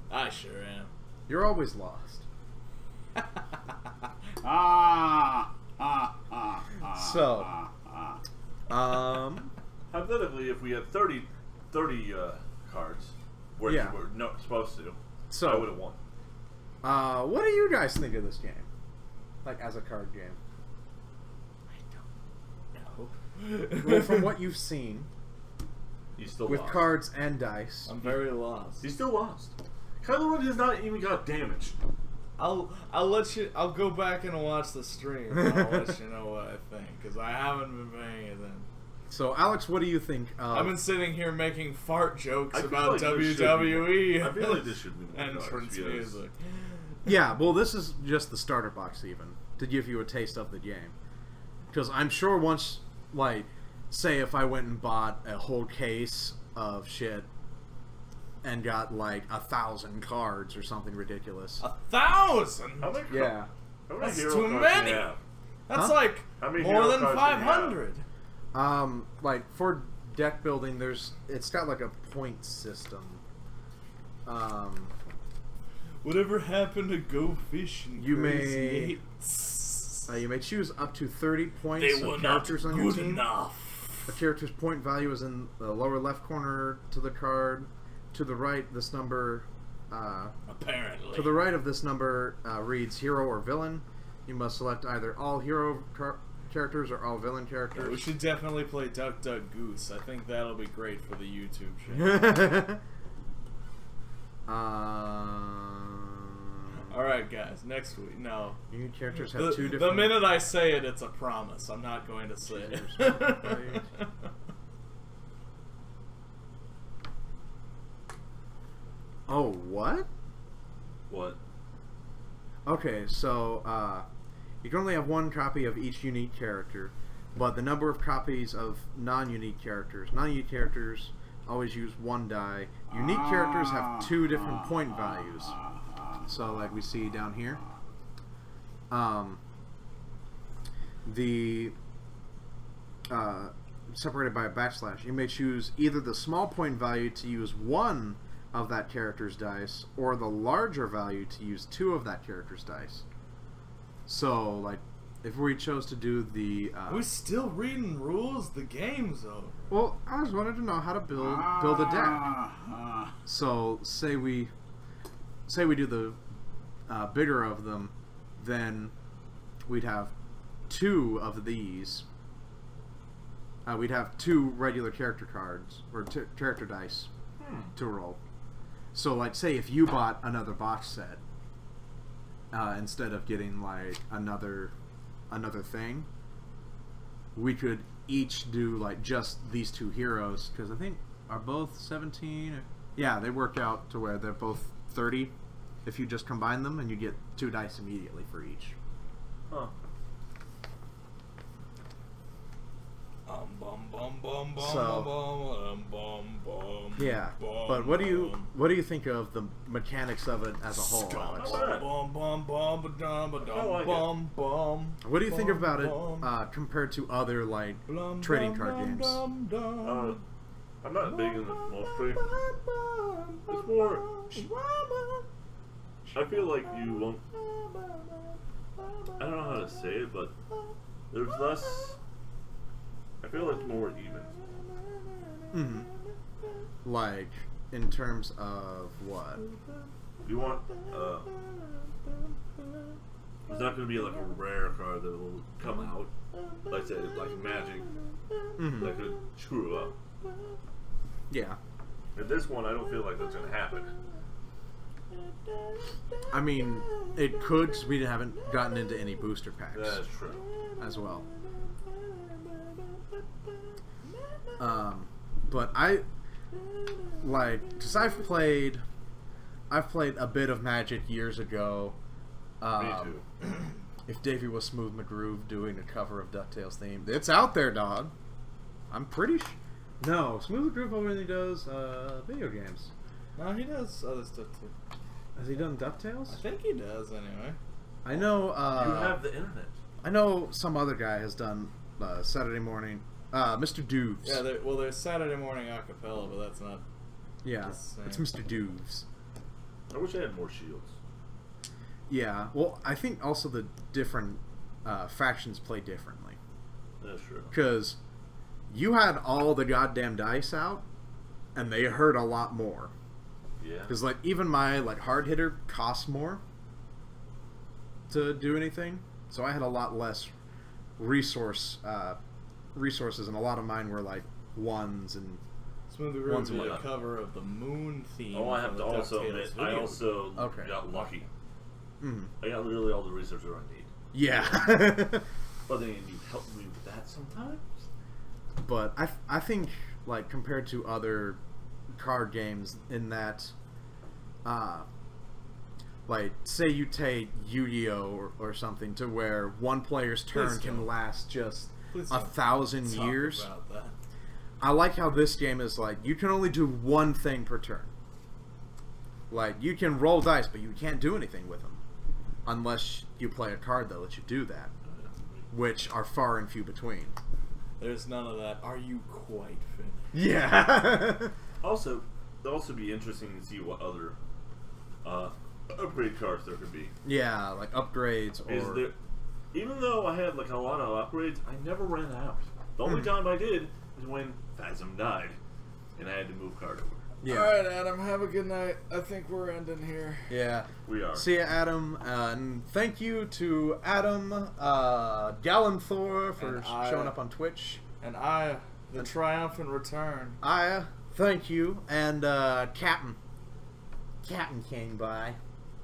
I sure am. You're always lost. So, Hypothetically, if we had 30 cards, where Yeah. you were not supposed to, So- I would have won. what do you guys think of this game? Like as a card game? No. Well, from what you've seen, He's still with lost. cards and dice, I'm very lost. He's still lost. Kylo Ren has not even got damaged. I'll let you. I'll go back and watch the stream. And I'll let you know what I think because I haven't been paying attention. so Alex, what do you think? I've been sitting here making fart jokes I feel about like this should WWE. I feel like this should be more entrance cards, yes. music. Yeah, well, this is just the starter box, even to give you a taste of the game. Because I'm sure once, like, say if I went and bought a whole case of shit and got like 1,000 cards or something ridiculous. 1,000. How many? Yeah. How many That's hero too cards do many. you have? That's Huh? like How many more hero than cards do you have? 500. Like for deck building, it's got like a point system. Whatever happened to go fishing? You may- Crazy Eights? You may choose up to 30 points They of were not characters on your good team. enough. A character's point value is in the lower left corner to the card. To the right, this number. Apparently. To the right of this number reads hero or villain. You must select either all hero characters or all villain Yeah, we characters. should definitely play Duck Duck Goose. I think that'll be great for the YouTube channel. Alright, guys, next week. No. Unique characters have two different. The minute I say it, it's a promise. I'm not going to say it. Oh, what? What? Okay, so you can only have 1 copy of each unique character, but the number of copies of non-unique characters. Non-unique characters always use 1 die. Unique characters have 2 different point values. So, like we see down here, separated by a backslash. You may choose either the small point value to use 1 of that character's dice, or the larger value to use 2 of that character's dice. So, like, if we chose to do the... We're still reading rules? The game's over. well, I just wanted to know how to build a deck. So, say we do the bigger of them, then we'd have 2 of these. We'd have 2 regular character cards or character dice to roll. So, like, say if you bought another box set instead of getting like another thing, we could each do like just these 2 heroes, because I think are both 17. Yeah, they work out to where they're both 30 if you just combine them, and you get 2 dice immediately for each. Huh. Yeah, but what do you think of the mechanics of it as a whole, Alex? What do you think about it compared to other like trading card games? I'm not big in the mostly. It's more. I feel like you won't. I don't know how to say it, but there's less. I feel like more even. Mm-hmm. Like, in terms of what? You want, there's not going to be like a rare card that will come out, like say, like Magic, that could screw up. Yeah. And this one, I don't feel like that's going to happen. I mean, it could, 'cause we haven't gotten into any booster packs. That's true. As well. But I like, because I've played a bit of Magic years ago. Me too. If Davey was Smooth McGroove doing a cover of DuckTales theme, it's out there, dog. I'm pretty no, Smooth McGroove only does video games. No, he does other stuff too. Has he done DuckTales? I think he does anyway. I know. You have the internet. I know some other guy has done Saturday morning. Mr. Doovs. Yeah, there's Saturday morning acapella, but that's not. Yeah, it's Mr. Doovs. I wish I had more shields. Yeah, well, I think also the different factions play differently. That's true. Because you had all the goddamn dice out, and they hurt a lot more. Yeah. Because like even my like hard hitter costs more to do anything, so I had a lot less resources, and a lot of mine were like ones and Smooth ones did and a whatnot. cover of the moon theme. Oh, I have from to the also DuckTales admit, I video. also Okay. got lucky. Mm. I got literally all the researchers I need. Yeah. But then you help me with that sometimes. But I think like compared to other card games in that, like say you take Yu-Gi-Oh or something, to where one player's turn Please can don't. last just Please 1,000 Talk years. about that. I like how this game is like you can only do one thing per turn. Like you can roll dice, but you can't do anything with them unless you play a card that lets you do that, which are far and few between. There's none of that. Are you quite finished? Yeah. Also, it'll also be interesting to see what other upgrade cards there could be. Yeah, like upgrades Is or there, even though I had like a lot of upgrades, I never ran out. The only time I did is when Phasm died, and I had to move card over. yeah. Alright, Adam, have a good night. I think we're ending here. Yeah. We are. See ya, Adam. And thank you to Adam Gallanthor for And I- showing up on Twitch. And I, the triumphant return. Aya, thank you. And Captain. Captain came by.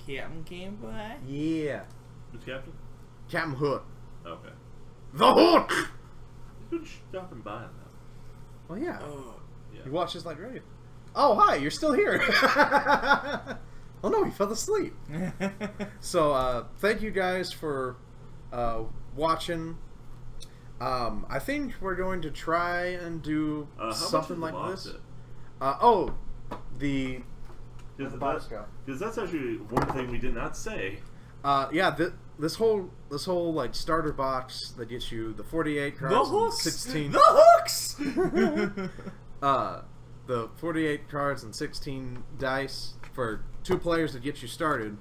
Captain came by. Yeah. Who's Captain? Captain Hook. Okay. The Hook! He's been stopping by now. Well, yeah. Oh, Yeah. He watches like radio. Oh, hi, you're still here. Oh, no, he fell asleep. So, thank you guys for watching. I think we're going to try and do something like this. The box go. Because that's actually one thing we did not say. Yeah, this whole like starter box that gets you the 48 cards, the hooks. and 16. The hooks. The 48 cards and 16 dice for 2 players to get you started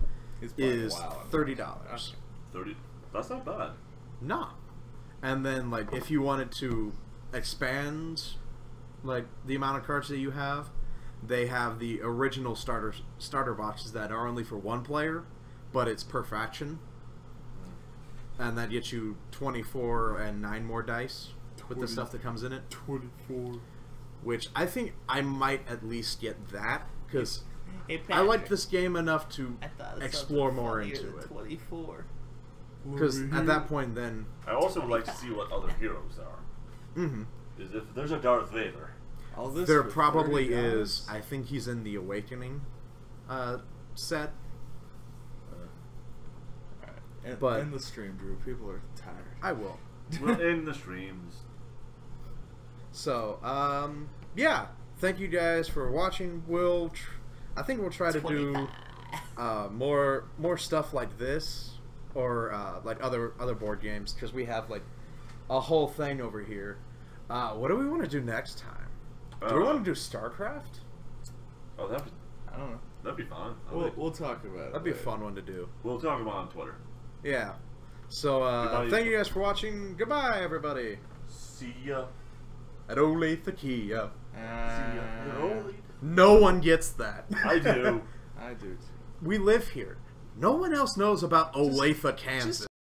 is $30. 30. That's not bad. Nah. And then like if you wanted to expand like the amount of cards that you have, they have the original starter boxes that are only for 1 player, but it's per faction. and that gets you 24 and 9 more dice with the 20. stuff that comes in it. 24. Which I think I might at least get that because Hey, I like Patrick, this game enough to I thought of explore something more funnier into than it. 24. Because at that point, then I also would like to see what other heroes are. mm-hmm. Because if there's a Darth Vader, All this there for probably $30? is. I think he's in the Awakening set. And, but- end the stream, Drew. People are tired. I will. we'll end the streams. So, yeah. Thank you guys for watching. I think we'll try to do more stuff like this, or like other board games, because we have like a whole thing over here. What do we want to do next time? Do we want to do StarCraft? Oh, I don't know. that'd be fun. We'll talk about it. That'd be a later. fun one to do. We'll talk about it on Twitter. Yeah. So, Goodbye. thank you guys for watching. Goodbye, everybody. See ya. At Olathe Kia. See ya. No one gets that. I do. I do too. We live here. No one else knows about Olathe, Kansas.